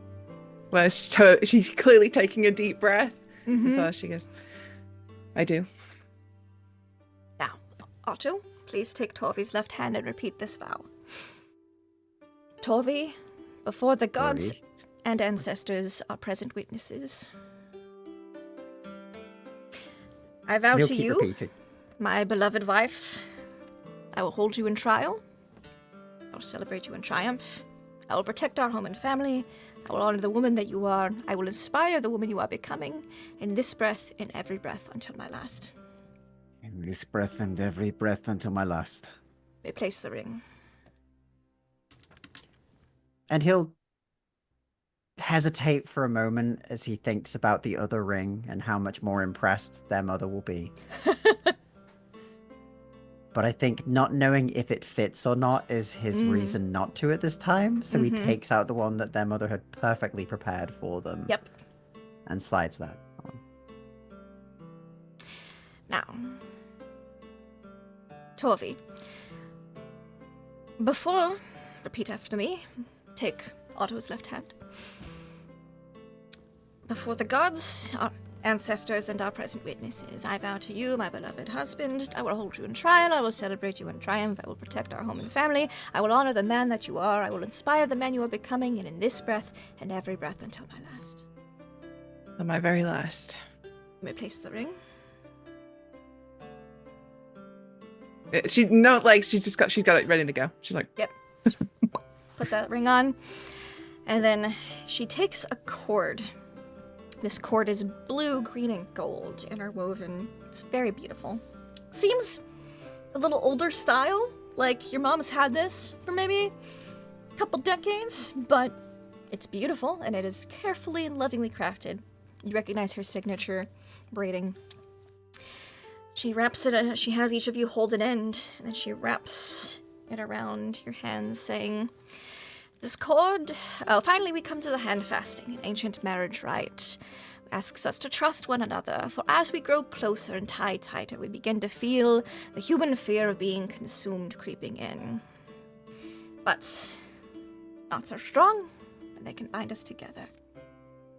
where she's clearly taking a deep breath. First she goes, I do. Now, Otto, please take Torvi's left hand and repeat this vow. Torvi, before the gods and ancestors are present witnesses, I vow to you, my beloved wife, I will hold you in trial, will celebrate you in triumph. I will protect our home and family. I will honor the woman that you are. I will inspire the woman you are becoming. In this breath, in every breath, until my last. In this breath and every breath until my last. May place the ring. And he'll hesitate for a moment as he thinks about the other ring and how much more impressed their mother will be. But I think not knowing if it fits or not is his reason not to at this time. So he takes out the one that their mother had perfectly prepared for them. Yep. And slides that on. Now, Torvi, before, repeat after me, take Otto's left hand. Before the gods, our ancestors, and our present witnesses, I vow to you, my beloved husband, I will hold you in trial, I will celebrate you in triumph, I will protect our home and family, I will honor the man that you are, I will inspire the man you are becoming, and in this breath, and every breath until my last. On my very last. You may place the ring. She's got it ready to go. She's like, Yep. Put that ring on. And then she takes a cord. This cord is blue, green, and gold, interwoven. It's very beautiful. Seems a little older style, like your mom's had this for maybe a couple decades, but it's beautiful, and it is carefully and lovingly crafted. You recognize her signature braiding. She wraps it, she has each of you hold an end, and then she wraps it around your hands, saying, this cord, finally we come to the hand fasting, an ancient marriage rite. Asks us to trust one another, for as we grow closer and tie tighter, we begin to feel the human fear of being consumed creeping in. But knots are strong, and they can bind us together.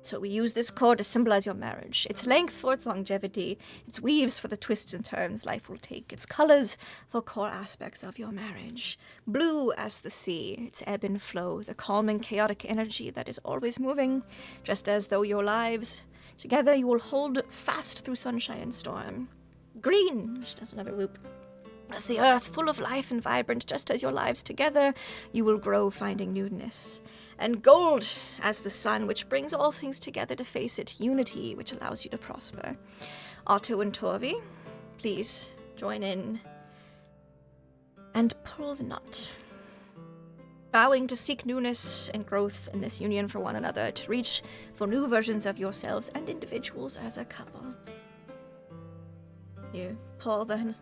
So we use this cord to symbolize your marriage. Its length for its longevity, its weaves for the twists and turns life will take, its colors for core aspects of your marriage. Blue as the sea, its ebb and flow, the calm and chaotic energy that is always moving, just as though your lives together you will hold fast through sunshine and storm. Green, she does another loop. As the earth, full of life and vibrant, just as your lives together, you will grow, finding newness. And gold as the sun, which brings all things together to face it, unity, which allows you to prosper. Otto and Torvi, please join in and pull the knot. Vowing to seek newness and growth in this union for one another, to reach for new versions of yourselves and individuals as a couple. You pull the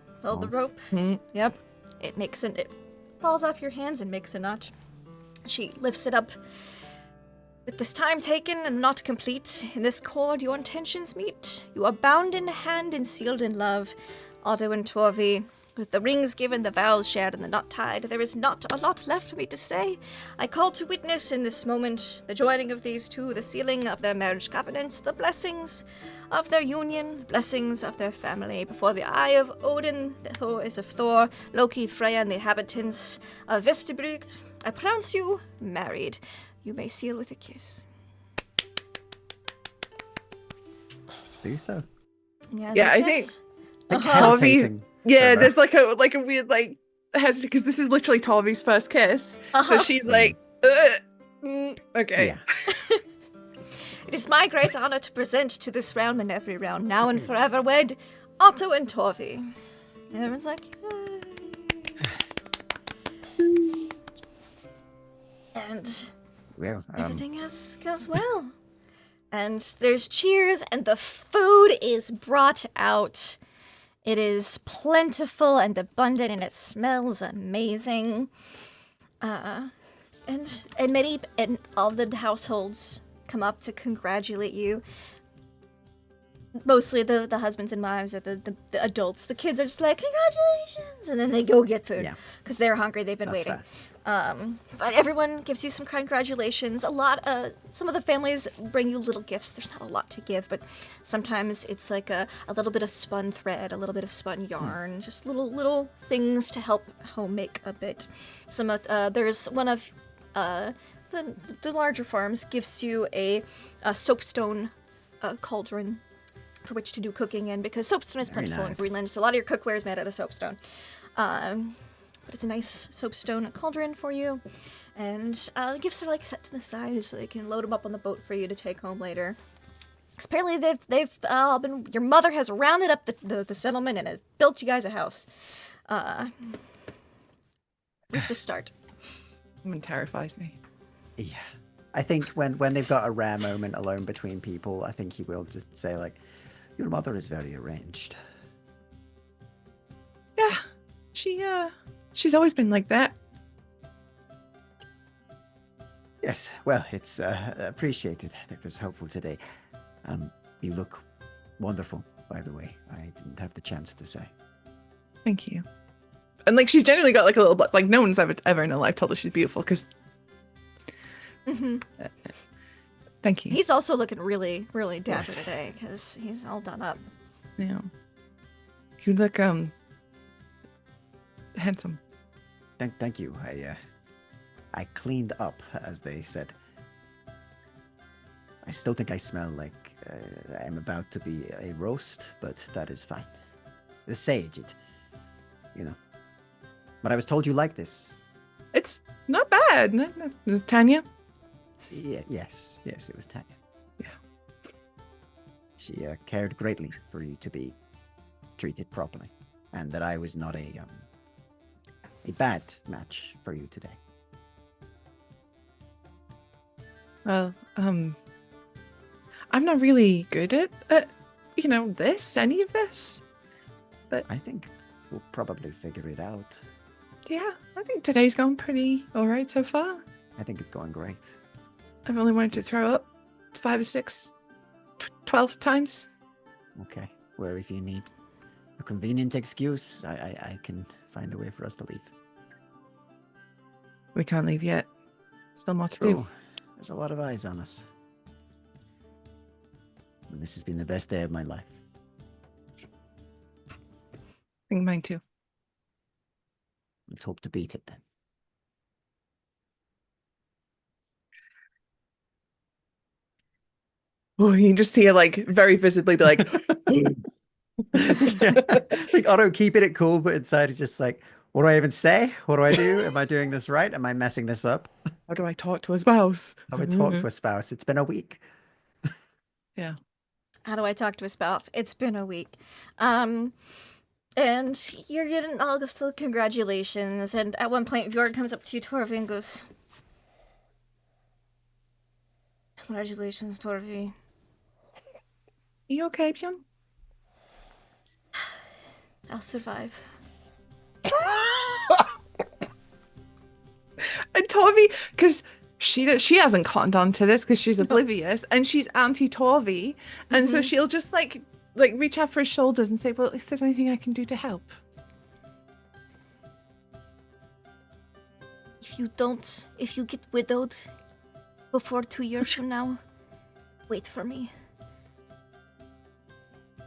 rope. Yep. It falls off your hands and makes a knot. She lifts it up. With this time taken and not complete, in this cord your intentions meet. You are bound in hand and sealed in love. Otto and Torvi, with the rings given, the vows shared, and the knot tied, there is not a lot left for me to say. I call to witness in this moment the joining of these two, the sealing of their marriage covenants, the blessings of their union, the blessings of their family. Before the eye of Odin, the Thor is of Thor, Loki, Freya, and the inhabitants of Vestribyggd, I pronounce you married. You may seal with a kiss. Do so. Yeah, I think Hesitating. Yeah, there's like a weird hesitation because this is literally Torvi's first kiss. So she's like, okay. Yeah. It is my great honor to present to this realm and every realm, now and forever wed, Otto and Torvi. And everyone's like, yay. And Well, everything goes well. And there's cheers, and the food is brought out. It is plentiful and abundant, and it smells amazing. And all the households come up to congratulate you. Mostly the husbands and wives or the adults. The kids are just like, congratulations! And then they go get food because they're hungry. They've been waiting. But everyone gives you some congratulations. Some of the families bring you little gifts. There's not a lot to give, but sometimes it's like a little bit of spun thread, a little bit of spun yarn, just little things to help home make a bit. There's one of the larger farms gives you a soapstone cauldron for which to do cooking in, because soapstone is plentiful in Greenland, so a lot of your cookware is made out of soapstone. but it's a nice soapstone cauldron for you. And the gifts are like set to the side so they can load them up on the boat for you to take home later. 'Cause apparently they've all been. Your mother has rounded up the settlement and has built you guys a house. Let's just start. It terrifies me. Yeah. I think when they've got a rare moment alone between people, I think he will just say, like, your mother is very arranged. Yeah. She's always been like that. Yes, well, it's appreciated. That was helpful today. You look wonderful, by the way. I didn't have the chance to say. Thank you. And like she's generally got like a little bit like no one's ever in her life told her she's beautiful because. Thank you. He's also looking really, really dapper today because he's all done up. Yeah. You look handsome. Thank you. I cleaned up, as they said. I still think I smell like I'm about to be a roast, but that is fine. The sage, But I was told you like this. It's not bad. No. Is it Tanya? Yeah, yes, it was Tanya. Yeah. She cared greatly for you to be treated properly, and that I was not a bad match for you today. Well, I'm not really good at any of this. But I think we'll probably figure it out. yeah, I think today's gone pretty all right so far. I think it's going great. I've only wanted to throw up 5 or 6, 12 times. Okay. Well, if you need a convenient excuse, I can find a way for us to leave. We can't leave yet. Still more to do. There's a lot of eyes on us. And this has been the best day of my life. I think mine too. Let's hope to beat it then. Oh, you can just see her like very visibly be like, Like Otto keeping it cool, but inside it's just like, what do I even say? What do I do? Am I doing this right? Am I messing this up? how do I talk to a spouse? How do I talk to a spouse? It's been a week. Yeah. How do I talk to a spouse? It's been a week. And you're getting all the congratulations. And at one point, Bjorn comes up to you, Torvi, and goes, congratulations, Torvi. You okay, Bjorn? I'll survive. And Torvi, because she hasn't cottoned on to this because she's oblivious and she's anti-Torvi, and so she'll just like reach out for his shoulders and say, well, if there's anything I can do to help. If you get widowed before 2 years from now, wait for me.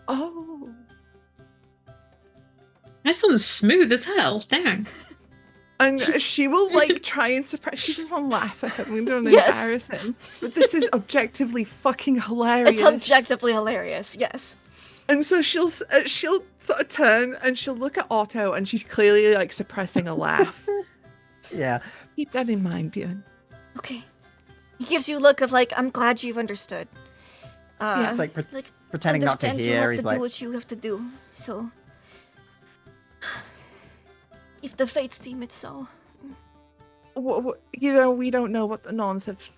Oh. That sounds smooth as hell. Dang. And she will like try and suppress. She just won't laugh at him. We don't Yes. embarrass him. But this is objectively fucking hilarious. It's objectively hilarious, yes. And so she'll sort of turn and she'll look at Otto, and she's clearly like suppressing a laugh. Yeah. Keep that in mind, Bjorn. Okay. He gives you a look of like, I'm glad you've understood. It's like pretending not to understand hear. You have He's to like, do what you have to do. So, if the fates deem it so. We don't know what the Nons have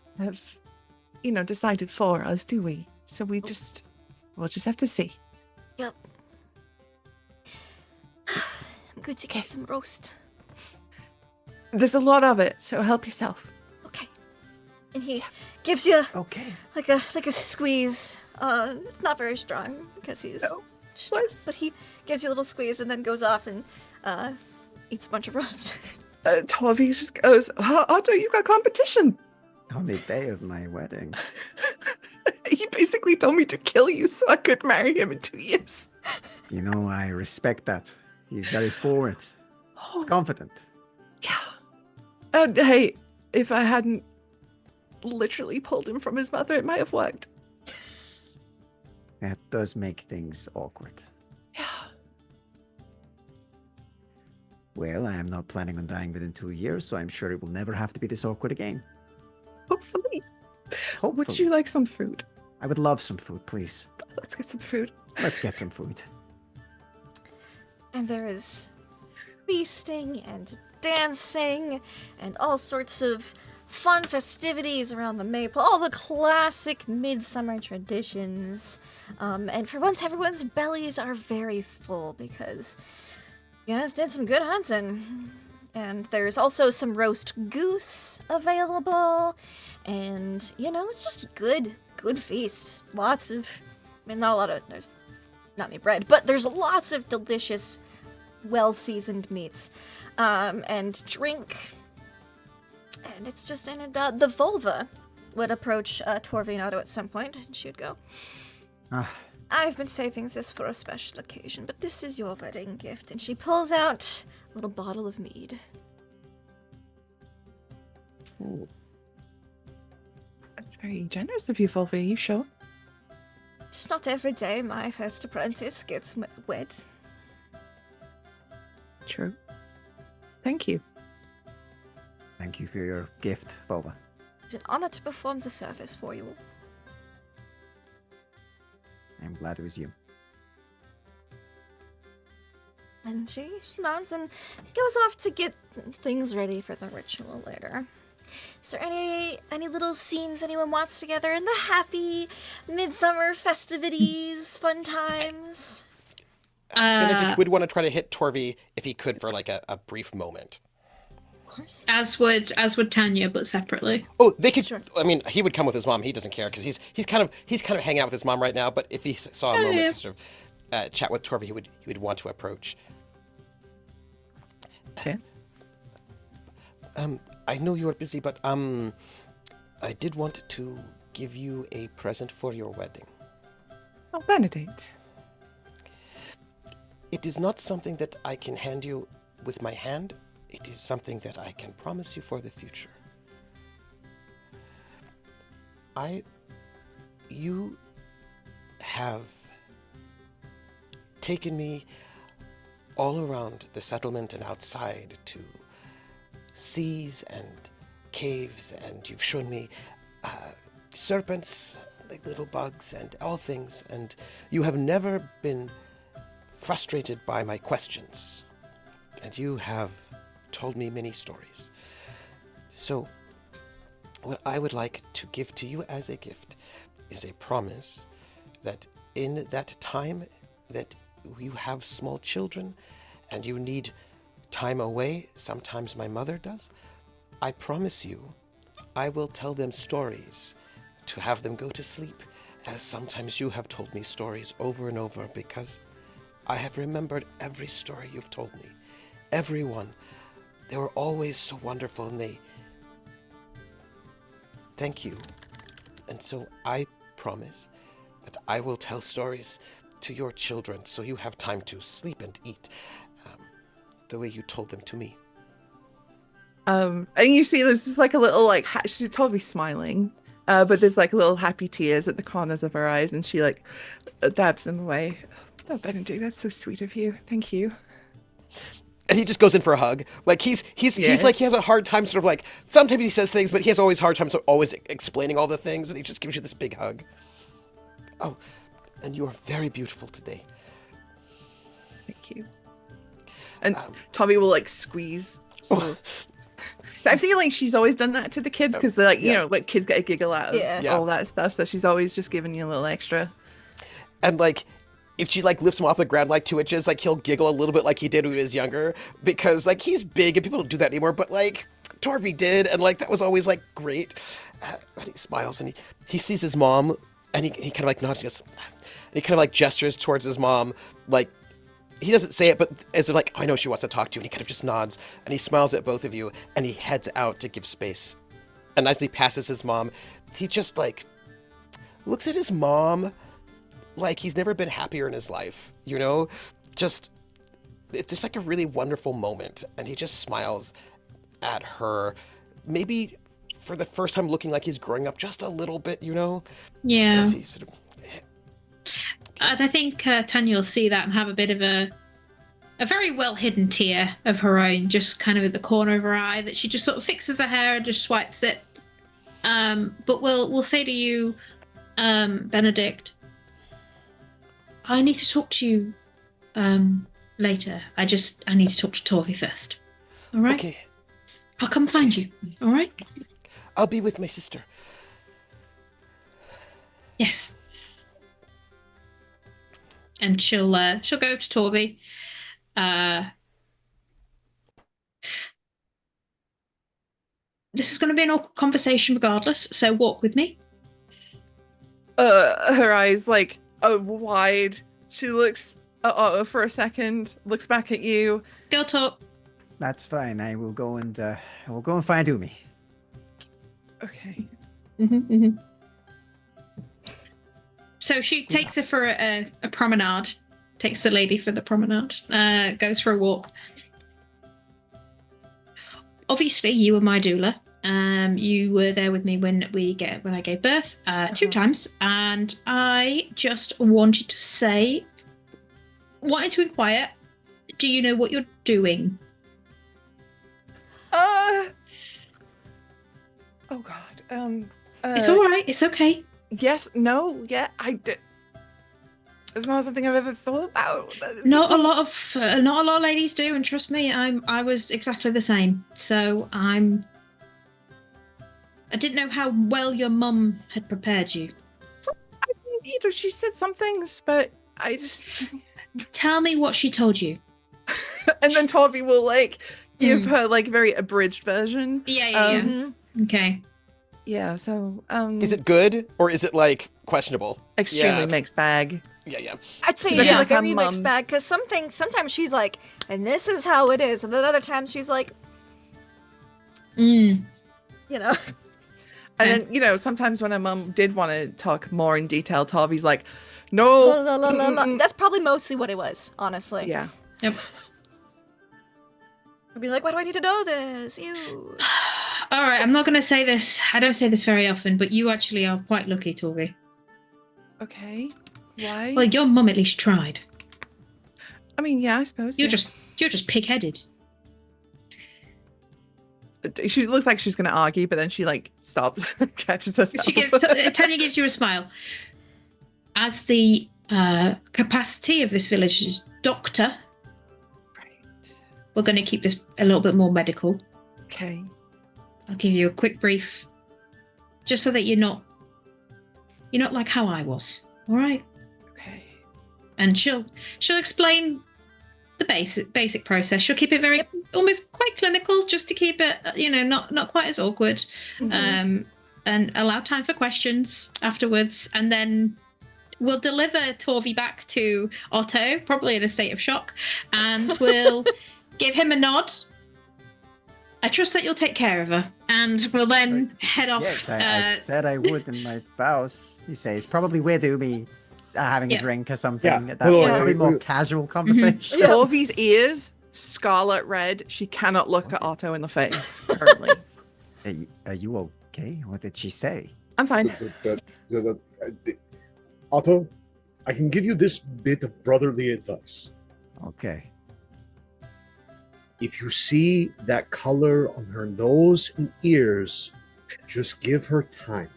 decided for us, do we? So we'll just have to see. Yep. I'm good to get some roast. There's a lot of it, so help yourself. Okay. And he gives you okay. like a squeeze. It's not very strong because he's but he gives you a little squeeze and then goes off and eats a bunch of roast. Torvi just goes, Otto, you got competition. On the day of my wedding. He basically told me to kill you so I could marry him in 2 years. I respect that. He's very forward. He's confident. Yeah. And hey, if I hadn't literally pulled him from his mother, it might have worked. That does make things awkward. Yeah. Well, I am not planning on dying within 2 years, so I'm sure it will never have to be this awkward again. Hopefully. Hopefully. Would you like some food? I would love some food, please. Let's get some food. Let's get some food. And there is feasting and dancing and all sorts of fun festivities around the maple, all the classic midsummer traditions. And for once, everyone's bellies are very full because you guys did some good hunting. And there's also some roast goose available. And, it's just a good feast. Lots of, there's not any bread, but there's lots of delicious, well-seasoned meats. And drink. And it's just, and the Völva would approach Torvinato at some point, and she would go, I've been saving this for a special occasion, but this is your wedding gift. And she pulls out a little bottle of mead. Ooh. That's very generous of you, Völva. Are you sure? It's not every day my first apprentice gets wed. True. Thank you. Thank you for your gift, Völva. It's an honor to perform the service for you. I'm glad it was you. And she nods and goes off to get things ready for the ritual later. Is there any little scenes anyone wants together in the happy midsummer festivities, fun times? Benedict would want to try to hit Torvi if he could for like a brief moment. Of course. As would Tanya, but separately. Oh, they could. Sure. I mean, he would come with his mom. He doesn't care because he's kind of hanging out with his mom right now. But if he saw a moment to sort of chat with Torvi, he would want to approach. Okay. I know you're busy, but I did want to give you a present for your wedding. Oh, Benedict. It is not something that I can hand you with my hand. It is something that I can promise you for the future. You have taken me all around the settlement and outside to seas and caves, and you've shown me serpents, like little bugs, and all things, and you have never been frustrated by my questions, and you have told me many stories. So, what I would like to give to you as a gift is a promise that in that time that you have small children and you need time away, sometimes my mother does, I promise you I will tell them stories to have them go to sleep, as sometimes you have told me stories over and over, because I have remembered every story you've told me. Every one. They were always so wonderful, and they... Thank you. And so I promise that I will tell stories to your children so you have time to sleep and eat the way you told them to me. And you see there's just like a little like she's totally smiling, but there's like little happy tears at the corners of her eyes, and she like dabs them away. Oh, Benedict, that's so sweet of you. Thank you. And he just goes in for a hug. Like he's like, he has a hard time sort of like, sometimes he says things, but he has always hard time sort of always explaining all the things, and he just gives you this big hug. Oh, and you are very beautiful today. Thank you. And Tommy will like squeeze. So I feel like she's always done that to the kids, because they're like, you know, like kids get a giggle out of all that stuff. So she's always just giving you a little extra. And like, if she like lifts him off the ground like 2 inches, like he'll giggle a little bit like he did when he was younger, because like he's big and people don't do that anymore. But like Torvi did, and like that was always like great. And he smiles and he sees his mom, and he kind of like nods. He goes, and he kind of like gestures towards his mom, like he doesn't say it, but as if like, I know she wants to talk to you. And he kind of just nods and he smiles at both of you, and he heads out to give space. And as he passes his mom, he just like looks at his mom like he's never been happier in his life, you know? Just, it's just like a really wonderful moment. And he just smiles at her, maybe for the first time looking like he's growing up just a little bit, you know? Yeah. As he sort of... I think Tanya will see that and have a bit of a a very well hidden tear of her own, just kind of at the corner of her eye, that she just sort of fixes her hair and just swipes it. But we'll say to you, Benedict, I need to talk to you later. I need to talk to Torvi first. All right? Okay. I'll come find you. All right? I'll be with my sister. Yes. And she'll go to Torvi. This is going to be an awkward conversation regardless, so walk with me. Her eyes like wide. She looks for a second, looks back at you. Girl talk. That's fine. I will go and find Umi. Okay. So she takes her for a promenade. Takes the lady for the promenade. Goes for a walk. Obviously, you were my doula. You were there with me when I gave birth 2 times, and I just wanted to inquire. Do you know what you're doing? Oh God. It's all right. It's okay. Yes. No. Yeah. I did. It's not something I've ever thought about. Not a lot of ladies do, and trust me, I was exactly the same. So I didn't know how well your mum had prepared you. She said some things, but I just tell me what she told you. And then Torvi will like give her like very abridged version. Yeah. Okay. Yeah. So Is it good or is it like questionable? Extremely mixed bag. Yeah. I'd say Yeah. like a Like remix bag, because sometimes she's like, and this is how it is, and then other times she's like, you know. And then, sometimes when a mum did want to talk more in detail, Torvi's like, no. That's probably mostly what it was, honestly. Yeah. Yep. I'd be like, why do I need to know this? Ew. All right, I'm not going to say this. I don't say this very often, but you actually are quite lucky, Torvi. Okay. Why? Well, your mum at least tried. I mean, yeah, I suppose. You're just pig-headed. She looks like she's going to argue, but then she like stops, catches herself. Tanya gives you a smile. As the capacity of this village's doctor, Right. we're going to keep this a little bit more medical. Okay. I'll give you a quick brief, just so that you're not like how I was. All right. Okay. And she'll explain the basic process. She'll keep it very almost quite clinical, just to keep it not quite as awkward, and allow time for questions afterwards. And then we'll deliver Torvi back to Otto, probably in a state of shock, and we'll give him a nod. I trust that you'll take care of her, and we'll then head off. Yes, I said I would in my vows. He says probably with Umi having a drink or something. Yeah. That's Hold on, probably more wait. casual conversation. Torvi's ears scarlet red. She cannot look at Otto in the face currently. Are you okay? What did she say? I'm fine. Otto, I can give you this bit of brotherly advice. Okay. If you see that color on her nose and ears, just give her time.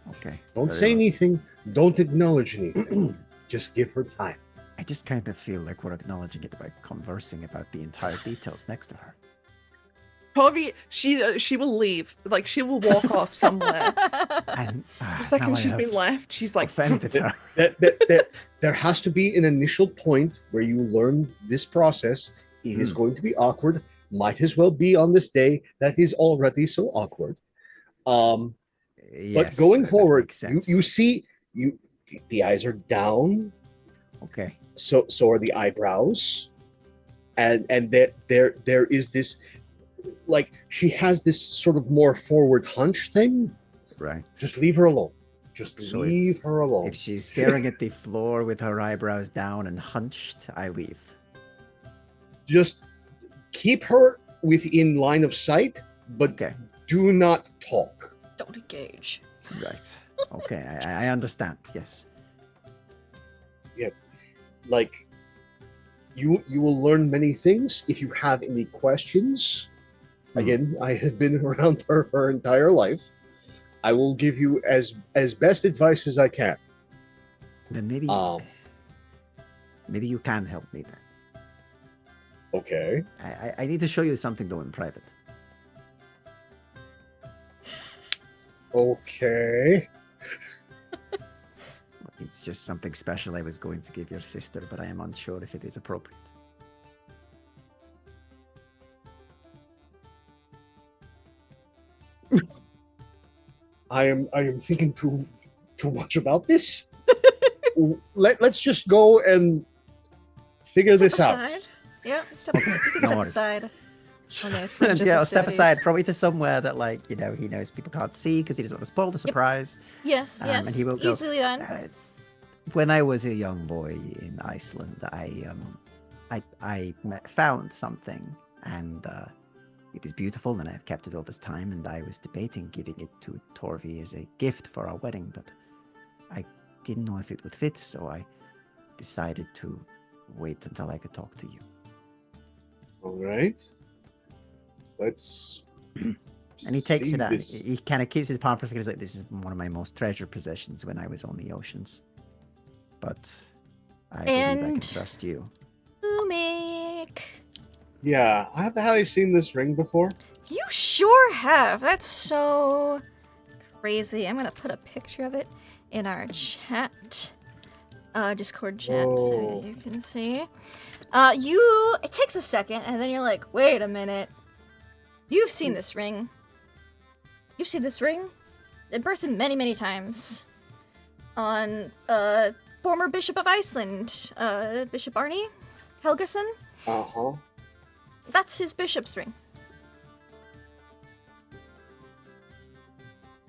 Okay. Don't Very say well. anything. Don't acknowledge anything. Just give her time. I just kind of feel like we're acknowledging it by conversing about the entire details next to her. Torvi, she will leave. Like she will walk off somewhere. And The second now I she's have been left, she's like, offended her. There has to be an initial point where you learn this process. It is going to be awkward. Might as well be on this day that is already so awkward. Yes, But going that forward, makes sense. you see the eyes are down. Okay. So are the eyebrows, and there is this, like she has this sort of more forward hunch thing. Right. Just leave her alone. Just So leave her alone. If she's staring at the floor with her eyebrows down and hunched, I leave. Just keep her within line of sight, but Okay. do not talk. Don't engage. Right. Okay. I understand. Yes. Like you will learn many things. If you have any questions, again, I have been around her entire life. I will give you as best advice as I can. Then maybe you can help me then. Okay. I need to show you something though in private. Okay. It's just something special I was going to give your sister, but I am unsure if it is appropriate. I am thinking too much about this. Let's just go and figure this out. Yeah, step aside. Yeah, I'll step aside, probably to somewhere that, like, he knows people can't see because he doesn't want to spoil the surprise. Yes, And he will go, easily done. When I was a young boy in Iceland, I found something, and it is beautiful, and I've kept it all this time, and I was debating giving it to Torvi as a gift for our wedding, but I didn't know if it would fit, so I decided to wait until I could talk to you. All right. Let's. And he takes it out. this. He kind of keeps his palm for a second. He's like, "This is one of my most treasured possessions when I was on the oceans." But I believe I can trust you. Umek. Yeah, have I seen this ring before? You sure have. That's so crazy. I'm gonna put a picture of it in our chat, Discord chat, so you can see. It takes a second, and then you're like, wait a minute. You've seen this ring. You've seen this ring in person many, many times. On former Bishop of Iceland, Bishop Arnie Helgason. Uh-huh. That's his bishop's ring.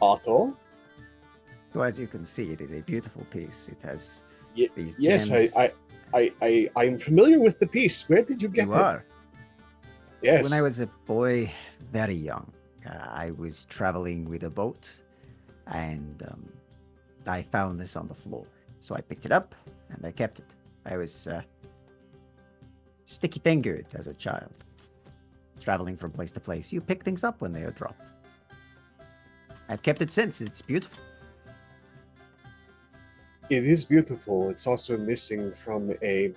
Otto? So as you can see, it is a beautiful piece. It has these Yes, gems. I'm familiar with the piece. Where did you get You it? are. Yes. When I was a boy, very young, I was traveling with a boat, and I found this on the floor. So I picked it up, and I kept it. I was sticky-fingered as a child, traveling from place to place. You pick things up when they are dropped. I've kept it since. It's beautiful. It is beautiful. It's also missing from a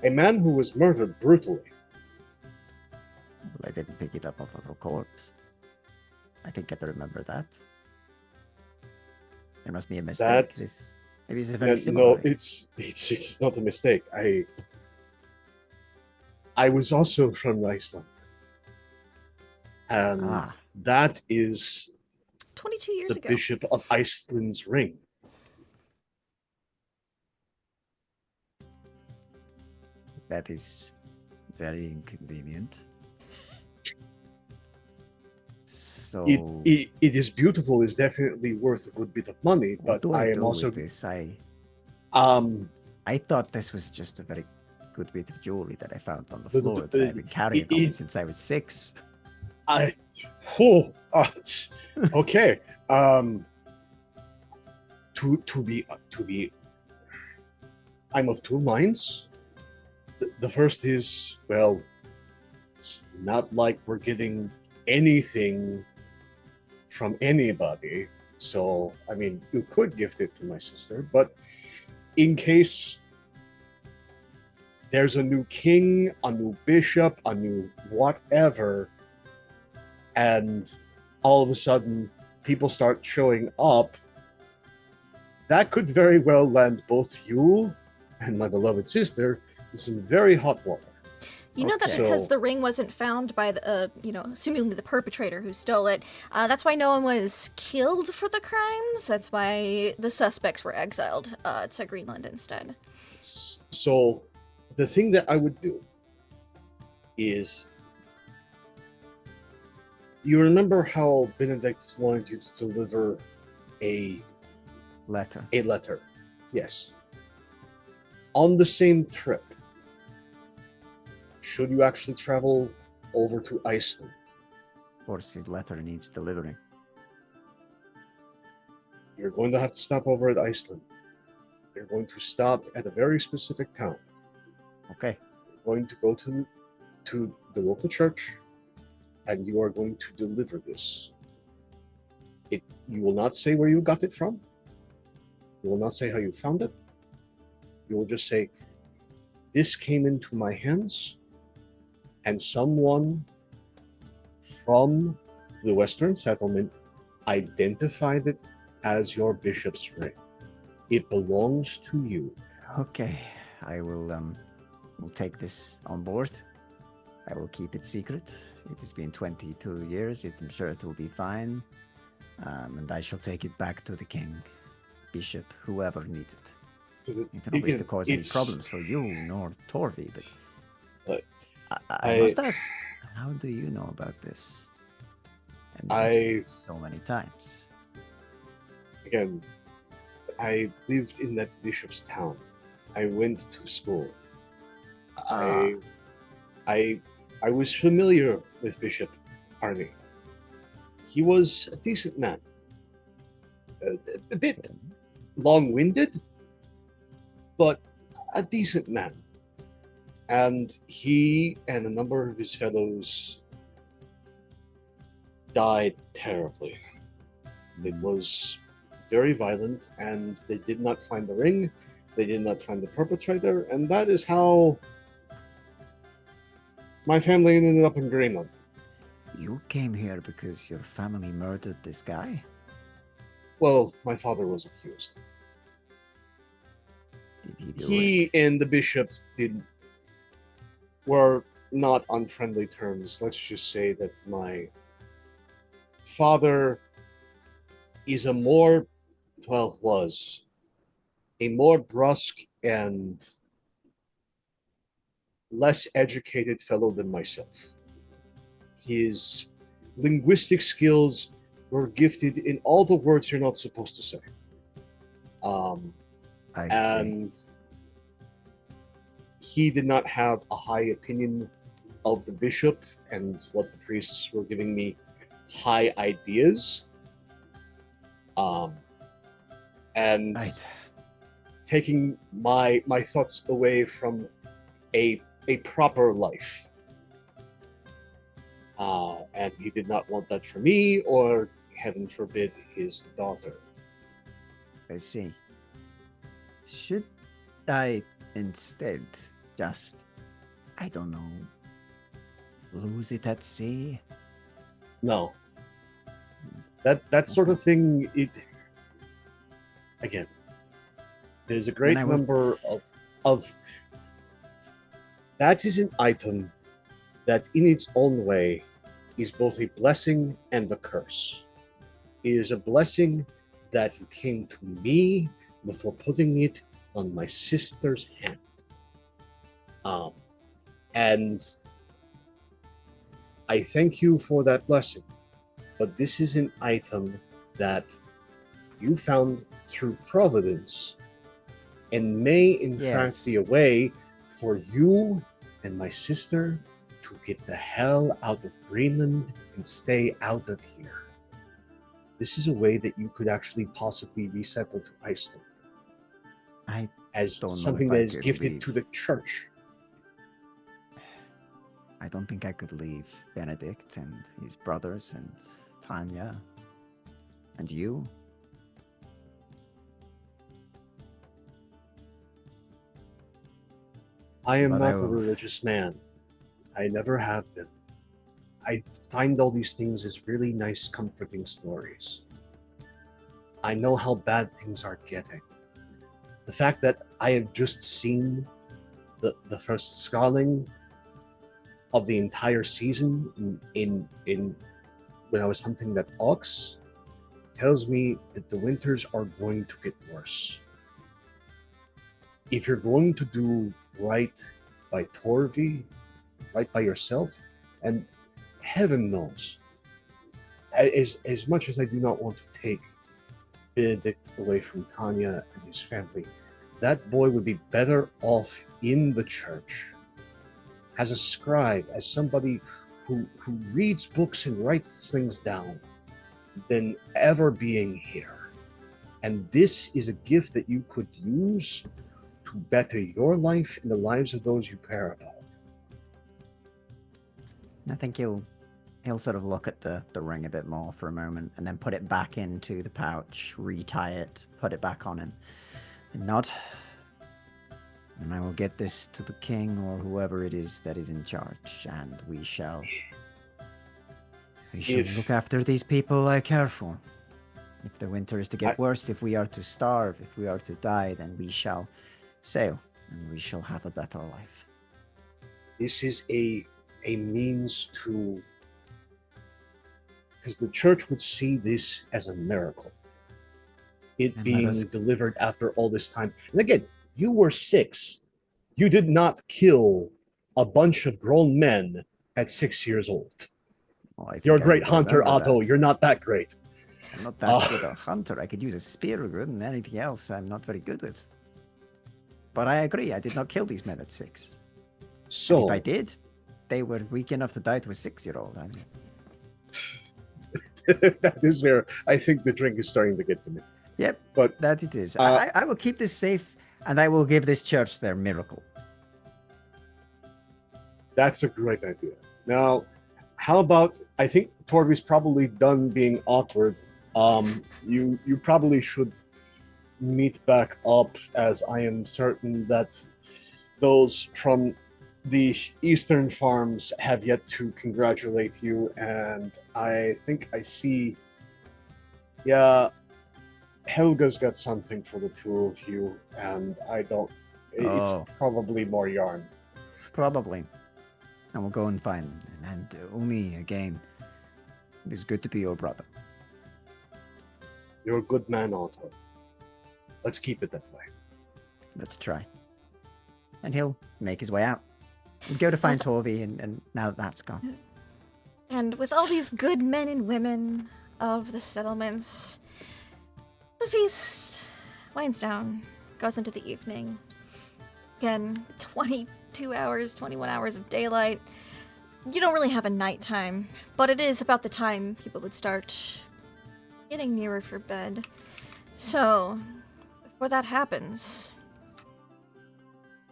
man who was murdered brutally. Well, I didn't pick it up off of a corpse. I think I remember that. There must be a mistake. Maybe it's a very similar. No, it's not a mistake. I was also from Iceland, and that is 22 years the ago. Bishop of Iceland's ring. That is very inconvenient. So It is beautiful. It's definitely worth a good bit of money. what But do I I am do also with this? I thought this was just a very good bit of jewelry that I found on the floor that I've been carrying on me since I was 6. Okay. To be I'm of two minds. The first is, well, it's not like we're getting anything from anybody. So, I mean, you could gift it to my sister, but in case there's a new king, a new bishop, a new whatever, and all of a sudden people start showing up, that could very well land both you and my beloved sister in some very hot water. You know that Okay. because So- the ring wasn't found by the, assumingly the perpetrator who stole it. That's why no one was killed for the crimes. That's why the suspects were exiled to Greenland instead. So the thing that I would do is, you remember how Benedict wanted you to deliver a Letter. letter? Yes. On the same trip, should you actually travel over to Iceland, Of course, his letter needs delivering. you're going to have to stop over at Iceland. You're going to stop at a very specific town. Okay. Going to go to the local church, and you are going to deliver this. You will not say where you got it from. You will not say how you found it. You will just say, this came into my hands, and someone from the Western Settlement identified it as your bishop's ring. It belongs to you. Okay. I will take this on board. I will keep it secret. It has been 22 years. I'm sure it will be fine. And I shall take it back to the king, bishop, whoever needs it. It don't wish to cause any problems for you nor Torvi, but I must ask, how do you know about this? And I've so many times. Again, I lived in that bishop's town. I went to school. I was familiar with Bishop Arnie. He was a decent man. A bit long-winded, but a decent man. And he and a number of his fellows died terribly. It was very violent, and they did not find the ring. They did not find the perpetrator, and that is how my family ended up in Greenland. You came here because your family murdered this guy? Well, my father was accused. Did he do He and the bishop were not on friendly terms. Let's just say that my father is was a more brusque and less educated fellow than myself. His linguistic skills were gifted in all the words you're not supposed to say. And he did not have a high opinion of the bishop, and what the priests were giving me high ideas. And taking my thoughts away from a proper life. And he did not want that for me, or heaven forbid, his daughter. I see. Should I instead just, I don't know, lose it at sea? No. That sort of thing, again, there's a great number of that is an item that in its own way is both a blessing and a curse. It is a blessing that you came to me before putting it on my sister's hand. And I thank you for that blessing. But this is an item that you found through providence and may in fact be a way for you and my sister to get the hell out of Greenland and stay out of here. This is a way that you could actually possibly resettle to Iceland. As something that is gifted to the church. I don't think I could leave Benedict and his brothers and Tanya and you. I am not a religious man. I never have been. I find all these things as really nice, comforting stories. I know how bad things are getting. The fact that I have just seen the first scaling of the entire season in when I was hunting that ox tells me that the winters are going to get worse. If you're going to do right by Torvi, right by yourself, and heaven knows, as much as I do not want to take Benedict away from Tanya and his family, that boy would be better off in the church as a scribe, as somebody who reads books and writes things down, than ever being here. And this is a gift that you could use to better your life and the lives of those you care about. I think he'll sort of look at the ring a bit more for a moment and then put it back into the pouch, retie it, put it back on, and nod. And I will get this to the king or whoever it is that is in charge, and we shall look after these people I care for. If the winter is to get worse, if we are to starve, if we are to die, then we shall sail, and we shall have a better life. This is a means to... Because the church would see this as a miracle. It And being delivered after all this time. And again, you were 6. You did not kill a bunch of grown men at 6 years old. Well, You're a I great would hunter, remember Otto. that. You're not that great. I'm not that good a hunter. I could use a spear good, and anything else I'm not very good with. But I agree, I did not kill these men at 6. So, And if I did, they were weak enough to die to a 6-year-old. I mean, that is where I think the drink is starting to get to me. yep, But that it is. I will keep this safe, and I will give this church their miracle. that's a great idea. Now, how about, I think Torvi's probably done being awkward. You probably should meet back up, as I am certain that those from the eastern farms have yet to congratulate you, and I think I see, Helga's got something for the two of you, and it's probably more yarn. Probably. And we'll go and find them. And only, again, it is good to be your brother. You're a good man, Otto. Let's keep it that way. Let's try. And he'll make his way out. And go to find Torvi, and now that that's gone. And with all these good men and women of the settlements, the feast winds down, goes into the evening. Again, 22 hours, 21 hours of daylight. You don't really have a nighttime, but it is about the time people would start getting nearer for bed. So, before that happens,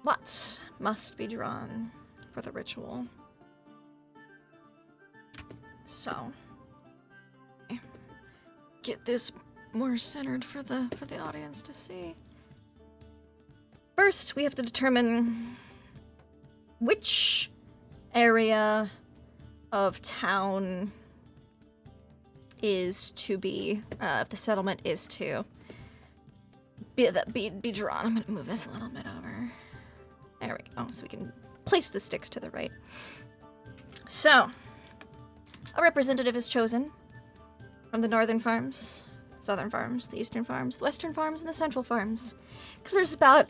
lots must be drawn for the ritual. So, get this more centered for the audience to see. First, we have to determine which area of town is to be, if the settlement is to be drawn. I'm gonna move this a little bit over. There we go, so we can place the sticks to the right. So, a representative is chosen from the northern farms, southern farms, the eastern farms, the western farms, and the central farms. Because there's about,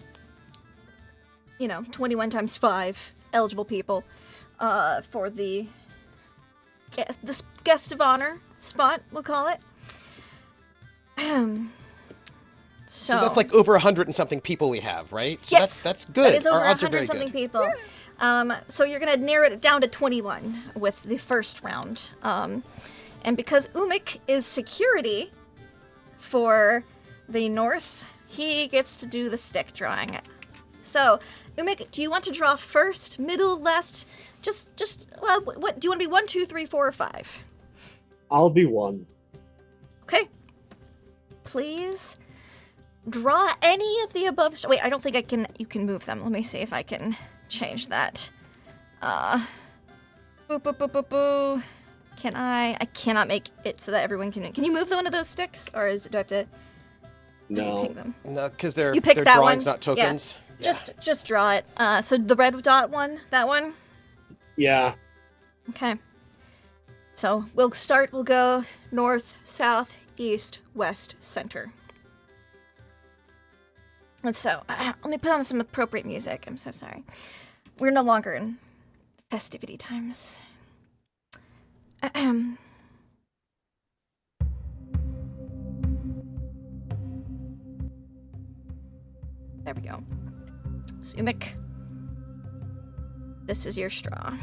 21 times 5 eligible people for the guest of honor spot, we'll call it. So that's like over 100 and something people we have, right? So yes, that's good. That is over Our odds are 100 very something good. people. So you're gonna narrow it down to 21 with the first round. And because Umik is security for the north, he gets to do the stick drawing. So, Umik, do you want to draw first, middle, last? What do you want to be? 1, 2, 3, 4, or 5? I'll be 1. Okay. Please draw any of the above. Wait, I don't think you can move them. Let me see if I can change that. Can I cannot make it so that everyone can you move one of those sticks? Or do I have to No. ping them? No, because they're You picked that drawings, one? not tokens. Yeah. Just draw it. So the red dot one, that one? Yeah. Okay. So we'll go north, south, east, west, center. And so, let me put on some appropriate music. I'm so sorry. We're no longer in festivity times. There we go. Sumik, this is your straw.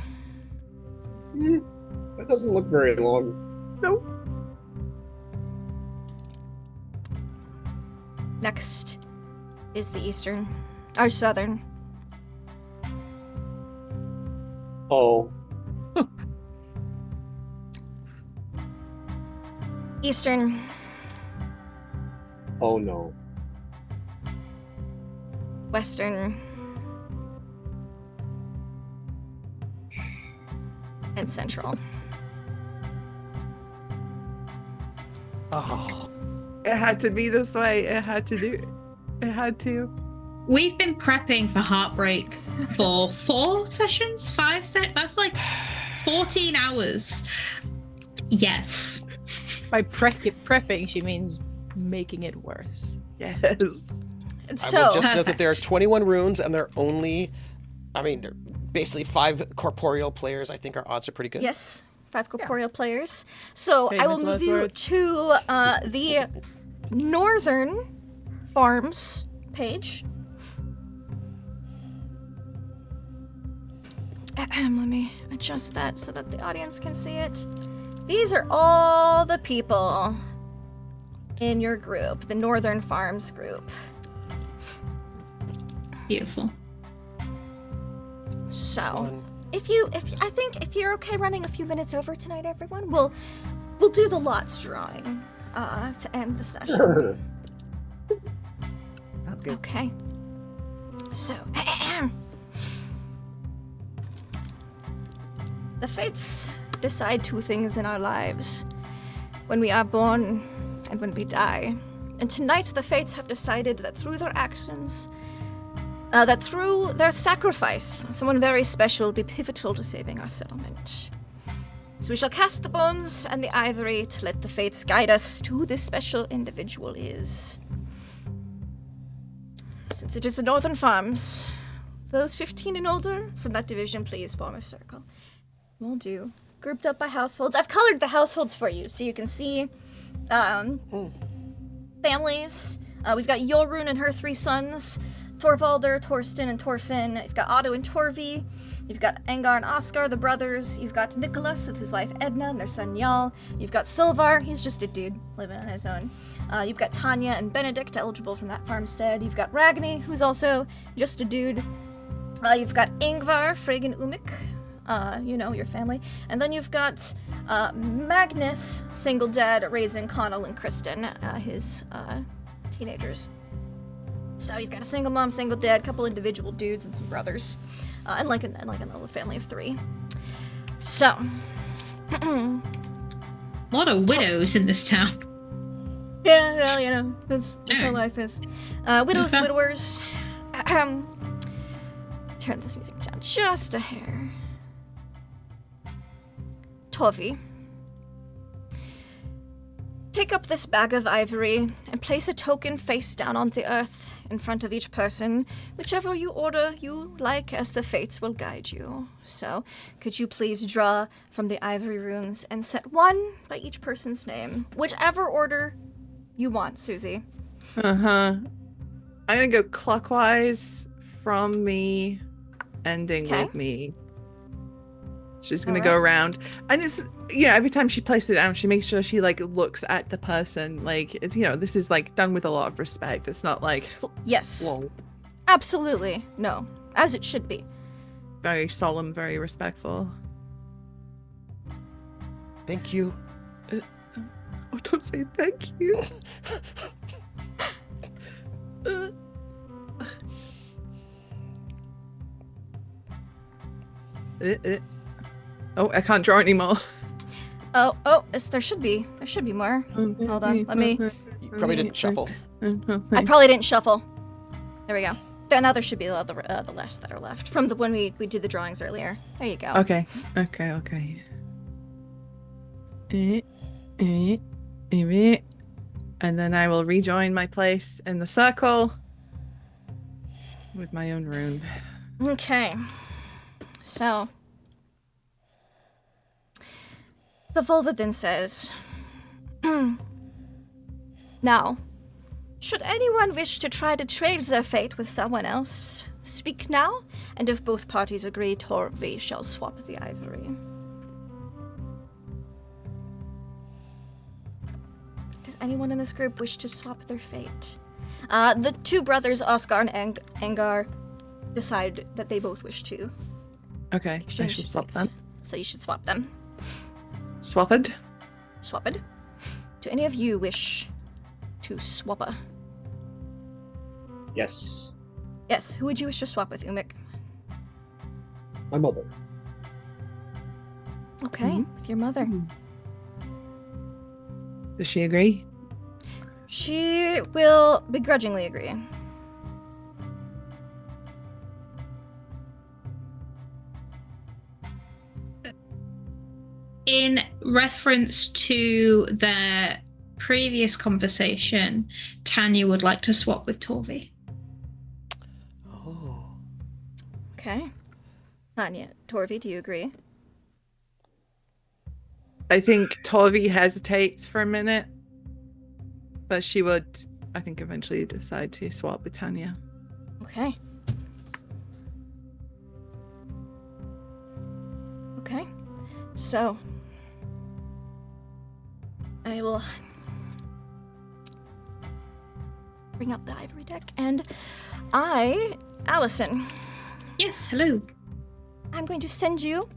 That doesn't look very long. Nope. Next is the eastern Our southern. Oh, Eastern. oh no. Western. And central. Oh, It had to be this way. It had to do it. It had to. We've been prepping for Heartbreak for 4 sessions, 5 sessions. That's like 14 hours. Yes. By prepping, she means making it worse. Yes. So, I will just note that there are 21 runes, and they're only, they're basically 5 corporeal players. I think our odds are pretty good. yes, 5 corporeal players. So I will Famous move last you words. to the northern farms page. Let me adjust that so that the audience can see it. These are all the people in your group, the Northern Farms group. Beautiful. So, if if you're okay running a few minutes over tonight, everyone, we'll do the lots drawing to end the session. Sure. that's good. Okay. So, the fates decide 2 things in our lives: when we are born and when we die. And tonight, the fates have decided that through their actions, that through their sacrifice, someone very special will be pivotal to saving our settlement. So we shall cast the bones and the ivory to let the fates guide us to who this special individual is. Since it is the Northern Farms, those 15 and older from that division, please form a circle. Will do. Grouped up by households. I've colored the households for you so you can see families. We've got Jorun and her 3 sons, Thorvaldur, Torsten, and Torfinn. You've got Otto and Torvi. You've got Engar and Oscar, the brothers. You've got Nicholas with his wife Edna and their son Jarl. You've got Solvar, he's just a dude living on his own. You've got Tanya and Benedict, eligible from that farmstead. You've got Ragni, who's also just a dude. You've got Ingvar, Frigg, and Umik. Your family. And then you've got Magnus, single dad, raising Connell and Kristen, his teenagers. So you've got a single mom, single dad, couple individual dudes, and some brothers, and like a little family of 3. So, A lot of widows in this town. yeah, well, that's how life is. Widows, Okay. widowers. Turn this music down just a hair. Torvi, take up this bag of ivory and place a token face down on the earth in front of each person, whichever order you like, as the fates will guide you. So, could you please draw from the ivory runes and set 1 by each person's name, whichever order you want, Susie. I'm gonna go clockwise from me, ending Okay. with me. She's gonna All go right. around, and it's every time she places it down, she makes sure she looks at the person. It's this is done with a lot of respect. It's not like Yes, whoa, absolutely. No, as it should be. very solemn, very respectful. Thank you. Oh, don't say thank you. Oh, I can't draw anymore. There should be more. Hold on, let me. You probably didn't shuffle. I probably didn't shuffle. There we go. Now there should be the last that are left from when we did the drawings earlier. There you go. Okay. And then I will rejoin my place in the circle with my own rune. Okay. So the Völva then says, now, should anyone wish to try to trade their fate with someone else, speak now, and if both parties agree, Torvi shall swap the ivory. Does anyone in this group wish to swap their fate? The two brothers, Oscar and Angar, decide that they both wish to Okay, I exchange should swap seats. them. So you should swap them. Swapped. Swapped. Do any of you wish to swappa? Yes. Yes, who would you wish to swap with, Umik? My mother. Okay, with your mother. Does she agree? She will begrudgingly agree. In reference to their previous conversation, Tanya would like to swap with Torvi. Oh. Okay. Anya, Torvi, do you agree? I think Torvi hesitates for a minute, but she would, I think, eventually decide to swap with Tanya. Okay. Okay. So, I will bring up the ivory deck, and Allison, Yes, hello. I'm going to send you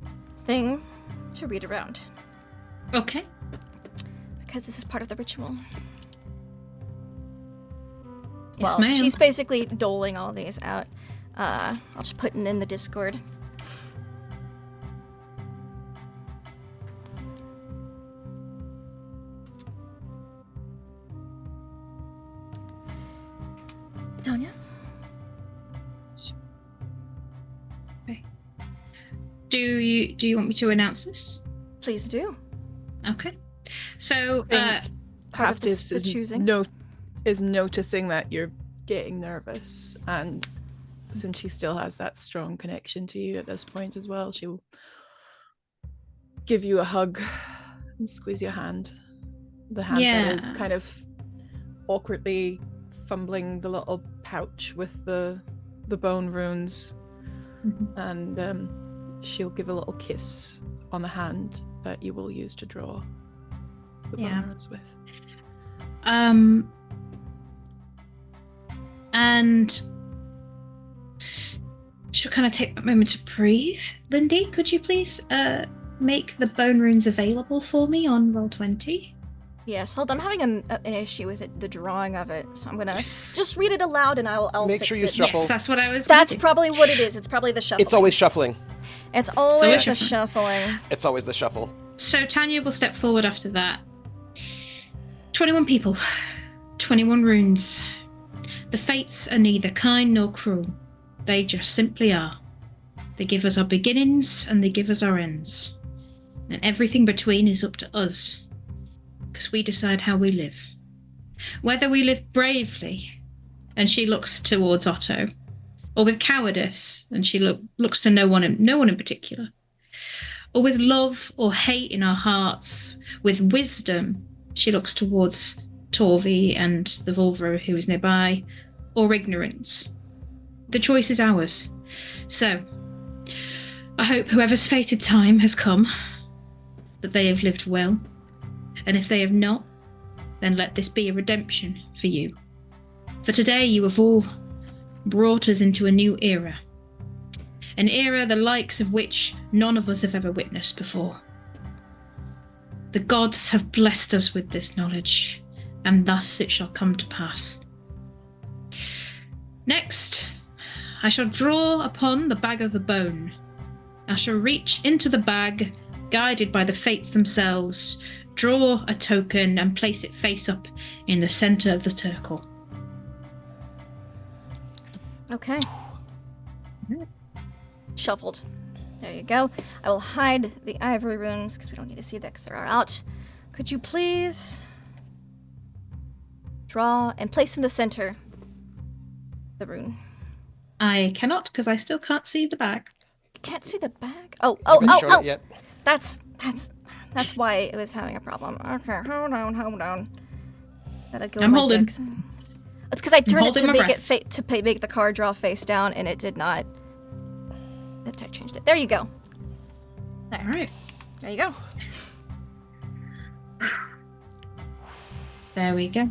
a thing to read around, Okay. because this is part of the ritual. Yes, Well, ma'am. she's basically doling all these out. I'll just put it in the Discord. Tanya? Do you want me to announce this? Please do. Okay. So, It's part of Haftis the is choosing. is noticing that you're getting nervous, and since she still has that strong connection to you at this point as well, she will give you a hug and squeeze your hand. The hand that is Yeah. kind of awkwardly fumbling the little pouch with the bone runes, and she'll give a little kiss on the hand that you will use to draw the Yeah. bone runes with. And she'll kind of take a moment to breathe. Lindy, could you please make the bone runes available for me on Roll20? Yes, hold on. I'm having an issue with it, the drawing of it, so I'm gonna Yes. just read it aloud and I'll Make fix sure you it. shuffle. Yes, that's what I was. That's thinking. probably what it is. It's probably the shuffling. It's always shuffling. It's always the shuffling. shuffling. It's always the shuffle. So Tanya will step forward after that. 21 people, 21 runes. The fates are neither kind nor cruel. They just simply are. They give us our beginnings and they give us our ends. And everything between is up to us. Because we decide how we live. Whether we live bravely, and she looks towards Otto, or with cowardice, and she looks to no one in particular, or with love or hate in our hearts, with wisdom, she looks towards Torvi and the Völva who is nearby, or ignorance. The choice is ours. So, I hope whoever's fated time has come, that they have lived well, and if they have not, then let this be a redemption for you. For today you have all brought us into a new era. An era the likes of which none of us have ever witnessed before. The gods have blessed us with this knowledge, and thus it shall come to pass. Next, I shall draw upon the bag of the bone. I shall reach into the bag, guided by the fates themselves, draw a token and place it face up in the center of the circle. Okay. Shuffled. There you go. I will hide the ivory runes because we don't need to see that because they're out. Could you please draw and place in the center the rune? I cannot because I still can't see the bag. You can't see the bag? Oh, Haven't shown it yet. That's why it was having a problem. Okay, hold on. Gotta go. I'm my holding. decks. It's because I turned it holding to my make breath. it make the card draw face down, and it did not. I changed it. There you go. All right. There you go. There we go.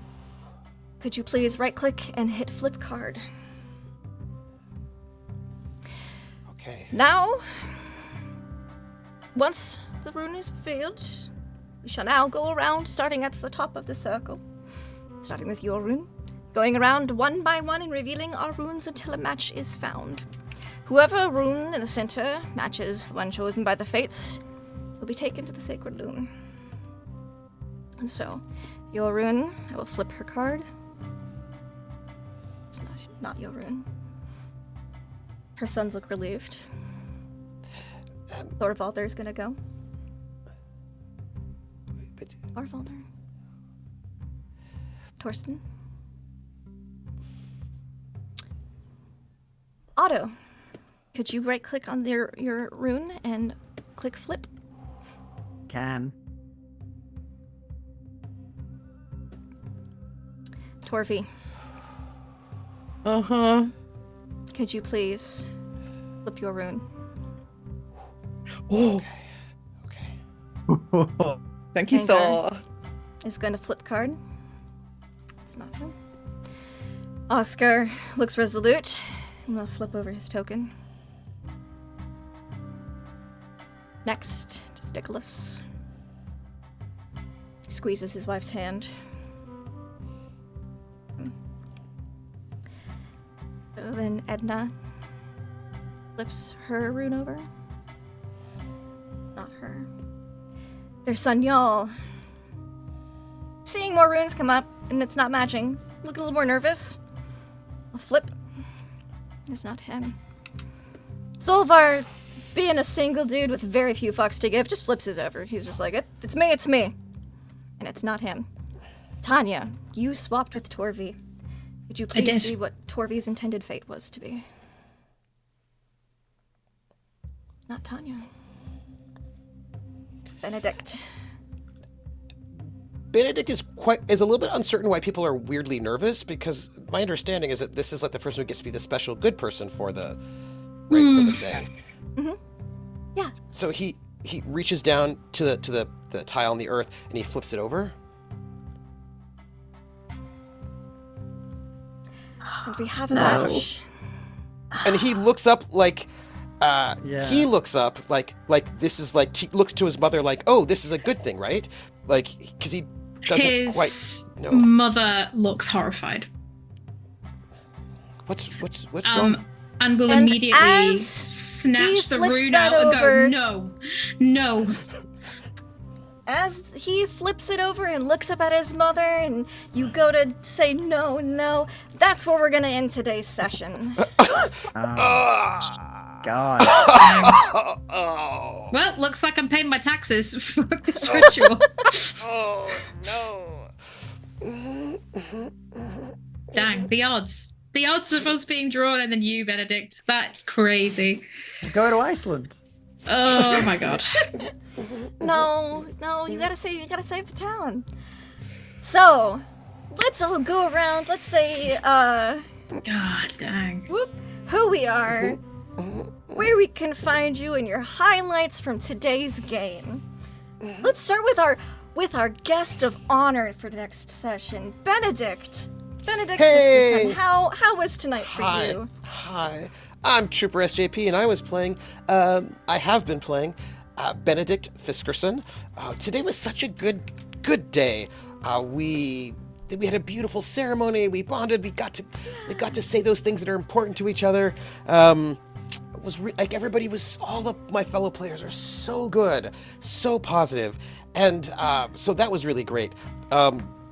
could you please right-click and hit flip card? Okay. Now, once the rune is filled, we shall now go around, starting at the top of the circle, starting with your rune, going around one by one and revealing our runes until a match is found. Whoever rune in the center matches the one chosen by the fates will be taken to the sacred loom. And so, your rune, I will flip her card. It's not your rune. Her sons look relieved. Thorvalder's gonna go. But Thorvalder. Torsten. Otto, could you right-click on your rune and click flip? Can. Torvi, Uh-huh. could you please flip your rune? Oh, okay. thank you, Anger. Thor. Is going to flip card. It's not him. Oscar looks resolute and will flip over his token. Next, just Nicholas. He squeezes his wife's hand. So then Edna flips her rune over. Not her. Their son Y'all. Seeing more runes come up and it's not matching. Look a little more nervous. A flip. It's not him. Solvar, being a single dude with very few fucks to give, just flips his over. He's just like, it's me. And it's not him. Tanya, you swapped with Torvi. Could you please see what Torvi's intended fate was to be? Not Tanya. Benedict. Benedict is a little bit uncertain why people are weirdly nervous, because my understanding is that this is like the person who gets to be the special good person for the for the thing. Mm-hmm. Yeah. So he reaches down to the tile on the earth and he flips it over. And we have a match. And he looks up like Yeah. he looks up like this is like, he looks to his mother like, oh, this is a good thing, right? Like, because he doesn't His quite know. mother looks horrified. What's wrong? And will And immediately as he snatch the flips rune that out over- and go, no. As he flips it over and looks up at his mother, and you go to say no, that's where we're gonna end today's session. God. Oh Well, looks like I'm paying my taxes for this ritual. no. Dang, the odds. The odds of us being drawn and then you, Benedict. That's crazy. Go to Iceland. Oh my god. No, you gotta save the town. So, let's all go around. Let's say, God dang. who we are, where we can find you, and your highlights from today's game. Let's start with our guest of honor for the next session, Benedict. Benedict Hey! Fiskerson, how was tonight for you? Hi. I'm Trooper SJP, and I have been playing Benedict Fiskerson. Today was such a good day. We had a beautiful ceremony. We bonded. We got to say those things that are important to each other. It was like everybody was. All of my fellow players are so good, so positive, and so that was really great.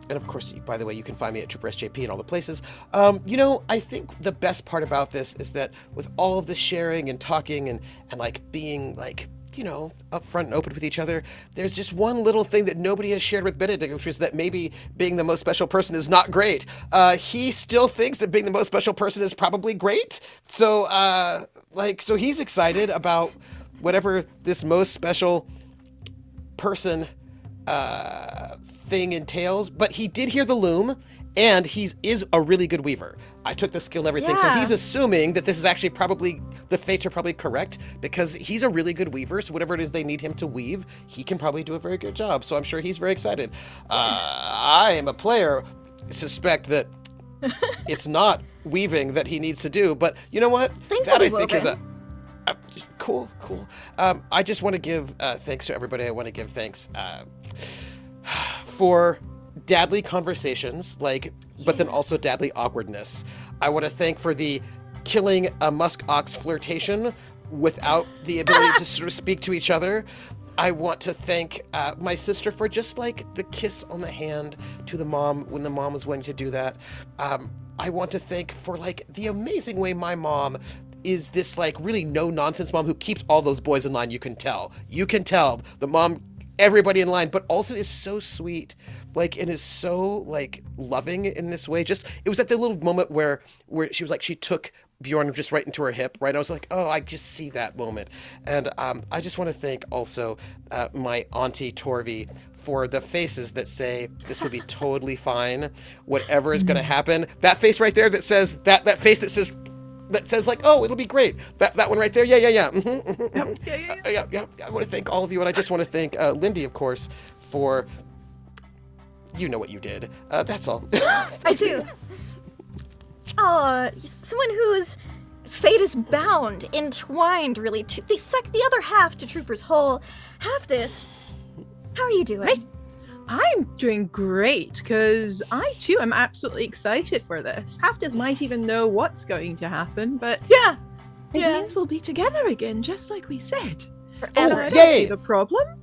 And of course, by the way, you can find me at Trooper SJP and all the places. I think the best part about this is that with all of the sharing and talking and like being like, upfront and open with each other, there's just one little thing that nobody has shared with Benedict, which is that maybe being the most special person is not great. He still thinks that being the most special person is probably great. So, so he's excited about whatever this most special person thing entails, but he did hear the loom, and is a really good weaver. I took the skill and everything, so Yeah. he's assuming that this is actually probably, the fates are probably correct, because he's a really good weaver, so whatever it is they need him to weave, he can probably do a very good job, so I'm sure he's very excited. I am a player, suspect that it's not weaving that he needs to do. But you know what? Things that will I be think is woven. cool. I just want to give thanks to everybody. I want to give thanks for dadly conversations, but then also dadly awkwardness. I want to thank for the killing a musk ox flirtation without the ability to sort of speak to each other. I want to thank my sister for just the kiss on the hand to the mom when the mom was willing to do that. I want to thank for the amazing way my mom is this really no nonsense mom who keeps all those boys in line. You can tell the mom, everybody in line, but also is so sweet, and is so loving in this way. Just, it was at the little moment where she was she took Bjorn just right into her hip, right? I was oh, I just see that moment. And I just want to thank also my auntie Torvi for the faces that say this would be totally fine, whatever is going to happen. That face right there that says that face that says oh, it'll be great. That one right there. Yeah. Yeah. I want to thank all of you, and I just want to thank Lindy, of course, for you know what you did. That's all. I do. Someone whose fate is bound, entwined, really, to the other half to Trooper's whole. Haftis, how are you doing? I'm doing great, because I too am absolutely excited for this. Haftis might even know what's going to happen, but Yeah. it means we'll be together again, just like we said. Forever. So I don't yay! see the problem.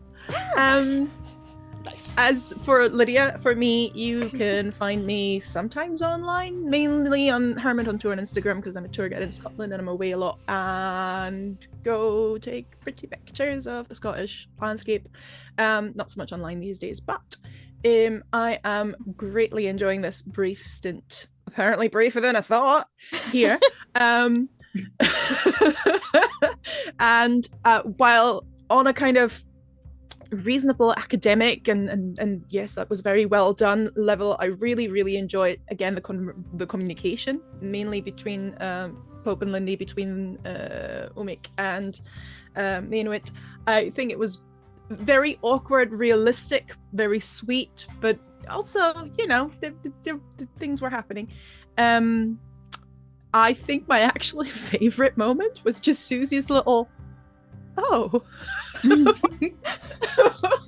Nice. As for Lydia, for me, you can find me sometimes online, mainly on Hermit on Tour on Instagram, because I'm a tour guide in Scotland and I'm away a lot, and go take pretty pictures of the Scottish landscape. Not so much online these days, but I am greatly enjoying this brief stint, apparently briefer than I thought, here. And while on a kind of reasonable academic and yes, that was very well done level, I really enjoy again the communication, mainly between Pope and Lindy, between Umik and Mainwit. I think it was very awkward, realistic, very sweet, but also, the things were happening. I think my actually favorite moment was just Susie's little oh.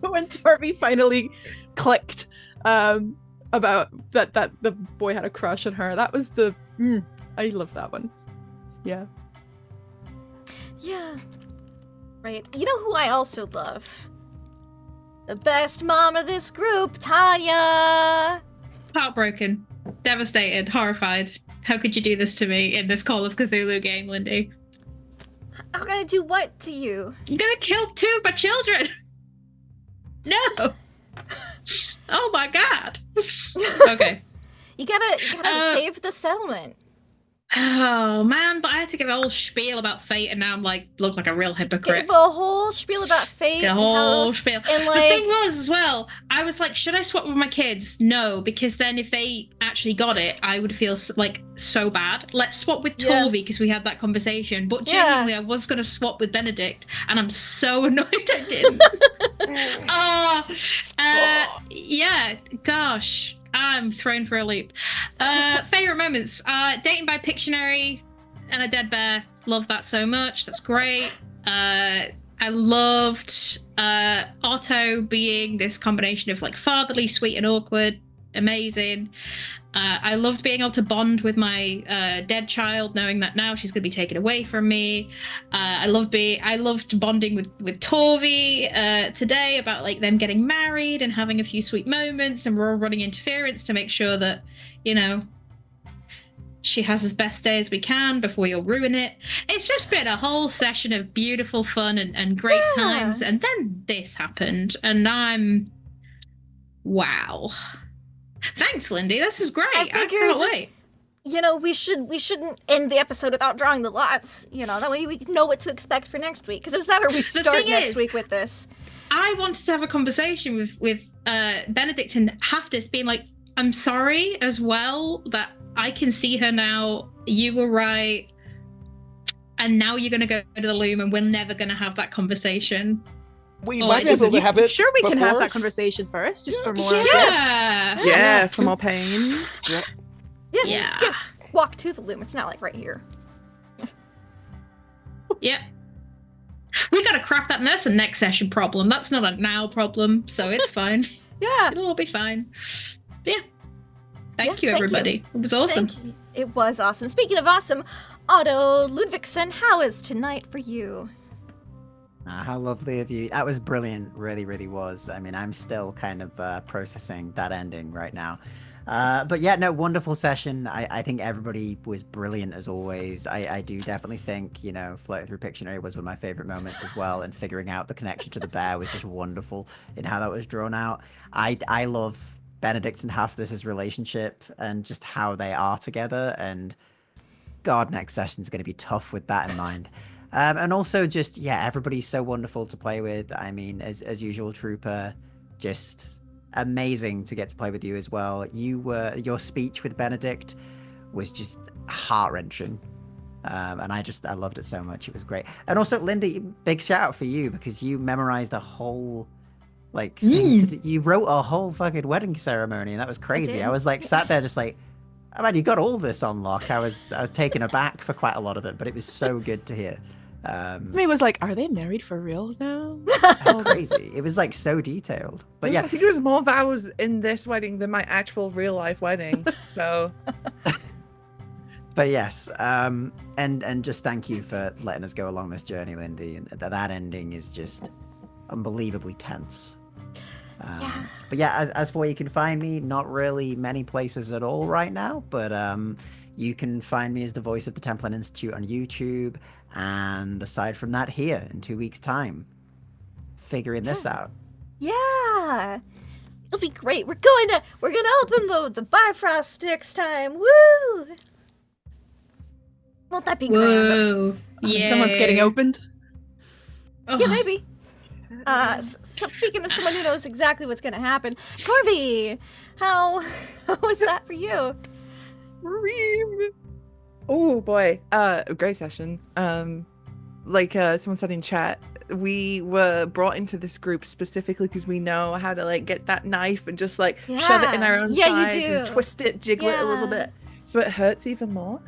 When Torby finally clicked about that the boy had a crush on her. That was I love that one. Yeah. Right. You know who I also love? The best mom of this group, Tanya. Heartbroken, devastated, horrified. How could you do this to me in this Call of Cthulhu game, Lindy? I'm gonna do what to you? I'm gonna kill 2 of my children! No! Oh my god! Okay. You gotta save the settlement. Oh man, but I had to give a whole spiel about fate, and now I'm look like a real hypocrite. Give a whole spiel about fate. The whole spiel. And The thing was, as well, I was should I swap with my kids? No, because then if they actually got it, I would feel so bad. Let's swap with Torvi, because we had that conversation. But genuinely, I was going to swap with Benedict, and I'm so annoyed I didn't. Yeah, gosh. I'm thrown for a loop. Favorite moments. Dating by Pictionary and a dead bear. Love that so much. That's great. I loved Otto being this combination of fatherly, sweet, and awkward. Amazing. I loved being able to bond with my dead child, knowing that now she's going to be taken away from me. I loved bonding with Torvi today about them getting married and having a few sweet moments, and we're all running interference to make sure that she has as best day as we can before you'll ruin it. It's just been a whole session of beautiful fun and great times, and then this happened, and I'm wow. Thanks, Lindy. This is great. I can't wait. We shouldn't end the episode without drawing the lots. That way we know what to expect for next week. Because it was that, or we start next week with this. I wanted to have a conversation with Benedict and Haftis, being I'm sorry as well that I can see her now. You were right, and now you're going to go to the loom, and we're never going to have that conversation. We might be able to have it. Sure, we can have before. that conversation first, just for more. Yeah, For more pain. Yeah. Yeah. You can walk to the loom. It's not like right here. Yeah. We gotta craft that nurse a next session problem. That's not a now problem, so it's fine. Yeah. It'll all be fine. But yeah. Thank you, thank you. everybody. It was awesome. Thank you. It was awesome. Speaking of awesome, Otto Ludvigsen, how is tonight for you? How lovely of you. That was brilliant. Really, really was. I mean, I'm still kind of processing that ending right now. But yeah, no, wonderful session. I think everybody was brilliant as always. I do definitely think, you know, floating through Pictionary was one of my favorite moments as well. And figuring out the connection to the bear was just wonderful in how that was drawn out. I love Benedict and Halfless's relationship and just how they are together. And God, next session's going to be tough with that in mind. And also just, yeah, everybody's so wonderful to play with. I mean, as usual, Trooper, just amazing to get to play with you as well. Your speech with Benedict was just heart-wrenching. And I loved it so much. It was great. And also, Lindy, big shout out for you because you memorized a whole thing you wrote a whole fucking wedding ceremony, and that was crazy. I was like sat there just like, oh man, you got all this on lock. I was taken aback for quite a lot of it, but it was so good to hear. Me was like, are they married for reals now? That's crazy. It was like so detailed. But yeah, I think there's more vows in this wedding than my actual real life wedding. So but yes, and just thank you for letting us go along this journey, Lindy. And that ending is just unbelievably tense. But yeah, as for where you can find me, not really many places at all right now, but you can find me as the voice of the Templin Institute on YouTube, and aside from that, here in 2 weeks' time, figuring this out. Yeah, it'll be great. We're gonna open the Bifrost next time. Woo! Won't that be great? Whoa. Yeah. Someone's getting opened. Yeah, maybe. So speaking of someone who knows exactly what's going to happen, Torvi, how was that for you? Oh boy, great session. Like someone said in chat, we were brought into this group specifically because we know how to like get that knife and just like shove it in our own sides and twist it, jiggle it a little bit, so it hurts even more.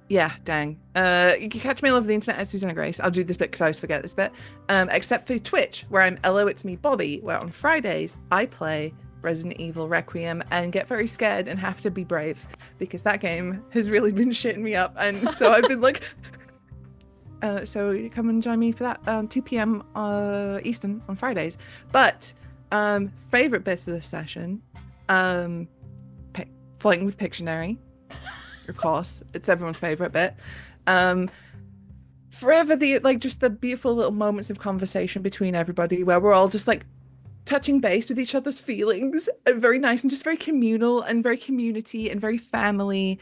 Yeah, dang. You can catch me all over the internet as Susanna Grace. I'll do this bit because I always forget this bit. Except for Twitch, where I'm Hello, It's Me, Bobby, where on Fridays I play Resident Evil Requiem and get very scared and have to be brave because that game has really been shitting me up. And so I've been like... so you come and join me for that 2 p.m. Eastern on Fridays. But favorite bits of this session, flying with Pictionary. Of course, it's everyone's favorite bit. Forever just the beautiful little moments of conversation between everybody where we're all just like touching base with each other's feelings, very nice and just very communal and very community and very family,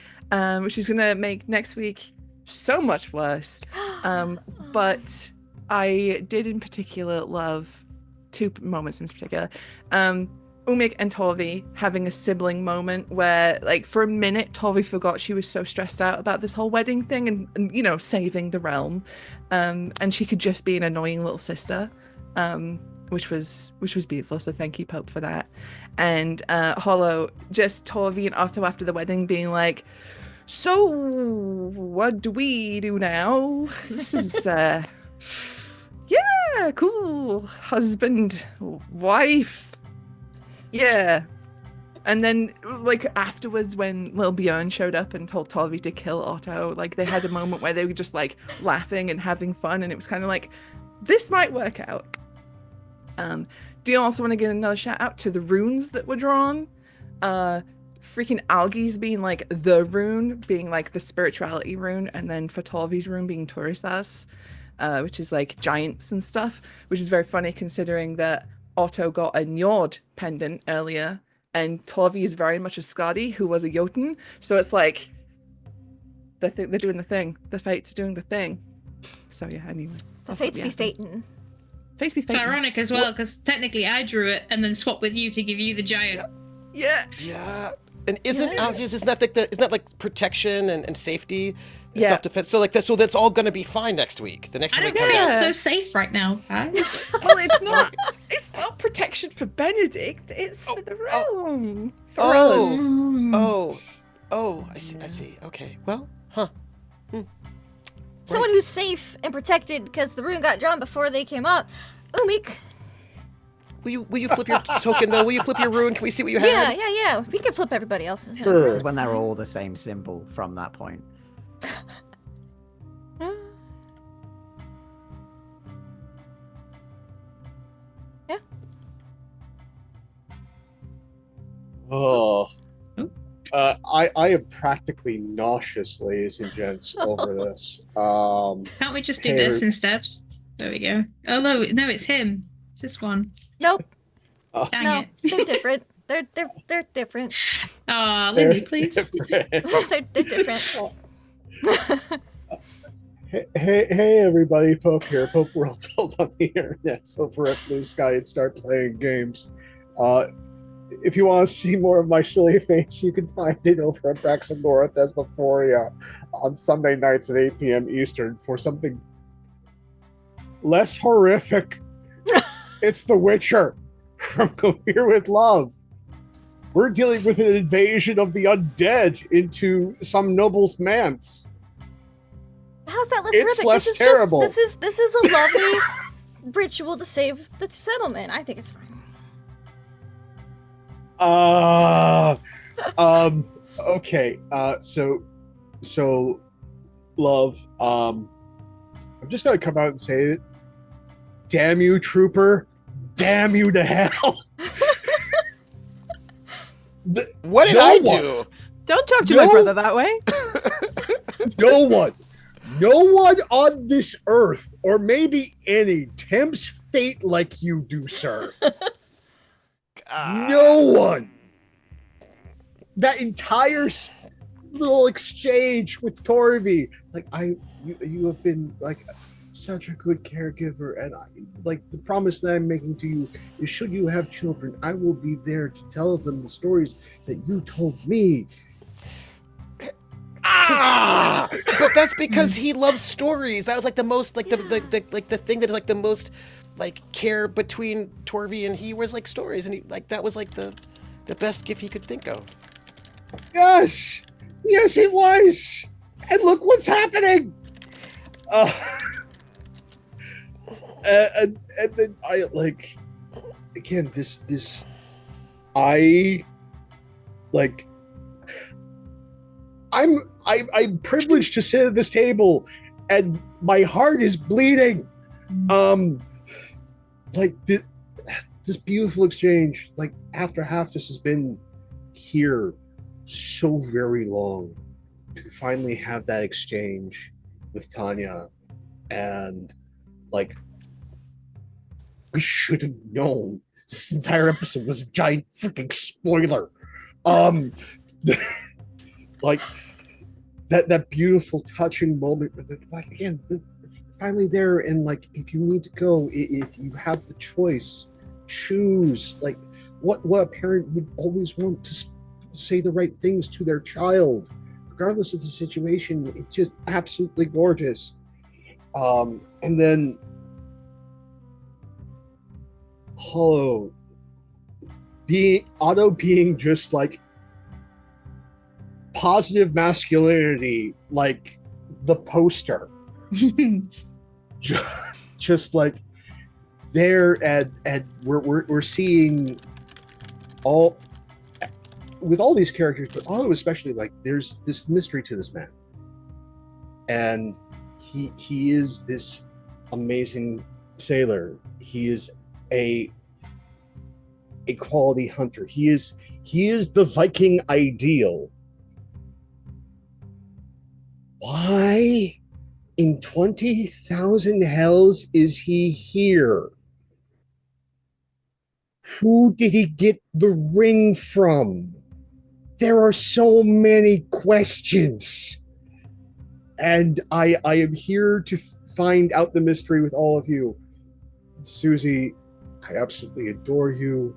which is gonna make next week so much worse. But I did in particular love 2 moments in particular. Umik and Torvi having a sibling moment where, like, for a minute, Torvi forgot she was so stressed out about this whole wedding thing and you know, saving the realm. And she could just be an annoying little sister, which was beautiful. So thank you, Pope, for that. And Hollow, just Torvi and Otto after the wedding being like, so what do we do now? This is, yeah, cool. Husband, wife. Yeah. And then, like, afterwards when Lil Bjorn showed up and told Torvi to kill Otto, like, they had a moment where they were just, like, laughing and having fun, and it was kind of like, this might work out. Do you also want to give another shout out to the runes that were drawn? Freaking Algi's being, like, the rune, being, like, the spirituality rune, and then for Torvi's rune being Turisas, which is, like, giants and stuff, which is very funny considering that Otto got a Njord pendant earlier, and Torvi is very much a Skadi who was a Jotun, so it's like they're doing the thing. The fates are doing the thing. So yeah, anyway. The fates be fatin'. Fates be fatin'. It's ironic as well, because technically I drew it and then swapped with you to give you the giant. Yeah. Yeah. And isn't that like protection and safety, and Yeah. self-defense? So like that, so that's all going to be fine next week. The next I time we don't come feel back. so safe right now, guys. Well, it's not. It's not protection for Benedict. It's for the realm. For us. Oh, I see. Okay, well, Someone who's safe and protected because the rune got drawn before they came up. Umik. Will you flip your token though? Will you flip your rune? Can we see what you had? Yeah. We can flip everybody else's. Sure. This is when they're all the same symbol from that point. Yeah. Oh. I am practically nauseous, ladies and gents, over this. Can't we just do this instead? There we go. Oh no, it's him. It's this one. Nope. Dang No, it. they're different. They're different. Aw, Lindy, please. they're different. Hey, everybody! Pope here. Pope World Build on the internet over at Blue Sky and start playing games. If you want to see more of my silly face, you can find it over at Braxton North Thesmophoria on Sunday nights at 8 p.m. Eastern for something less horrific. It's The Witcher from Go Here With Love. We're dealing with an invasion of the undead into some noble's manse. How's that less It's horrific? less this is terrible. This is a lovely ritual to save the settlement. I think it's fine. Okay. So, love. I'm just gonna come out and say it. Damn you, trooper! Damn you to hell! What did No I one. do? Don't talk to No. my brother that way. No one on this earth, or maybe any, tempts fate like you do, sir. No one. That entire little exchange with Torvi, like you have been like such a good caregiver, and like the promise that I'm making to you is, should you have children, I will be there to tell them the stories that you told me. But that's because he loves stories. That was like the most like the thing that is like the most like care between Torvi and he was like stories, and he like that was like the best gift he could think of. Yes, it was. And look what's happening. And then I like again this I like I'm privileged to sit at this table and my heart is bleeding. Like this beautiful exchange, like after half this has been here so very long, to finally have that exchange with Tanya, and like we should have known this entire episode was a giant freaking spoiler. Like that beautiful touching moment, like again, finally there, and like if you need to go, if you have the choice, choose. Like what a parent would always want to say the right things to their child, regardless of the situation. It's just absolutely gorgeous. And then Hollow being just like positive masculinity, like the poster. Just like there, and we're seeing all with all these characters, but Otto especially, like there's this mystery to this man, and he is this amazing sailor. He is a quality hunter. He is the Viking ideal. Why in 20,000 hells is he here? Who did he get the ring from? There are so many questions. And I am here to find out the mystery with all of you. Susie, I absolutely adore you.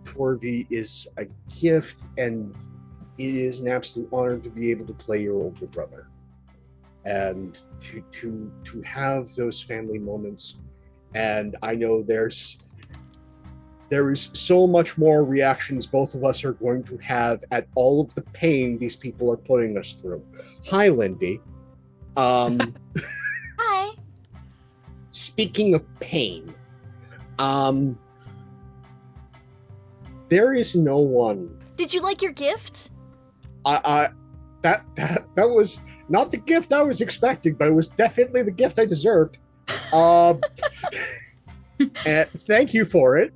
Torvi is a gift, and it is an absolute honor to be able to play your older brother, and to have those family moments. And I know there is so much more reactions both of us are going to have at all of the pain these people are putting us through. Hi, Lindy. Hi. Speaking of pain, there is no one. Did you like your gift? That was not the gift I was expecting, but it was definitely the gift I deserved. And thank you for it.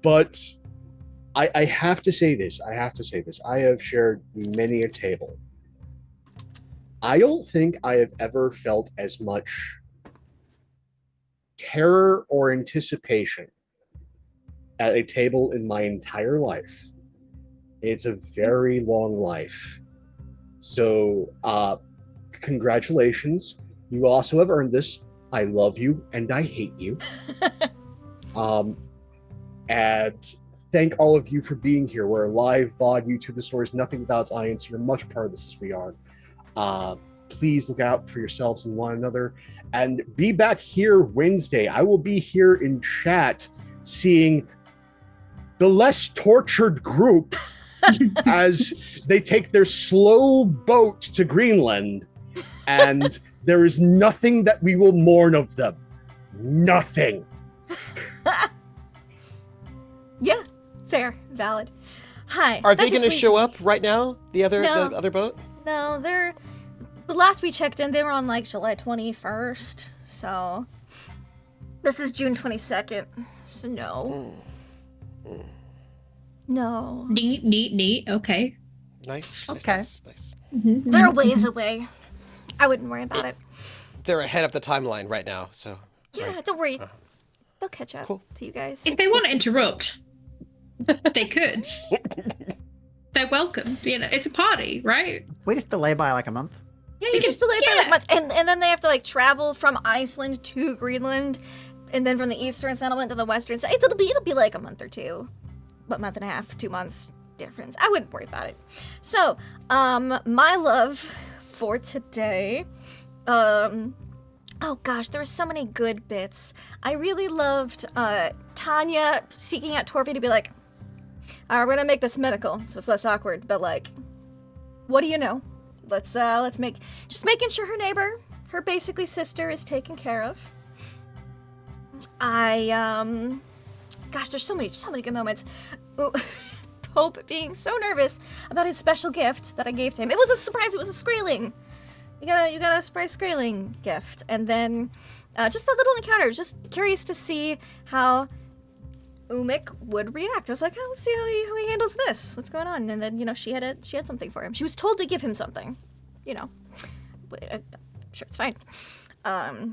But I have to say this. I have shared many a table. I don't think I have ever felt as much terror or anticipation at a table in my entire life. It's a very long life. So, congratulations. You also have earned this. I love you and I hate you. And thank all of you for being here. We're a live VOD YouTube stories, nothing without its audience. You're much part of this as we are. Please look out for yourselves and one another. And be back here Wednesday. I will be here in chat seeing the less tortured group as they take their slow boat to Greenland. And there is nothing that we will mourn of them. Nothing. Yeah, fair, valid. Hi. Are they going to show up right now? The other boat? No, they're. But last we checked in, they were on like July 21st. So this is June 22nd. So no. No. Neat. Okay. Nice. Okay. Nice. They're a ways away. I wouldn't worry about it. They're ahead of the timeline right now, so. Yeah, right. don't worry. They'll catch up Cool. to you guys. If they want to interrupt, they could. They're welcome. You know, it's a party, right? We just delay by like a month. Yeah, you just delay by like a month. And then they have to like travel from Iceland to Greenland, and then from the Eastern Settlement to the Western Settlement. It'll be like a month or two. What, month and a half, 2 months difference. I wouldn't worry about it. So, my love for today, oh gosh, there were so many good bits. I really loved Tanya seeking out Torvi to be like, all right, we're gonna make this medical, so it's less awkward, but like, what do you know? Let's just making sure her neighbor, her basically sister, is taken care of. Gosh, there's so many good moments. Ooh, Pope being so nervous about his special gift that I gave to him. It was a surprise. It was a Skraeling. You got a surprise Skraeling gift, and then just that little encounter. Just curious to see how Umik would react. I was like, oh, let's see how he handles this. What's going on? And then she had something for him. She was told to give him something. But I'm sure it's fine.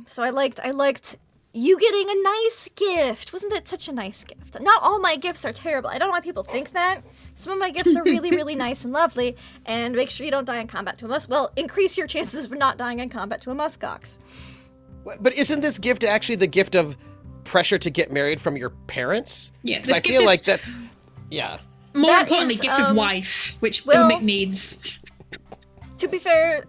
So I liked you getting a nice gift. Wasn't that such a nice gift? Not all my gifts are terrible. I don't want people to think that. Some of my gifts are really, really nice and lovely. And make sure you don't die in combat to a musk. Well, increase your chances of not dying in combat to a muskox. But isn't this gift actually the gift of pressure to get married from your parents? Yeah, because I feel like that's, yeah. More That importantly, is, gift of wife, which well- Umik needs. To be fair,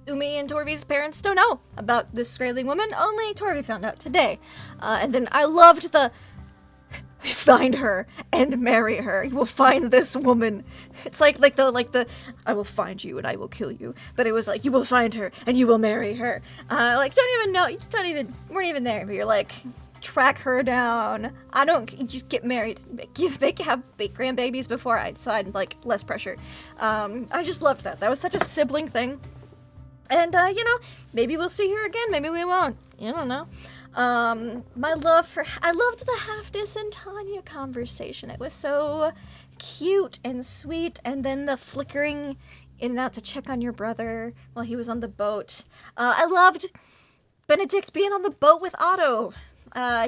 Umi and Torvi's parents don't know about this Skraeling woman. Only Torvi found out today. And then I loved the find her and marry her. You will find this woman. It's like the I will find you and I will kill you. But it was like you will find her and you will marry her. Don't even know. Weren't even there. But you're like, track her down. You just get married. Have grandbabies before so I'd like less pressure. I just loved that. That was such a sibling thing. And, maybe we'll see her again. Maybe we won't. You don't know. I loved the Haftis and Tanya conversation. It was so cute and sweet. And then the flickering in and out to check on your brother while he was on the boat. I loved Benedict being on the boat with Otto.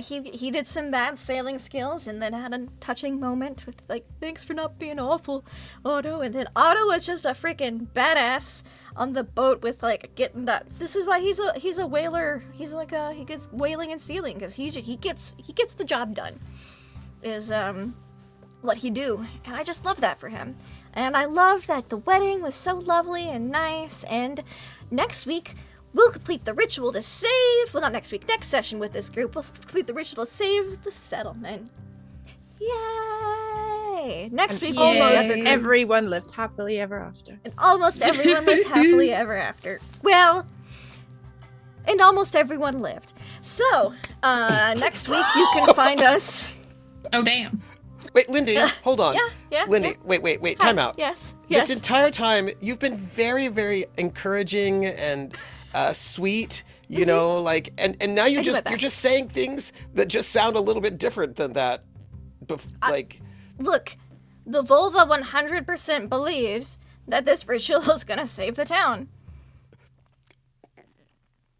He did some bad sailing skills and then had a touching moment with like, thanks for not being awful, Otto. And then Otto was just a freaking badass on the boat with like getting that. This is why he's a whaler. He's like he gets whaling and sealing because he gets the job done. is what he do, and I just love that for him. And I love that the wedding was so lovely and nice, and next week we'll complete the ritual to save, well, not next week, next session with this group, we'll complete the ritual to save the settlement. Yay! Next week, Almost everyone lived happily ever after. And almost everyone lived happily ever after. Well, and almost everyone lived. So, next week you can find us. Oh, damn. Wait, Lindy, hold on. Yeah. Lindy, wait, time out. Yes. This entire time, you've been very, very encouraging and sweet, you know, like, and now you're just saying things that just sound a little bit different than that. Look, the Völva 100% believes that this ritual is gonna save the town.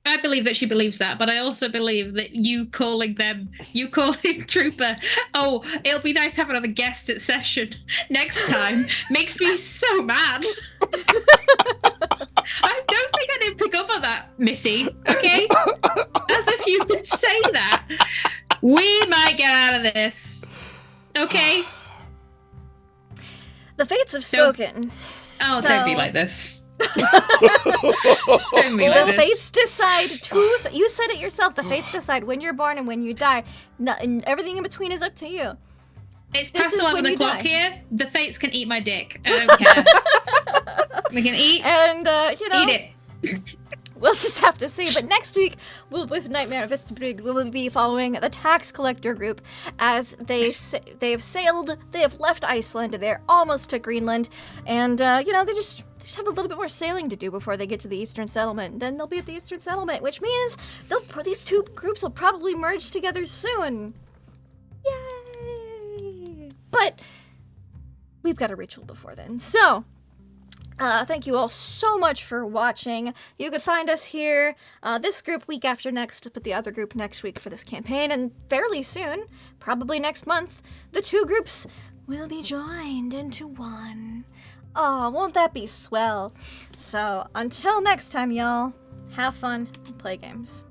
I believe that she believes that, but I also believe that you calling Trooper, oh, it'll be nice to have another guest at session next time, makes me so mad. I don't think I didn't pick up on that, Missy, okay? As if you could say that. We might get out of this, okay? The fates have spoken. Don't be like this. The fates decide you said it yourself, the fates decide when you're born and when you die. And everything in between is up to you. It's past 11 o'clock here. The fates can eat my dick. I don't care. We can eat and eat it. We'll just have to see. But next week, with Nightmare at Vestribyggd, we will be following the tax collector group as they have left Iceland. They're almost to Greenland, and they just have a little bit more sailing to do before they get to the Eastern Settlement. Then they'll be at the Eastern Settlement, which means these two groups will probably merge together soon. Yay! But we've got a ritual before then, so. Thank you all so much for watching. You could find us here, this group week after next, but the other group next week for this campaign, and fairly soon, probably next month, the two groups will be joined into one. Oh, won't that be swell? So, until next time, y'all, have fun and play games.